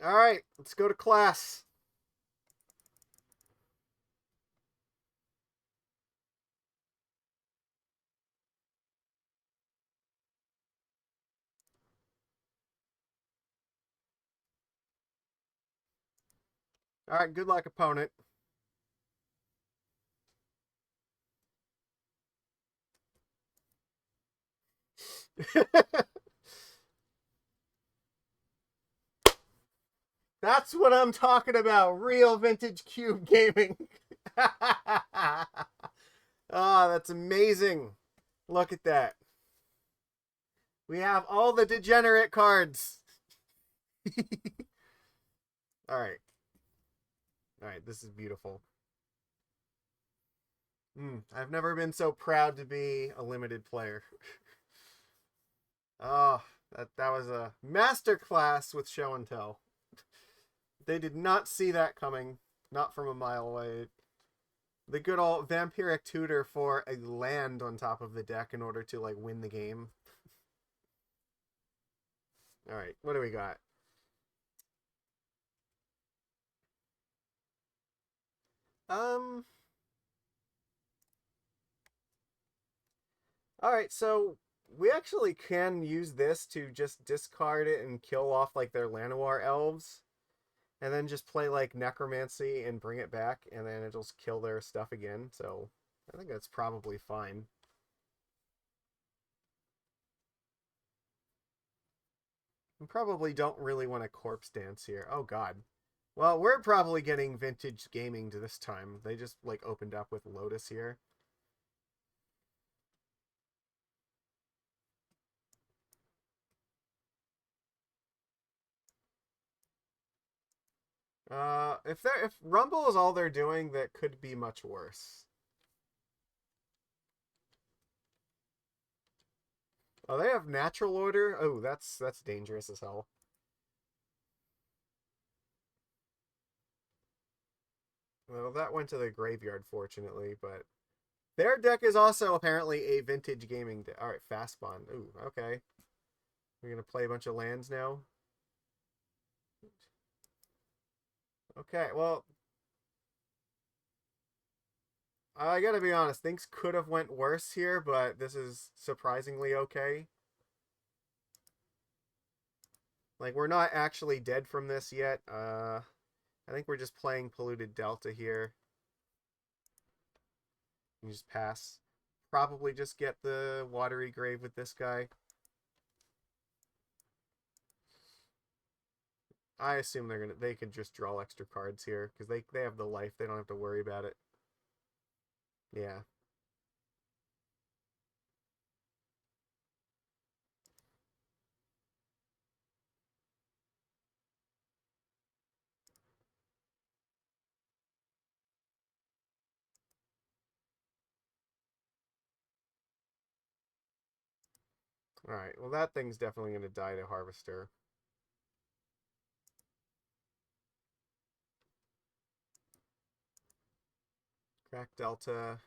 Speaker 1: All right, let's go to class. All right, good luck, opponent. That's what I'm talking about. Real vintage cube gaming. Oh, that's amazing. Look at that. We have all the degenerate cards. Alright. Alright, this is beautiful. I've never been so proud to be a limited player. Oh, that was a masterclass with show and tell. They did not see that coming. Not from a mile away. The good old vampiric tutor for a land on top of the deck in order to like win the game. Alright, what do we got? Alright, so we actually can use this to just discard it and kill off like their Llanowar elves. And then just play like Necromancy and bring it back, and then it'll just kill their stuff again. So I think that's probably fine. We probably don't really want a corpse dance here. Oh god. Well, we're probably getting vintage gaming to this time. They just like opened up with Lotus here. If Rumble is all they're doing, that could be much worse. Oh, they have natural order? Oh, that's dangerous as hell. Well, that went to the graveyard, fortunately, but their deck is also apparently a vintage gaming deck. Alright, fast bond. Ooh, okay. We're gonna play a bunch of lands now. Okay, well, I gotta be honest, things could have went worse here, but this is surprisingly okay. Like, we're not actually dead from this yet. I think we're just playing Polluted Delta here. You just pass. Probably just get the Watery Grave with this guy. I assume they could just draw extra cards here because they have the life. They don't have to worry about it. Yeah. Alright, well that thing's definitely going to die to Harvester. Crack Delta.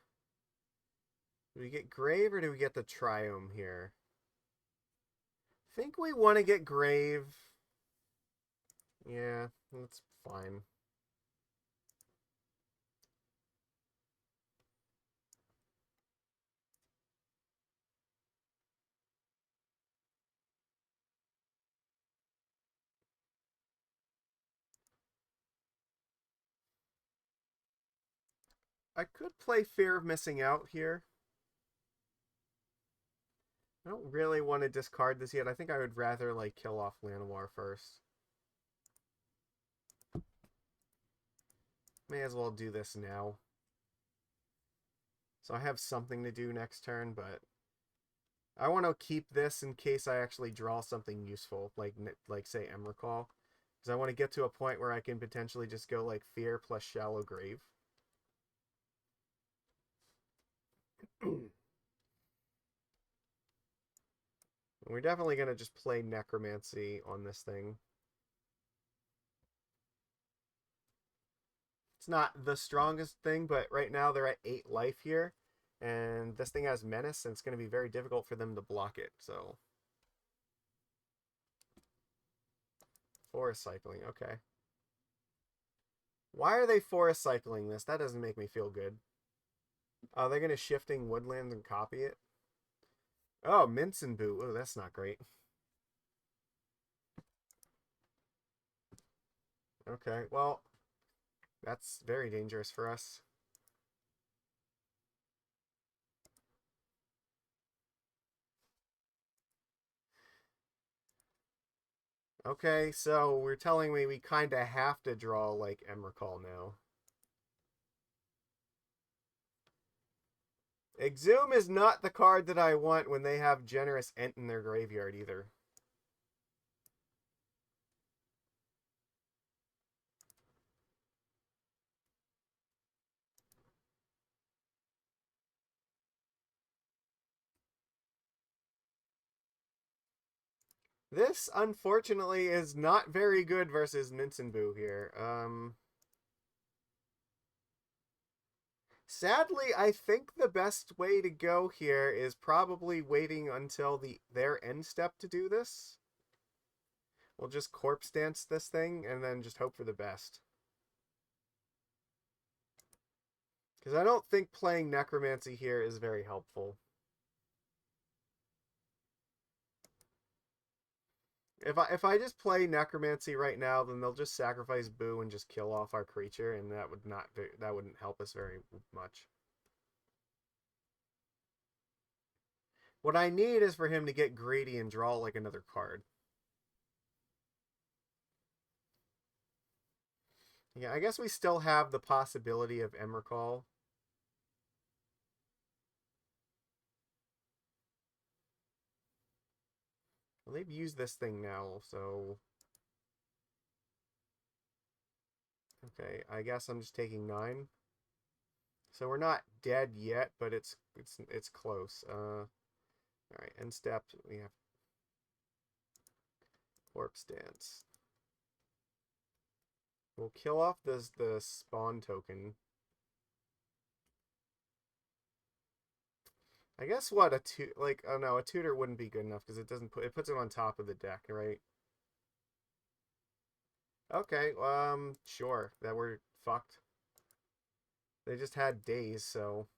Speaker 1: Do we get Grave or do we get the Triome here? I think we want to get Grave. Yeah, that's fine. I could play Fear of Missing Out here. I don't really want to discard this yet. I think I would rather like kill off Llanowar first. May as well do this now. So I have something to do next turn, but I want to keep this in case I actually draw something useful, like say Emrakul, because I want to get to a point where I can potentially just go like Fear plus Shallow Grave. We're definitely going to just play Necromancy on this thing. It's not the strongest thing, but right now they're at 8 life here. And this thing has Menace, and it's going to be very difficult for them to block it. So, Forest Cycling, okay. Why are they Forest Cycling this? That doesn't make me feel good. Are they going to Shifting Woodlands and copy it? Oh, Mince and Boo. Oh, that's not great. Okay, well, that's very dangerous for us. Okay, so we're telling me we kind of have to draw like Emrakul now. Exhume is not the card that I want when they have Generous Ent in their graveyard either. This, unfortunately, is not very good versus Mincenboo here. Sadly, I think the best way to go here is probably waiting until their end step to do this. We'll just corpse dance this thing and then just hope for the best. Because I don't think playing Necromancy here is very helpful. If I just play Necromancy right now, then they'll just sacrifice Boo and just kill off our creature, and that wouldn't help us very much. What I need is for him to get greedy and draw like another card. Yeah, I guess we still have the possibility of Emrakul. Well, they've used this thing now, so... Okay, I guess I'm just taking 9. So we're not dead yet, but it's close. Alright, end step, we have Corpse Dance. We'll kill off the spawn token. I guess what oh no, a tutor wouldn't be good enough because it puts it on top of the deck, right? Okay, sure, that we're fucked. They just had days, so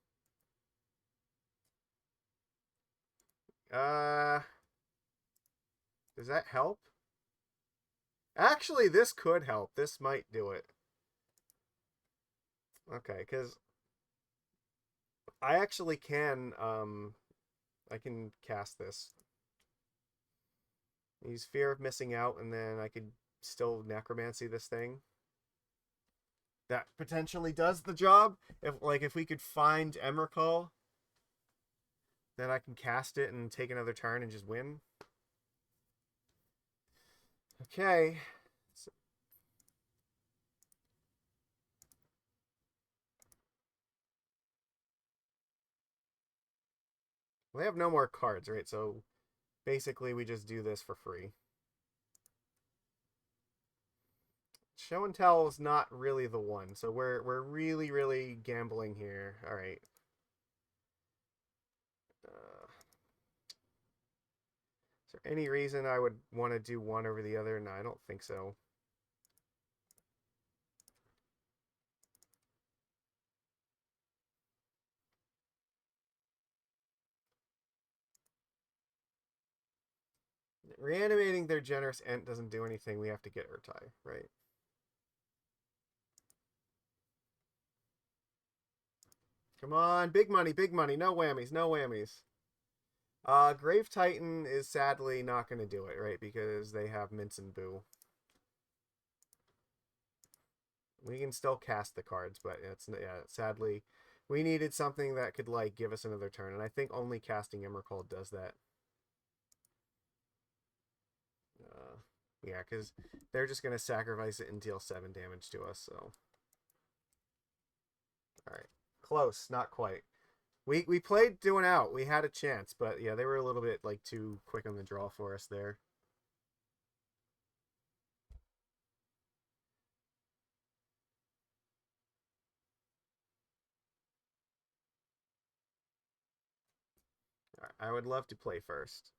Speaker 1: does that help? Actually, this could help. This might do it. Okay, because I actually can I can cast this. Use Fear of Missing Out, and then I could still Necromancy this thing. That potentially does the job. If we could find Emrakul, then I can cast it and take another turn and just win. Okay. So, well, they have no more cards, right? So basically we just do this for free. Show and tell is not really the one, so we're really, really gambling here. All right. Is there any reason I would want to do one over the other? No, I don't think so. Reanimating their generous Ent doesn't do anything. We have to get Urtai, right? Come on, big money, no whammies, no whammies. Grave Titan is sadly not going to do it, right? Because they have Mince and Boo. We can still cast the cards, but sadly, we needed something that could like give us another turn, and I think only casting Emrakul does that. Yeah, because they're just going to sacrifice it and deal 7 damage to us, so. Alright. Close, not quite. We played doing out. We had a chance, but yeah, they were a little bit like too quick on the draw for us there. I would love to play first.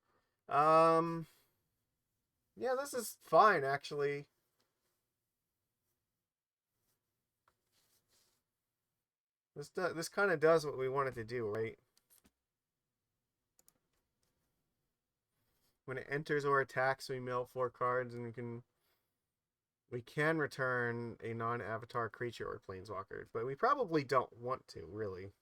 Speaker 1: Yeah, this is fine actually. This kind of does what we wanted to do, right? When it enters or attacks, we mill 4 cards, and we can return a non-avatar creature or planeswalker, but we probably don't want to, really.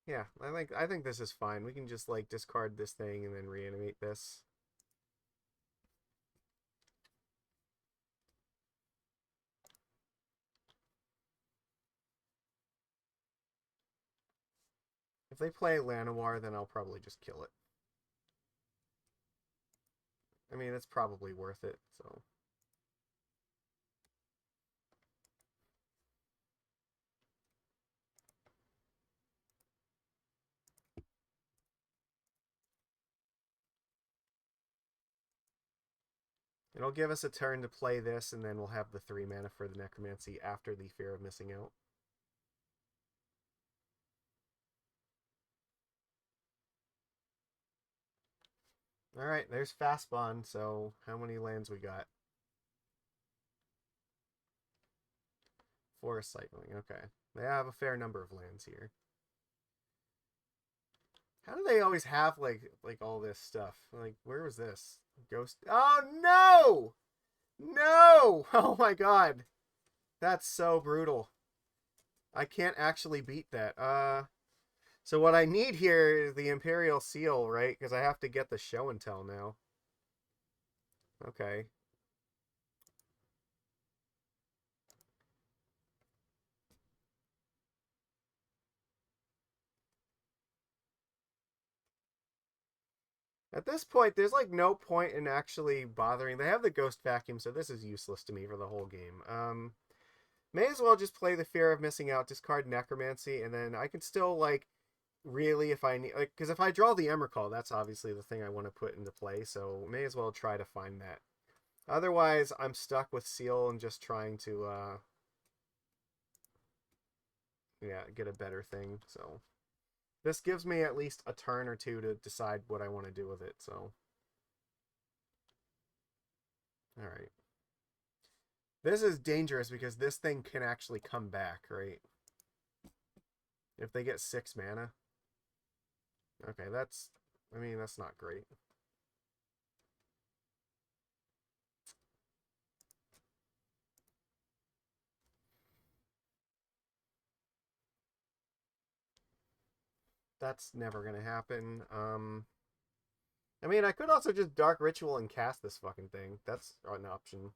Speaker 1: Yeah, I think this is fine. We can just like discard this thing and then reanimate this. If they play Llanowar, then I'll probably just kill it. I mean, it's probably worth it, so. It'll give us a turn to play this, and then we'll have the 3 mana for the Necromancy after the Fear of Missing Out. Alright, there's Fast Bond, so how many lands we got? Forest Cycling, okay. They have a fair number of lands here. How do they always have like all this stuff? Like, where was this? Ghost. Oh no! No! Oh my god. That's so brutal. I can't actually beat that. So what I need here is the Imperial Seal, right? Because I have to get the show and tell now. Okay. At this point, there's like no point in actually bothering. They have the Ghost Vacuum, so this is useless to me for the whole game. May as well just play the Fear of Missing Out, discard Necromancy, and then I can still like really, if I need, like, because if I draw the Emrakul, that's obviously the thing I want to put into play. So may as well try to find that. Otherwise, I'm stuck with Seal and just trying to, yeah, get a better thing. So this gives me at least a turn or two to decide what I want to do with it. So, all right. This is dangerous because this thing can actually come back, right? If they get 6 mana. Okay, that's, I mean, that's not great. That's never gonna happen. I mean, I could also just Dark Ritual and cast this fucking thing. That's an option.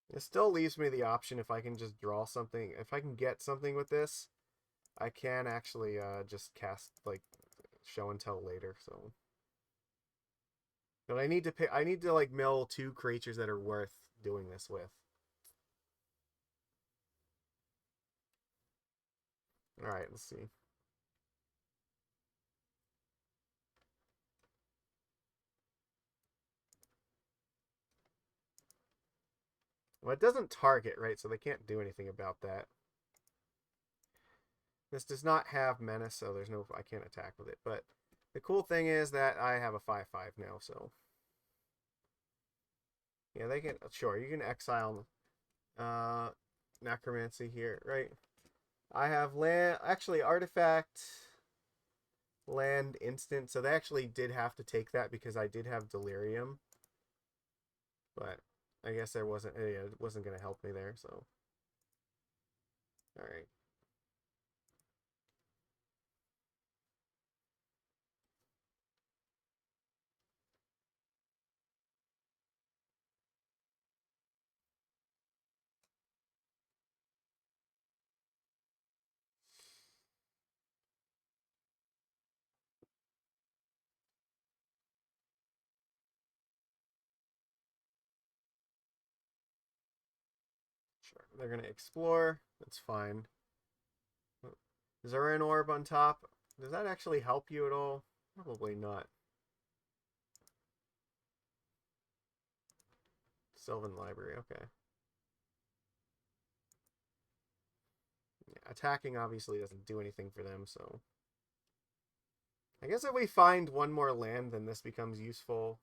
Speaker 1: It still leaves me the option if I can just draw something. If I can get something with this, I can actually just cast, like, show and tell later, so. But I need to pick, I need to, like, mill 2 creatures that are worth doing this with. Alright, let's see. Well, it doesn't target, right? So they can't do anything about that. This does not have menace, so there's no, I can't attack with it. But the cool thing is that I have a 5/5 now, so. Yeah, they can, sure, you can exile Necromancy here, right? I have land, actually, Artifact, land, instant, so they actually did have to take that because I did have Delirium. But I guess there wasn't, yeah, it wasn't going to help me there, so. Alright. Sure. They're going to explore. That's fine. Is there an orb on top? Does that actually help you at all? Probably not. Sylvan Library, okay. Yeah, attacking obviously doesn't do anything for them, so. I guess if we find one more land, then this becomes useful.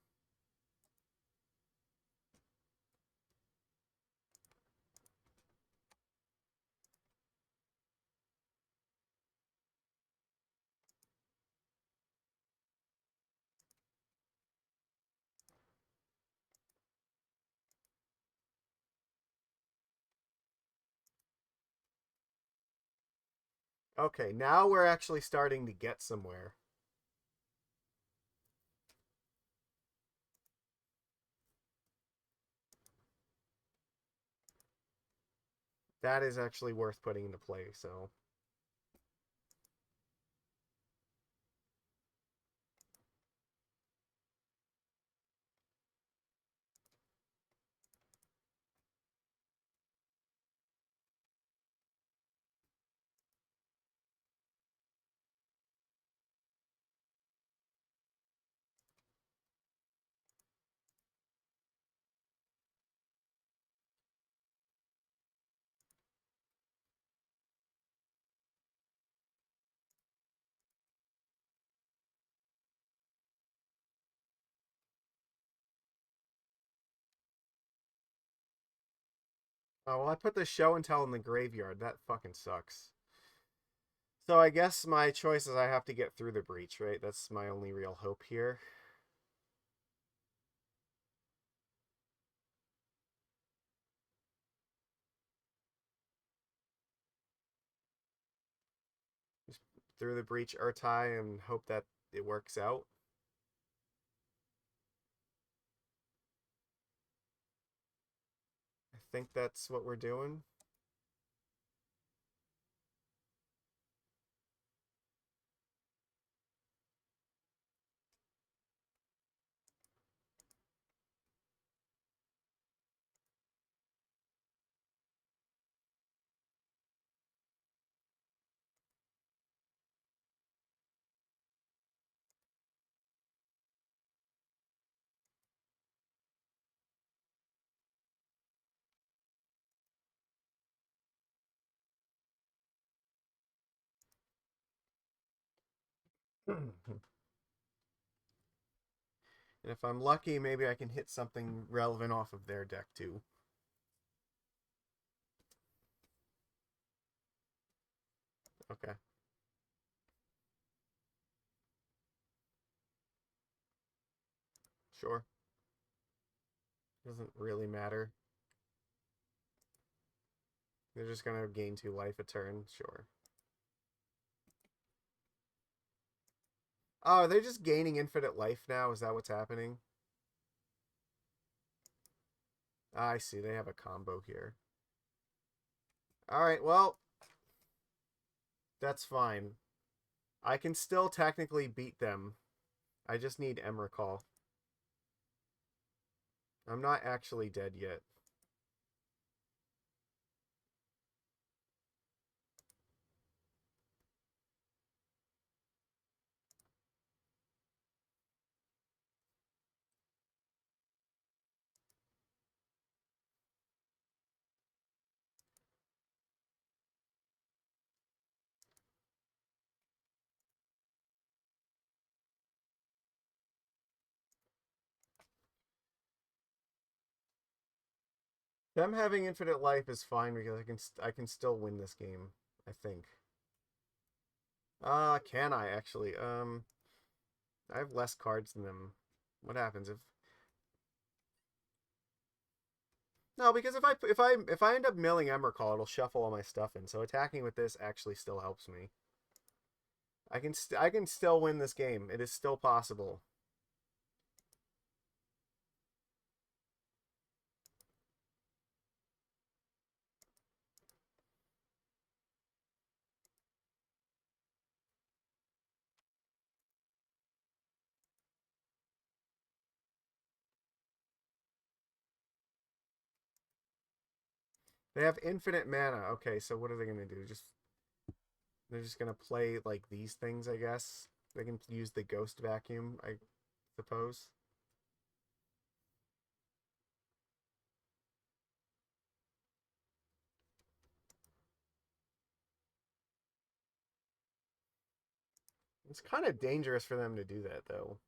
Speaker 1: Okay, now we're actually starting to get somewhere. That is actually worth putting into play, so. Oh, well, I put the show and tell in the graveyard. That fucking sucks. So I guess my choice is I have to get through the breach, right? That's my only real hope here. Just through the breach Urtai and hope that it works out. I think that's what we're doing. And if I'm lucky, maybe I can hit something relevant off of their deck too. Okay. Sure. Doesn't really matter. They're just gonna gain 2 life a turn. Sure. Oh, they're just gaining infinite life now? Is that what's happening? Ah, I see. They have a combo here. Alright, well, that's fine. I can still technically beat them. I just need Emrakul. I'm not actually dead yet. Them having infinite life is fine because I can still win this game, I think. Can I actually? I have less cards than them. What happens if No, because if I end up milling Emrakul, it'll shuffle all my stuff in. So attacking with this actually still helps me. I can still win this game. It is still possible. They have infinite mana. Okay, so what are they gonna do? Just they're just gonna play like these things, I guess. They can use the ghost vacuum, I suppose. It's kind of dangerous for them to do that, though.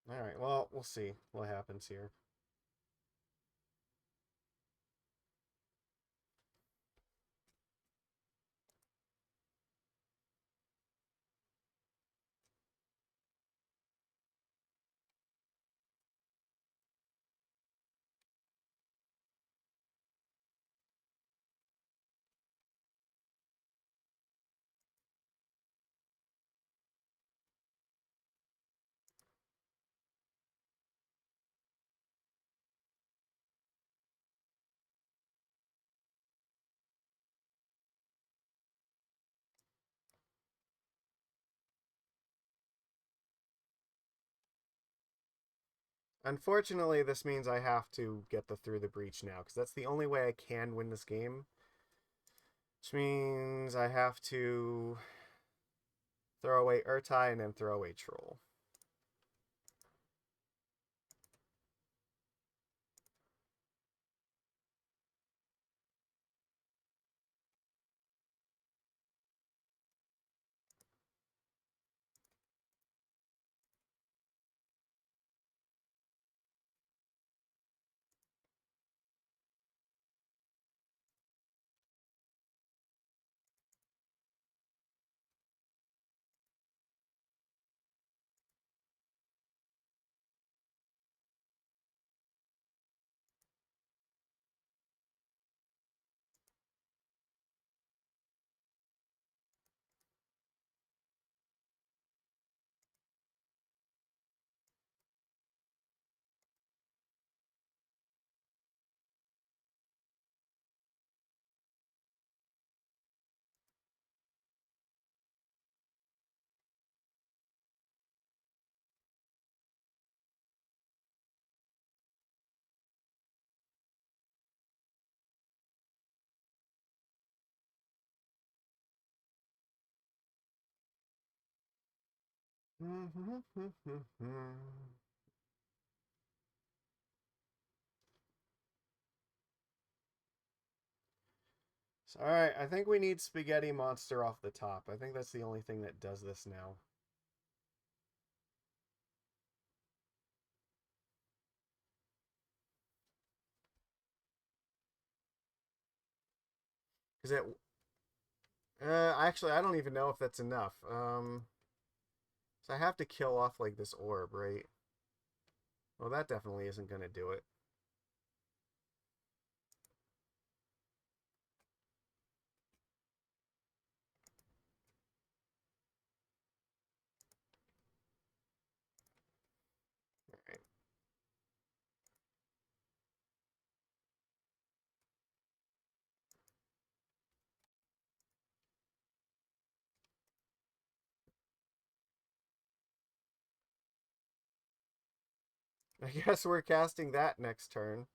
Speaker 1: All right, well, we'll see what happens here. Unfortunately, this means I have to get the Through the Breach now, because that's the only way I can win this game. Which means I have to throw away Urtai and then throw away Troll. So, alright, I think we need Spaghetti Monster off the top. I think that's the only thing that does this now. Because actually, I don't even know if that's enough. So I have to kill off, like, this orb, right? Well, that definitely isn't going to do it. Alright. I guess we're casting that next turn.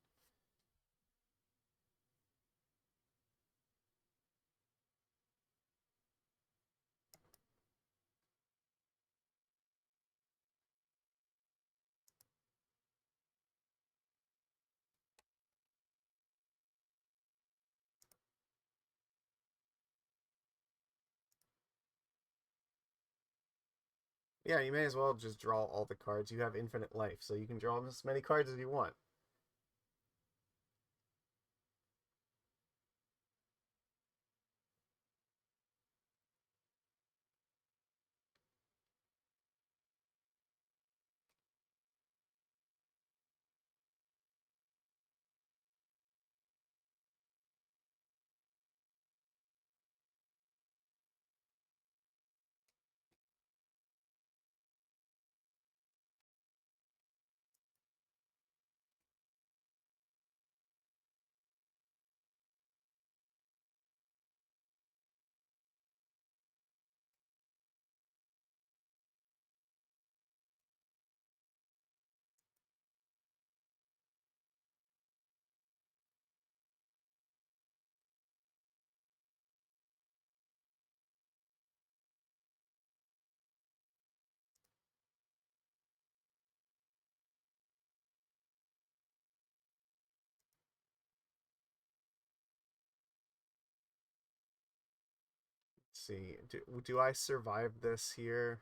Speaker 1: Yeah, you may as well just draw all the cards. You have infinite life, so you can draw as many cards as you want. Let's see, do I survive this here?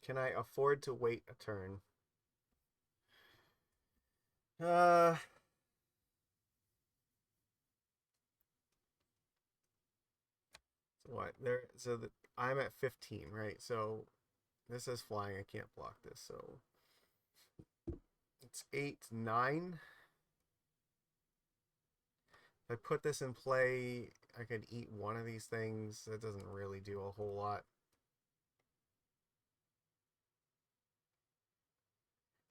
Speaker 1: Can I afford to wait a turn? Uh, so what? I'm at 15, right? So this is flying. I can't block this. So it's 8, 9. If I put this in play, I could eat one of these things. That doesn't really do a whole lot.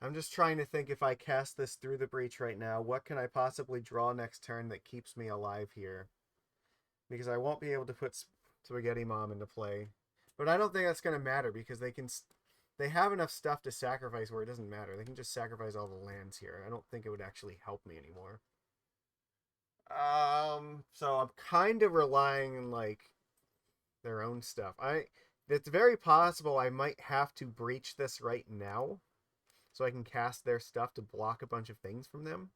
Speaker 1: I'm just trying to think, if I cast this Through the Breach right now, what can I possibly draw next turn that keeps me alive here? Because I won't be able to put Spaghetti Mom into play. But I don't think that's going to matter, because they have enough stuff to sacrifice where it doesn't matter. They can just sacrifice all the lands here. I don't think it would actually help me anymore. So I'm kind of relying on like their own stuff. It's very possible I might have to breach this right now so I can cast their stuff to block a bunch of things from them.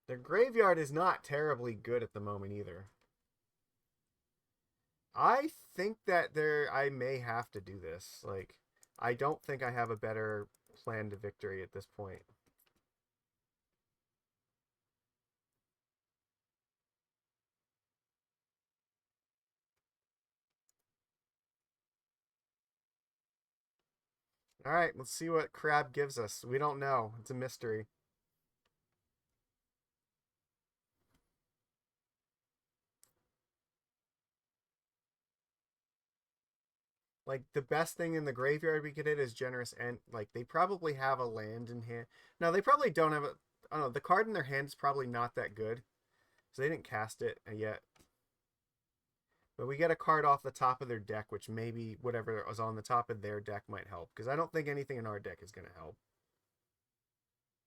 Speaker 1: Their graveyard is not terribly good at the moment either. I think that I may have to do this. Like, I don't think I have a better plan to victory at this point. All right, let's see what Crab gives us. We don't know. It's a mystery. Like, the best thing in the graveyard we could hit is Generous, and like they probably have a land in hand. No, they probably don't have a. I don't know. The card in their hand is probably not that good, so they didn't cast it yet. But we get a card off the top of their deck, which maybe whatever was on the top of their deck might help. Because I don't think anything in our deck is going to help.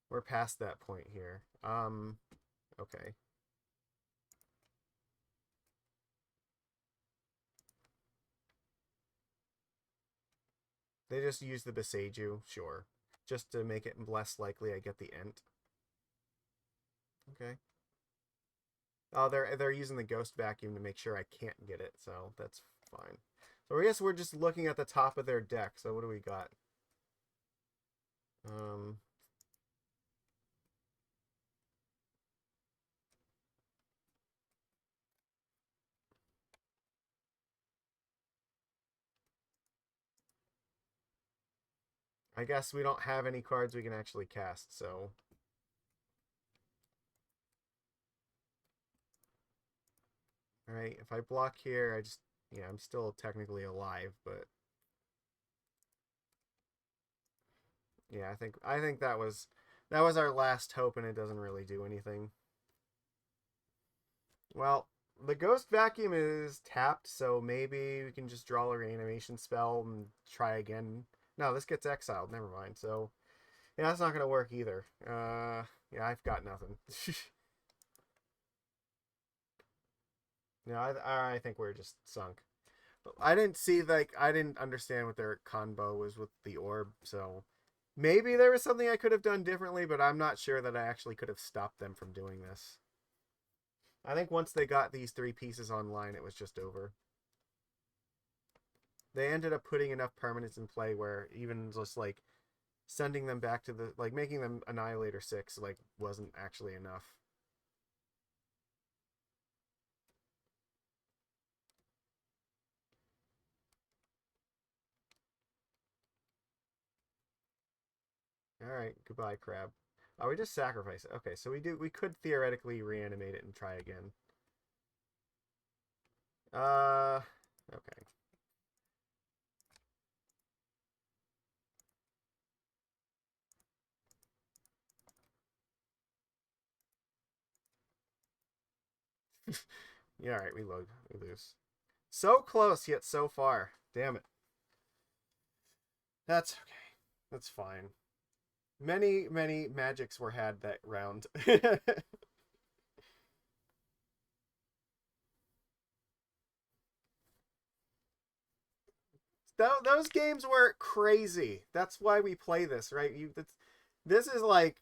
Speaker 1: We're past that point here. Okay. They just use the Beseiju, sure. Just to make it less likely I get the Ent. Okay. Oh, they're using the Ghost Vacuum to make sure I can't get it, so that's fine. So I guess we're just looking at the top of their deck. So what do we got? Um, I guess we don't have any cards we can actually cast, so all right, if I block here, yeah, I'm still technically alive, but yeah, I think that was our last hope, and it doesn't really do anything. Well, the Ghost Vacuum is tapped, so maybe we can just draw a reanimation spell and try again. No, this gets exiled. Never mind. So yeah, that's not gonna work either. Yeah, I've got nothing. No, I think we're just sunk. I didn't understand what their combo was with the orb, so maybe there was something I could have done differently, but I'm not sure that I actually could have stopped them from doing this. I think once they got these three pieces online, it was just over. They ended up putting enough permanents in play where even just like sending them back to the like making them Annihilator 6 like wasn't actually enough. All right, goodbye, crab. Oh, we just sacrifice it. Okay, so we could theoretically reanimate it and try again. Okay. Yeah, all right, we lose. So close yet so far. Damn it. That's okay. That's fine. Many magics were had that round. Those games were crazy. That's why we play this, right? This is like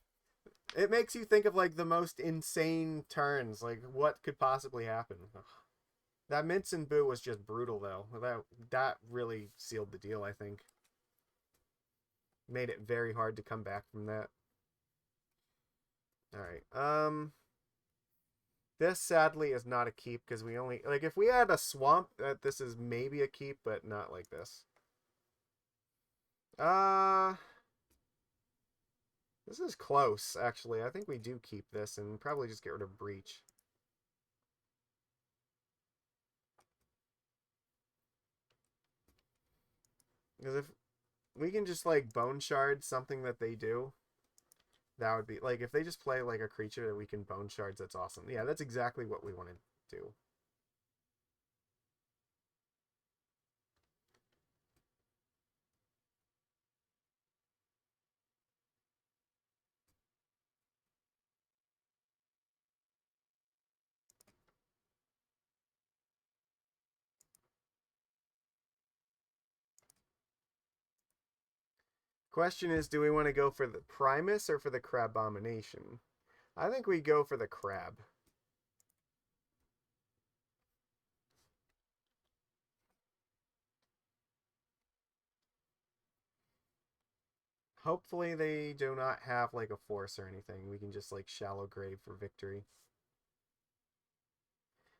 Speaker 1: it makes you think of like the most insane turns. Like what could possibly happen? Ugh. That Mince and Boo was just brutal though. That really sealed the deal, I think. Made it very hard to come back from that. All right. This sadly is not a keep because we only like if we had a swamp, this is maybe a keep, but not like this. Uh, this is close actually. I think we do keep this and probably just get rid of Breach. Because if we can just like Bone Shard something that they do, that would be like if they just play like a creature that we can Bone Shards. That's awesome. Yeah, that's exactly what we wanted. to. Question is, do we want to go for the Primus or for the Crabomination? I think we go for the Crab. Hopefully they do not have like a force or anything. We can just like shallow grave for victory.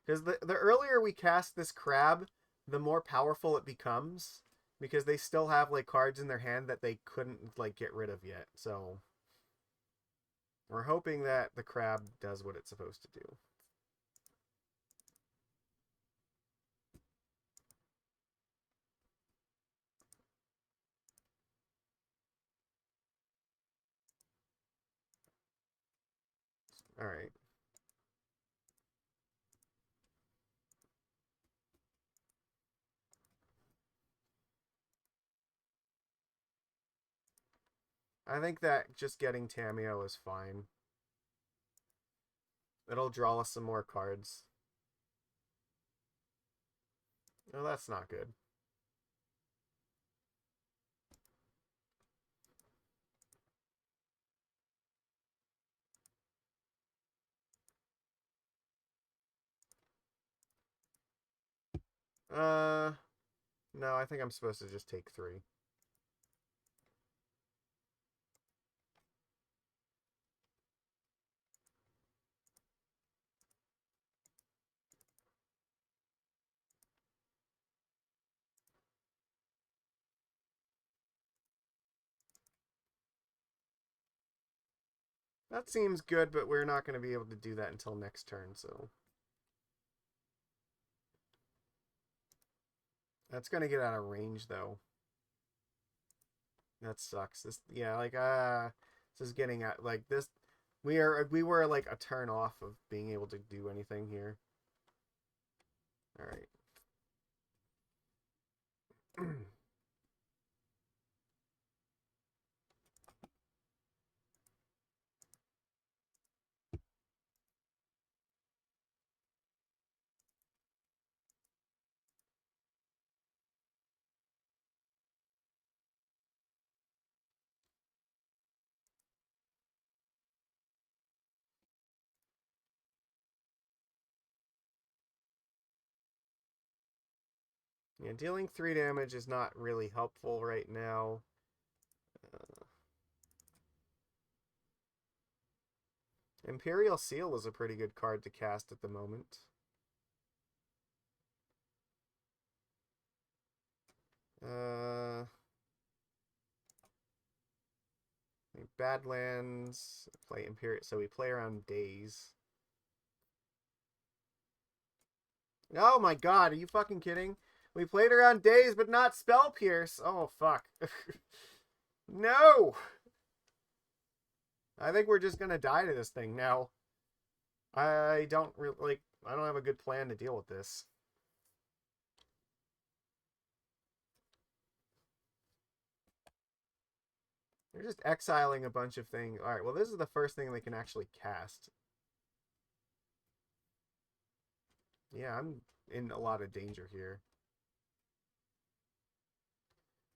Speaker 1: Because the earlier we cast this crab, the more powerful it becomes. Because they still have like cards in their hand that they couldn't like get rid of yet. So we're hoping that the crab does what it's supposed to do. Alright. I think that just getting Tamiyo is fine. It'll draw us some more cards. Oh, that's not good. No, I think I'm supposed to just take 3. That seems good, but we're not going to be able to do that until next turn, so... That's going to get out of range, though. That sucks. This, yeah, like, this is getting at, like, this... We were, like, a turn off of being able to do anything here. Alright. Yeah, dealing 3 damage is not really helpful right now. Imperial Seal is a pretty good card to cast at the moment. Badlands, play Imperial, so we play around Days. Oh my god, are you fucking kidding? We played around Days, but not Spell Pierce. Oh, fuck. No! I think we're just gonna die to this thing now. I don't really, like, I don't have a good plan to deal with this. They're just exiling a bunch of things. Alright, well, this is the first thing they can actually cast. Yeah, I'm in a lot of danger here.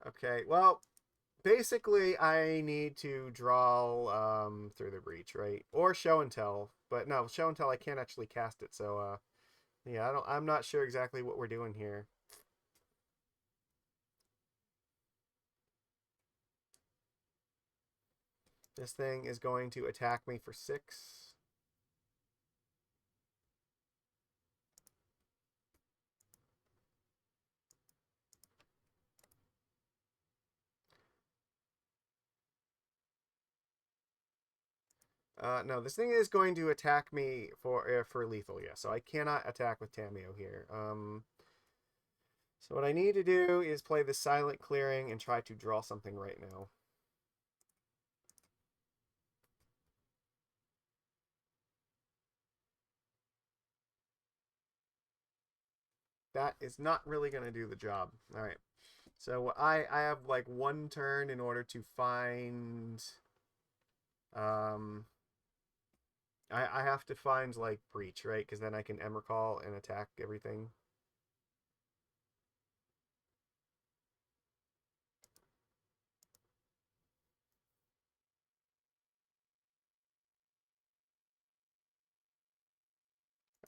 Speaker 1: Okay, well, basically, I need to draw through the breach, right? Or show and tell. But no, show and tell I can't actually cast it, so yeah, I'm not sure exactly what we're doing here. This thing is going to attack me for 6. No, this thing is going to attack me for lethal, yeah. So I cannot attack with Tamiyo here. So what I need to do is play the Silent Clearing and try to draw something right now. That is not really going to do the job. All right. So I have like one turn in order to find um I have to find like breach, right? Because then I can Emrakul and attack everything.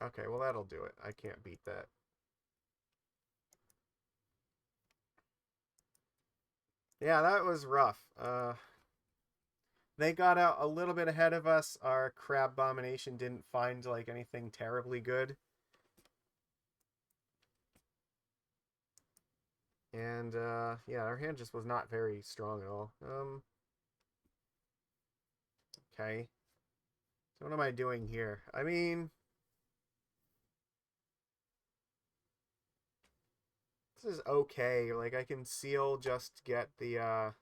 Speaker 1: Okay, well that'll do it. I can't beat that. Yeah, that was rough. They got out a little bit ahead of us. Our crab abomination didn't find like anything terribly good. And yeah, our hand just was not very strong at all. Okay. So what am I doing here? I mean, this is okay. Like I can seal just get the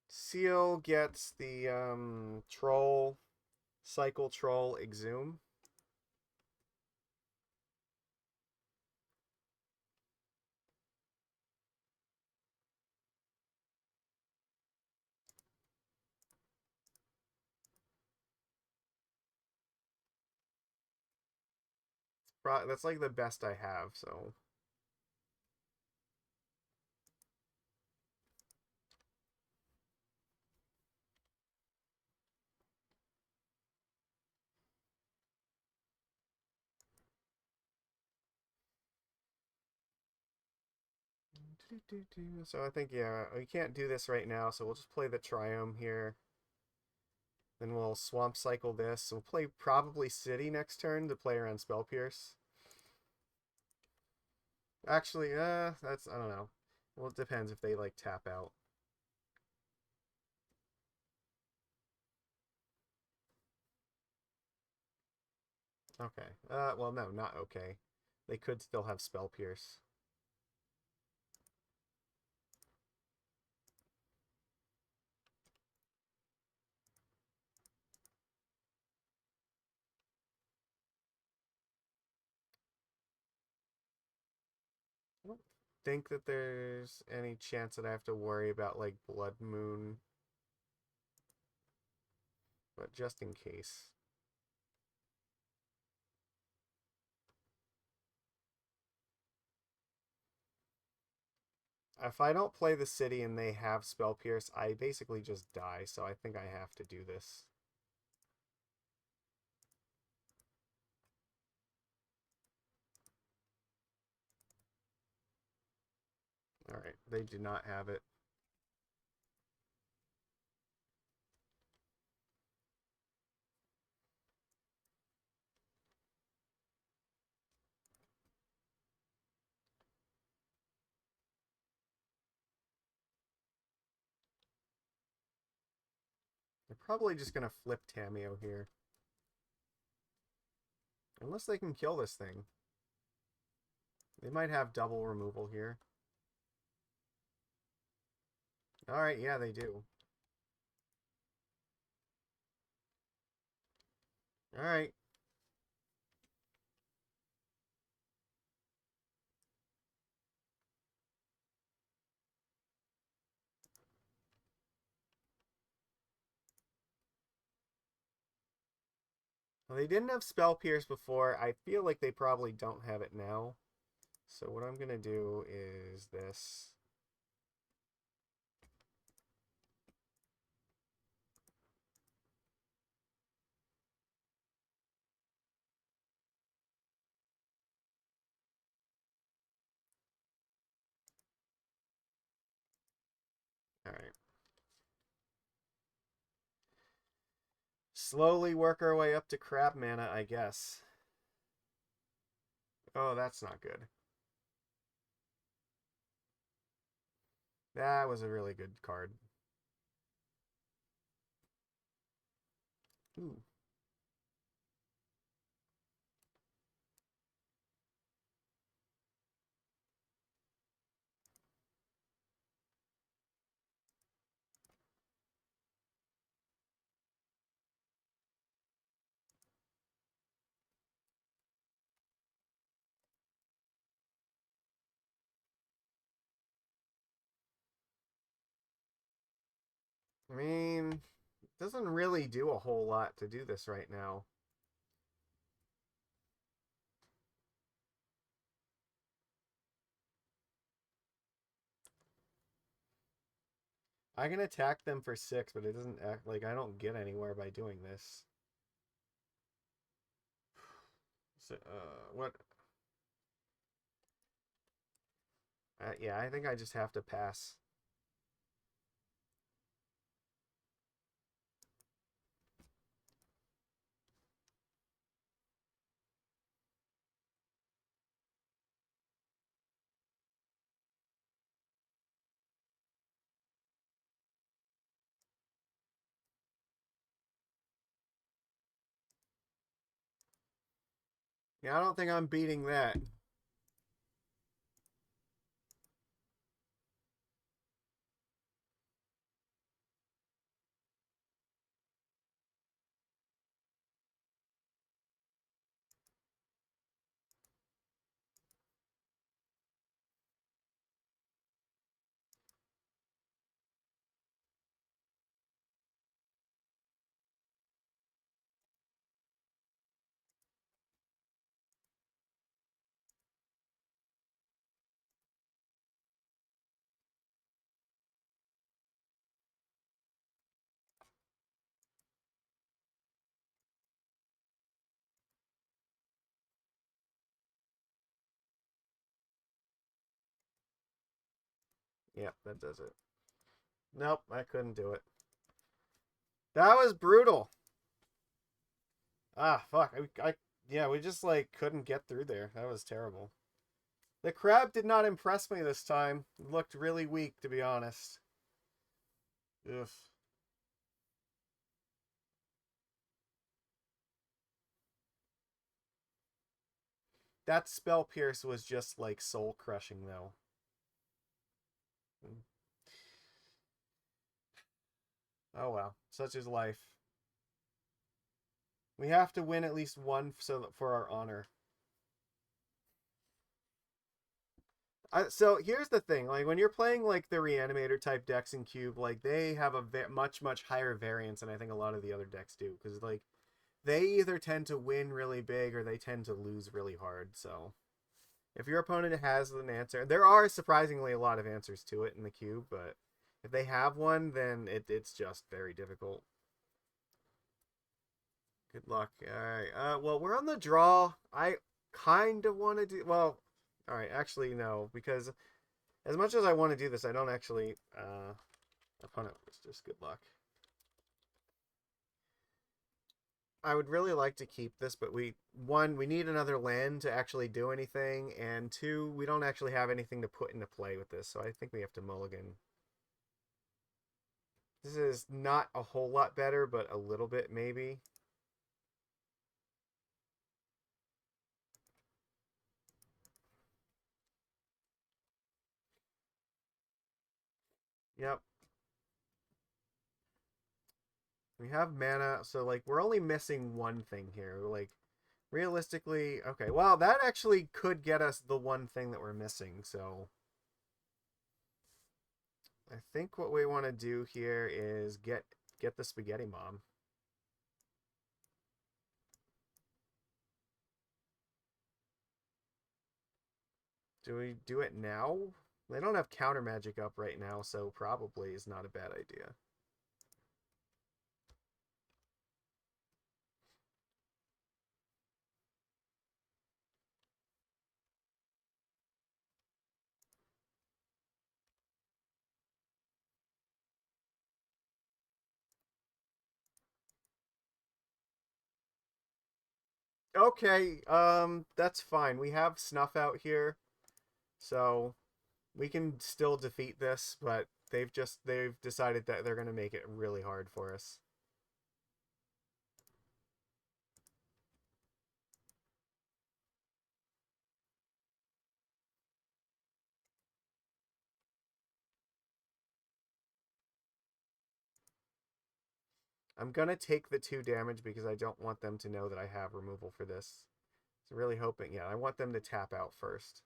Speaker 1: seal gets the troll cycle troll exhume. That's like the best I have, so so I think yeah, we can't do this right now, so we'll just play the Triome here. Then we'll swamp cycle this. We'll play probably City next turn to play around Spell Pierce. Actually, that's I don't know. Well, it depends if they like tap out. Okay. Well, no, not okay. They could still have Spell Pierce. I don't think that there's any chance that I have to worry about like Blood Moon, but just in case. If I don't play the city and they have Spell Pierce, I basically just die, so I think I have to do this. Alright, they do not have it. They're probably just going to flip Tameo here. Unless they can kill this thing. They might have double removal here. Alright, yeah, they do. Alright. Well, they didn't have Spell Pierce before. I feel like they probably don't have it now. So what I'm going to do is this. Alright. Slowly work our way up to crab mana, I guess. Oh, that's not good. That was a really good card. Ooh. I mean, it doesn't really do a whole lot to do this right now. I can attack them for 6, but it doesn't act like I don't get anywhere by doing this. So, what? Yeah, I think I just have to pass. Yeah, I don't think I'm beating that. Yep, that does it. Nope, I couldn't do it. That was brutal. Ah, fuck. Yeah, we just like couldn't get through there. That was terrible. The crab did not impress me this time. It looked really weak, to be honest. Ugh. That spell pierce was just like soul crushing, though. Oh well, such is life. We have to win at least one for our honor. So here's the thing: like when you're playing like the reanimator type decks in cube, like they have a much higher variance than I think a lot of the other decks do, because like they either tend to win really big or they tend to lose really hard. So if your opponent has an answer, there are surprisingly a lot of answers to it in the cube, but if they have one, then it's just very difficult. Good luck. All right. Well, we're on the draw. I kind of want to do. Well, all right. Actually, no, because as much as I want to do this, I don't actually. Opponent was just good luck. I would really like to keep this, but we need another land to actually do anything, and two, we don't actually have anything to put into play with this, so I think we have to mulligan. This is not a whole lot better, but a little bit maybe. Yep. We have mana, so like we're only missing one thing here. Like realistically, okay, well that actually could get us the one thing that we're missing, so I think what we want to do here is get the spaghetti mom. Do we do it now? They don't have counter magic up right now, so probably is not a bad idea. Okay, that's fine. We have Snuff out here, so we can still defeat this, but they've decided that they're gonna make it really hard for us. I'm gonna take the 2 damage because I don't want them to know that I have removal for this. So really hoping, yeah, I want them to tap out first.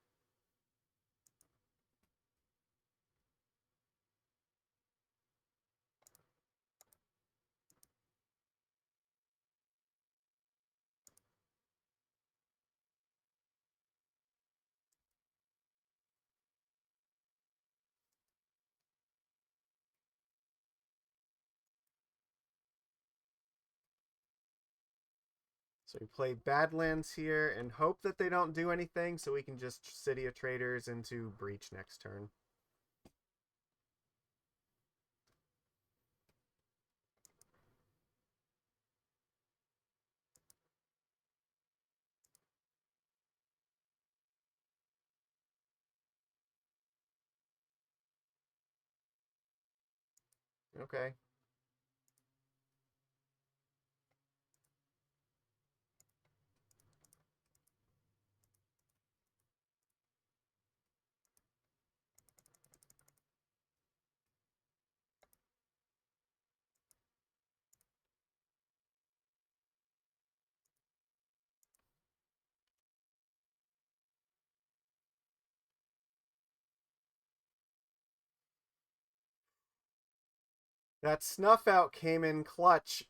Speaker 1: So we play Badlands here and hope that they don't do anything so we can just City of Traders into Breach next turn. Okay. That snuff out came in clutch.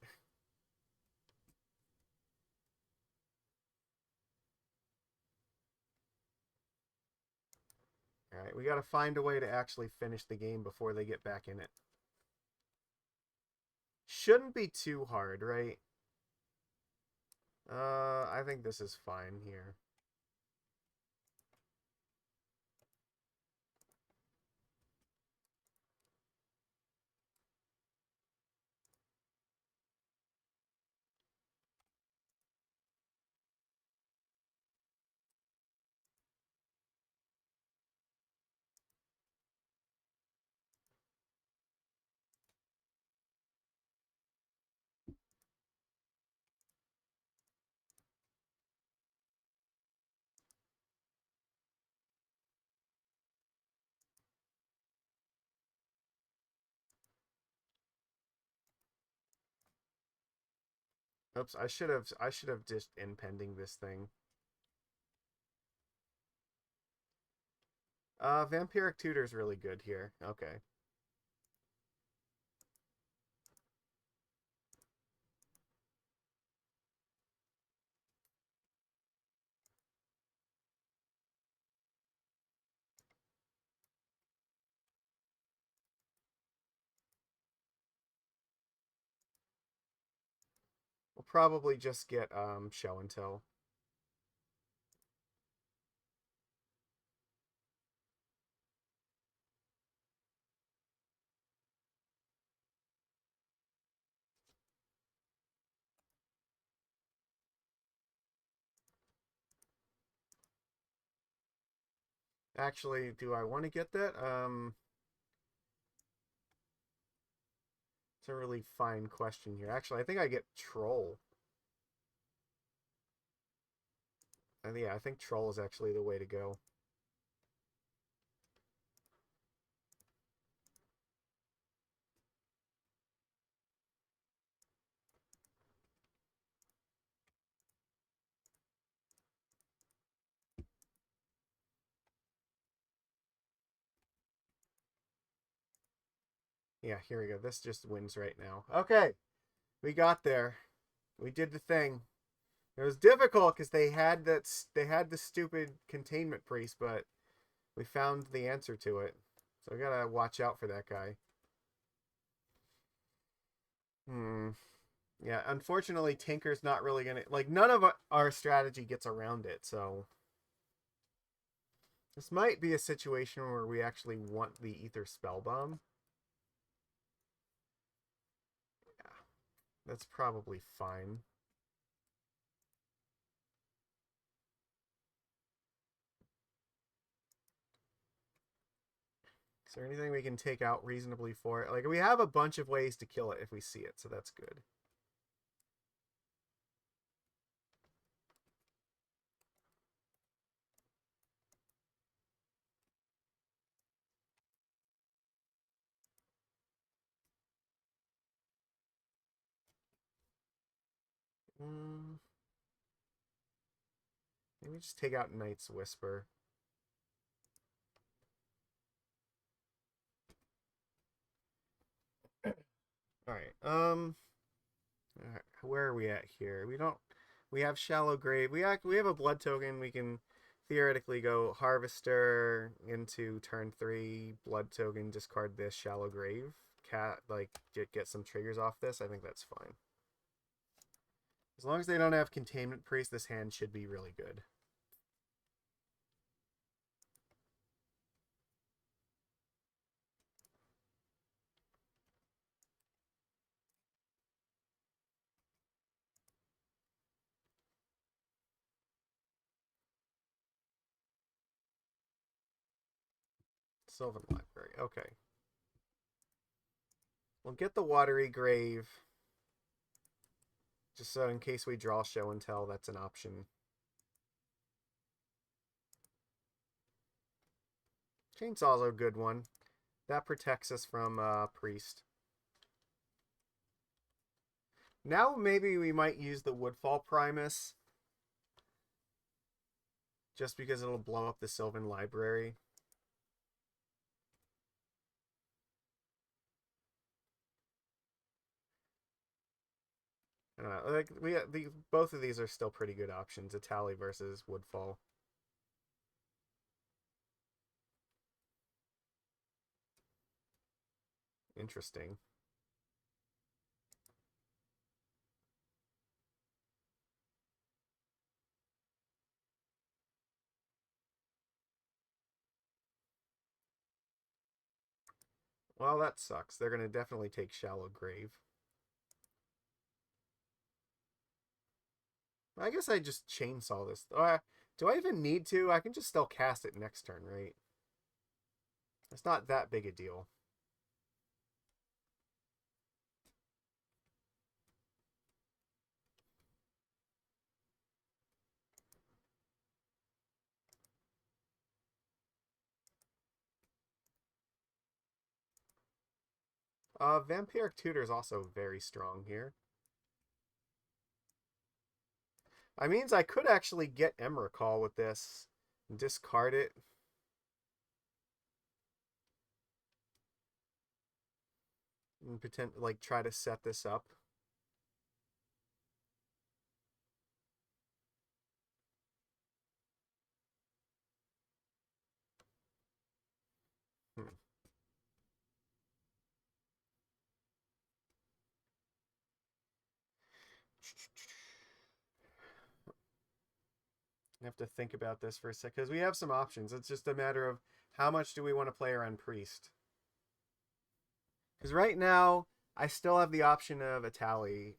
Speaker 1: Alright, we gotta find a way to actually finish the game before they get back in it. Shouldn't be too hard, right? I think this is fine here. Oops, I should have just impending this thing. Vampiric Tutor's really good here. Okay. We'll probably just get show and tell. Actually, do I want to get that? It's a really fine question here. Actually, I think I get Troll. And yeah, I think Troll is actually the way to go. Yeah, here we go. This just wins right now. Okay, we got there. We did the thing. It was difficult because they had the stupid containment priest, but we found the answer to it. So we gotta watch out for that guy. Hmm. Yeah, unfortunately, Tinker's not really gonna like. None of our strategy gets around it, so this might be a situation where we actually want the Ether Spellbomb. Yeah, that's probably fine. Is there anything we can take out reasonably for it? Like, we have a bunch of ways to kill it if we see it, so that's good. Mm, maybe just take out Knight's Whisper. All right. Where are we at here? We don't. We have Shallow Grave. We have a blood token. We can theoretically go Harvester into turn 3. Blood token. Discard this Shallow Grave. Cat like get some triggers off this. I think that's fine. As long as they don't have Containment Priest, this hand should be really good. Sylvan Library. Okay. We'll get the Watery Grave. Just so in case we draw Show and Tell, that's an option. Chainsaw's a good one. That protects us from Priest. Now maybe we might use the Woodfall Primus. Just because it'll blow up the Sylvan Library. I don't know. Like both of these are still pretty good options. Atali versus Woodfall. Interesting. Well, that sucks. They're going to definitely take Shallow Grave. I guess I just chainsaw this. Do I even need to? I can just still cast it next turn, right? It's not that big a deal. Vampiric Tutor is also very strong here. I means I could actually get Emrakul with this. And discard it. And pretend, like, try to set this up. Hmm. I have to think about this for a sec, because we have some options. It's just a matter of how much do we want to play around Priest. Because right now, I still have the option of Atali.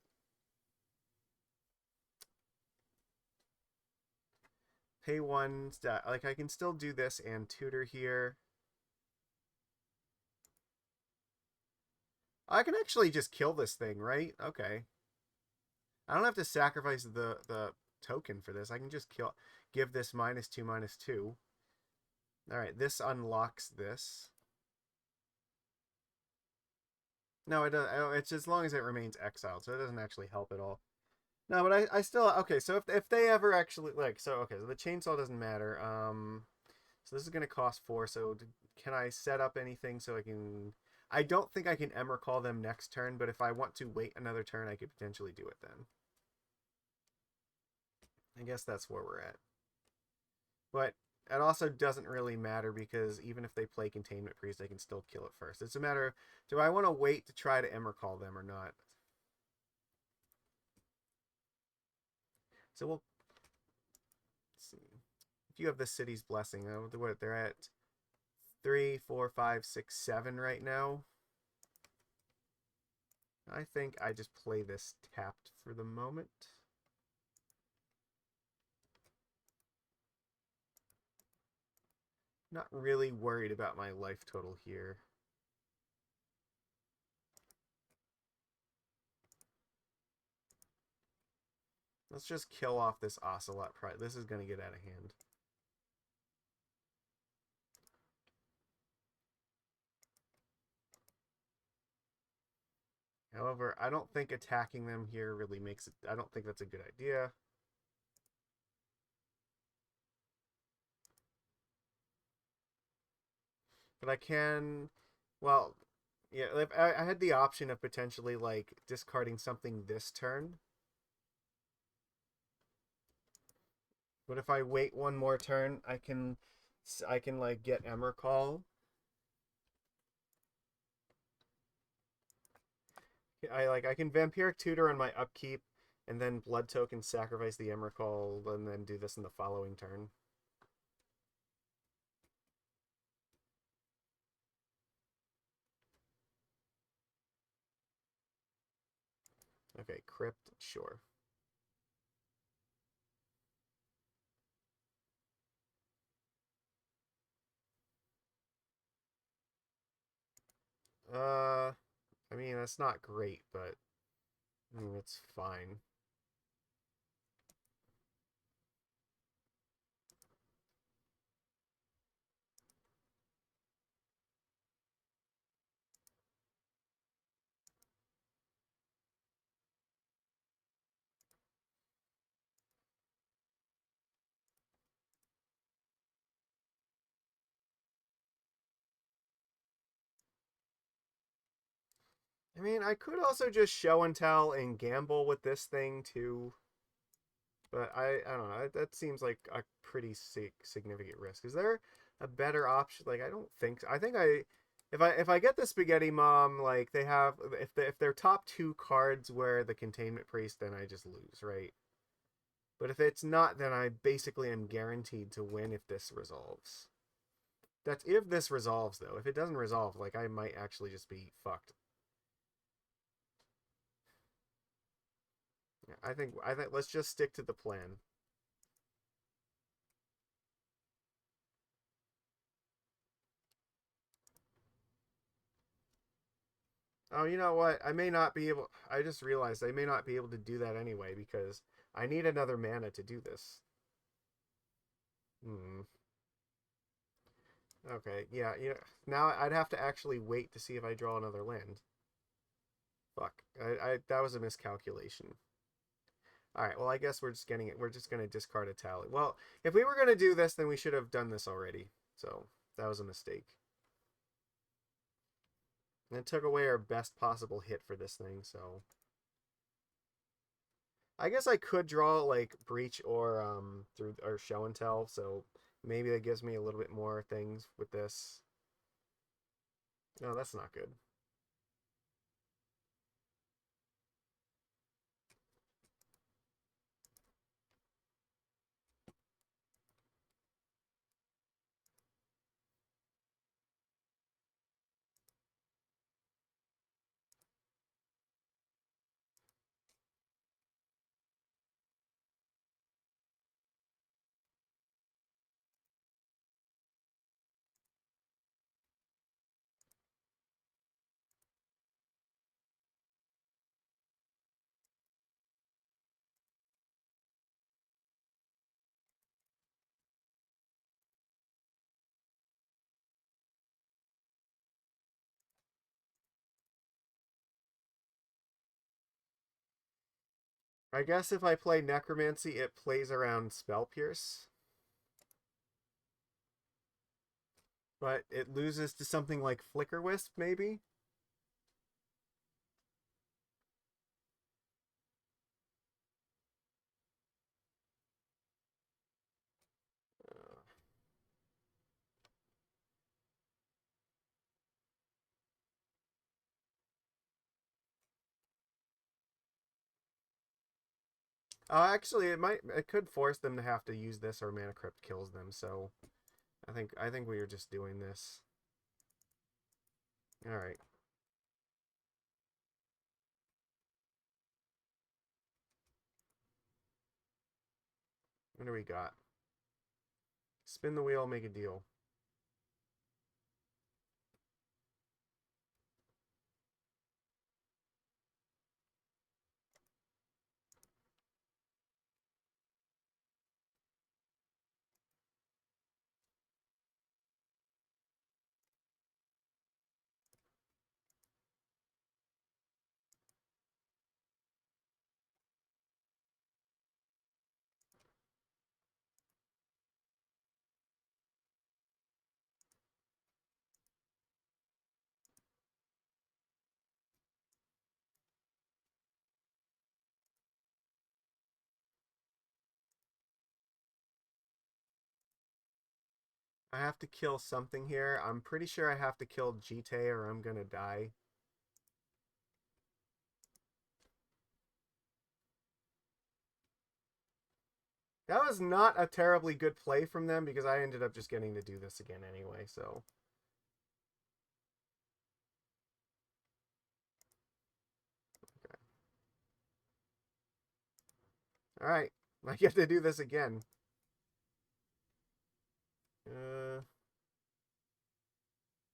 Speaker 1: Pay one stat. Like, I can still do this and tutor here. I can actually just kill this thing, right? Okay. I don't have to sacrifice the token for this. I can just give this -2/-2. All right, this unlocks this. No, it does. It's as long as it remains exiled, so it doesn't actually help at all. No, but I still okay. So if they ever actually like okay, so the chainsaw doesn't matter. So this is gonna cost 4. So can I set up anything so I can? I don't think I can Emrakul them next turn, but if I want to wait another turn, I could potentially do it then. I guess that's where we're at. But it also doesn't really matter because even if they play Containment Priest, they can still kill it first. It's a matter of, do I want to wait to try to Emrakul them or not? So we'll see. If you have the City's Blessing, what they're at 3, 4, 5, 6, 7 right now. I think I just play this tapped for the moment. Not really worried about my life total here. Let's just kill off this Ocelot Pride. This is going to get out of hand. However, I don't think attacking them here really makes it... I don't think that's a good idea. But I can... Well, yeah, if I had the option of potentially, like, discarding something this turn. But if I wait one more turn, I can like, get Emrakul. I can Vampiric Tutor on my upkeep, And then Blood Token, sacrifice the Emrakul, and then do this in the following turn. Okay, Crypt, sure. I mean, that's not great, but I mean, it's fine. I mean, I could also just show and tell and gamble with this thing too, but I don't know. That seems like a pretty significant risk. Is there a better option? Like, I don't think so. I think if I get the Spaghetti Mom, like they have, if they're top two cards where the Containment Priest, then I just lose, right? But if it's not, then I basically am guaranteed to win if this resolves. That's if this resolves, though. If it doesn't resolve, like I might actually just be fucked. Yeah, I think let's just stick to the plan. Oh, you know what? I may not be able. I just realized I may not be able to do that anyway because I need another mana to do this. Hmm. Okay. Yeah. Yeah. Now I'd have to actually wait to see if I draw another land. Fuck. I that was a miscalculation. All right. Well, I guess we're just getting it. We're just gonna discard a tally. Well, if we were gonna do this, then we should have done this already. So that was a mistake. And it took away our best possible hit for this thing. So I guess I could draw like Breach or through or Show and Tell. So maybe that gives me a little bit more things with this. No, that's not good. I guess if I play Necromancy, it plays around Spell Pierce, but it loses to something like Flicker Wisp, maybe. Actually, it could force them to have to use this or Mana Crypt kills them. So I think we are just doing this. All right. What do we got? Spin the wheel, make a deal. I have to kill something here. I'm pretty sure I have to kill Jite or I'm gonna die. That was not a terribly good play from them because I ended up just getting to do this again anyway, so. Alright, I get to do this again. I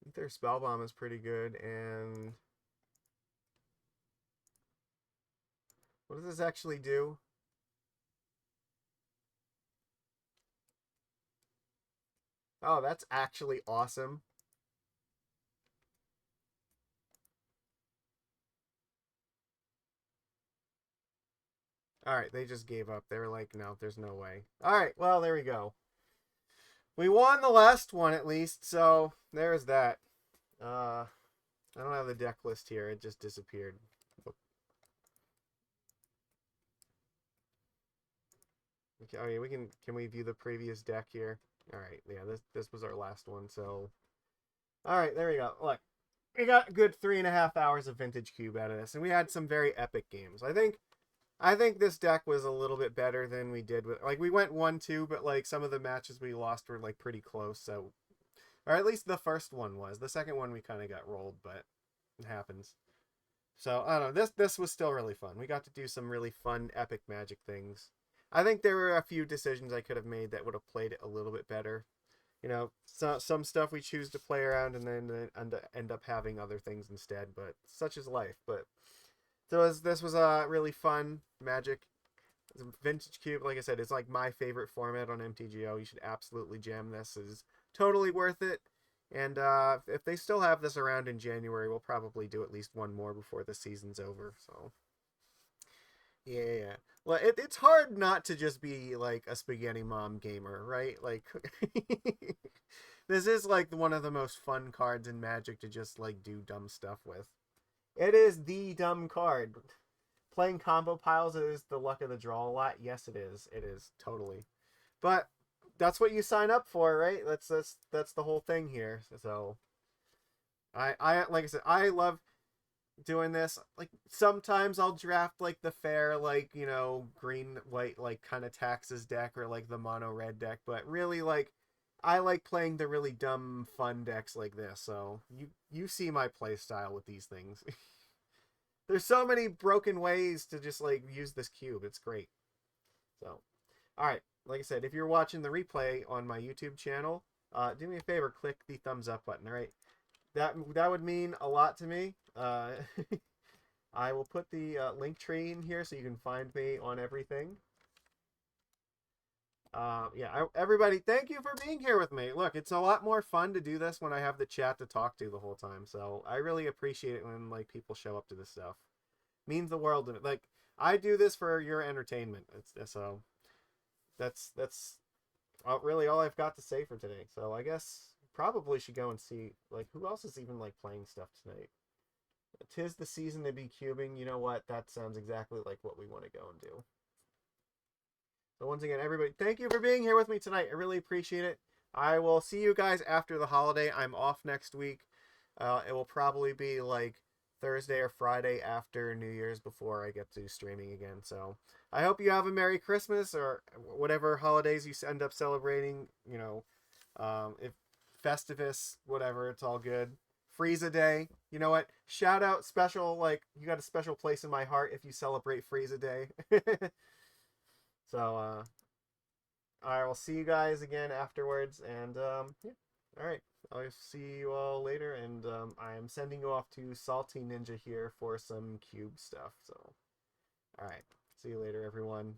Speaker 1: think their spell bomb is pretty good, and what does this actually do? Oh, that's actually awesome. Alright, they just gave up. They were like, no, there's no way. Alright, well, there we go. We won the last one at least, so there's that. I don't have the deck list here. It just disappeared. Okay, oh yeah, can we view the previous deck here? Alright, yeah, this was our last one, so alright, there we go. Look. We got a good 3.5 hours of Vintage Cube out of this, and we had some very epic games. I think this deck was a little bit better than we did with, like, we went 1-2, but like some of the matches we lost were like pretty close, so, or at least the first one was. The second one we kind of got rolled, but it happens. So I don't know. This was still really fun. We got to do some really fun epic Magic things. I think there were a few decisions I could have made that would have played it a little bit better. Some stuff we choose to play around and then end up having other things instead. But such is life. But this was a really fun Magic. Vintage Cube, like I said, is like my favorite format on MTGO. You should absolutely jam this. It is totally worth it. And if they still have this around in January, we'll probably do at least one more before the season's over. So, yeah. Well, it's hard not to just be like a spaghetti mom gamer, right? Like, this is like one of the most fun cards in Magic to just like do dumb stuff with. It is the dumb card. Playing combo piles is the luck of the draw a lot. Yes, it is. It is totally. But that's what you sign up for, right? That's the whole thing here. So I like I said, I love doing this. Like sometimes I'll draft like the fair, like, green white, like kind of taxes deck, or like the mono red deck, but really, like, I like playing the really dumb fun decks like this. So you see my play style with these things. There's so many broken ways to just like use this cube. It's great. So, all right, like I said, if you're watching the replay on my YouTube channel, do me a favor, click the thumbs up button. All right, that would mean a lot to me. I will put the link tree in here so you can find me on everything. Everybody, thank you for being here with me. Look, it's a lot more fun to do this when I have the chat to talk to the whole time. So I really appreciate it when like people show up to this stuff. Means the world to me. Like, I do this for your entertainment. So that's really all I've got to say for today. So I guess probably should go and see like who else is even like playing stuff tonight. 'Tis the season to be cubing. You know what? That sounds exactly like what we want to go and do. So once again, everybody, thank you for being here with me tonight. I really appreciate it. I will see you guys after the holiday. I'm off next week. It will probably be like Thursday or Friday after New Year's before I get to streaming again. So I hope you have a Merry Christmas or whatever holidays you end up celebrating. If Festivus, whatever, it's all good. Frieza Day. You know what? Shout out special, like, you got a special place in my heart if you celebrate Frieza Day. So, I will see you guys again afterwards, and yeah. All right, I'll see you all later, and I am sending you off to Salty Ninja here for some cube stuff. So, all right, see you later, everyone.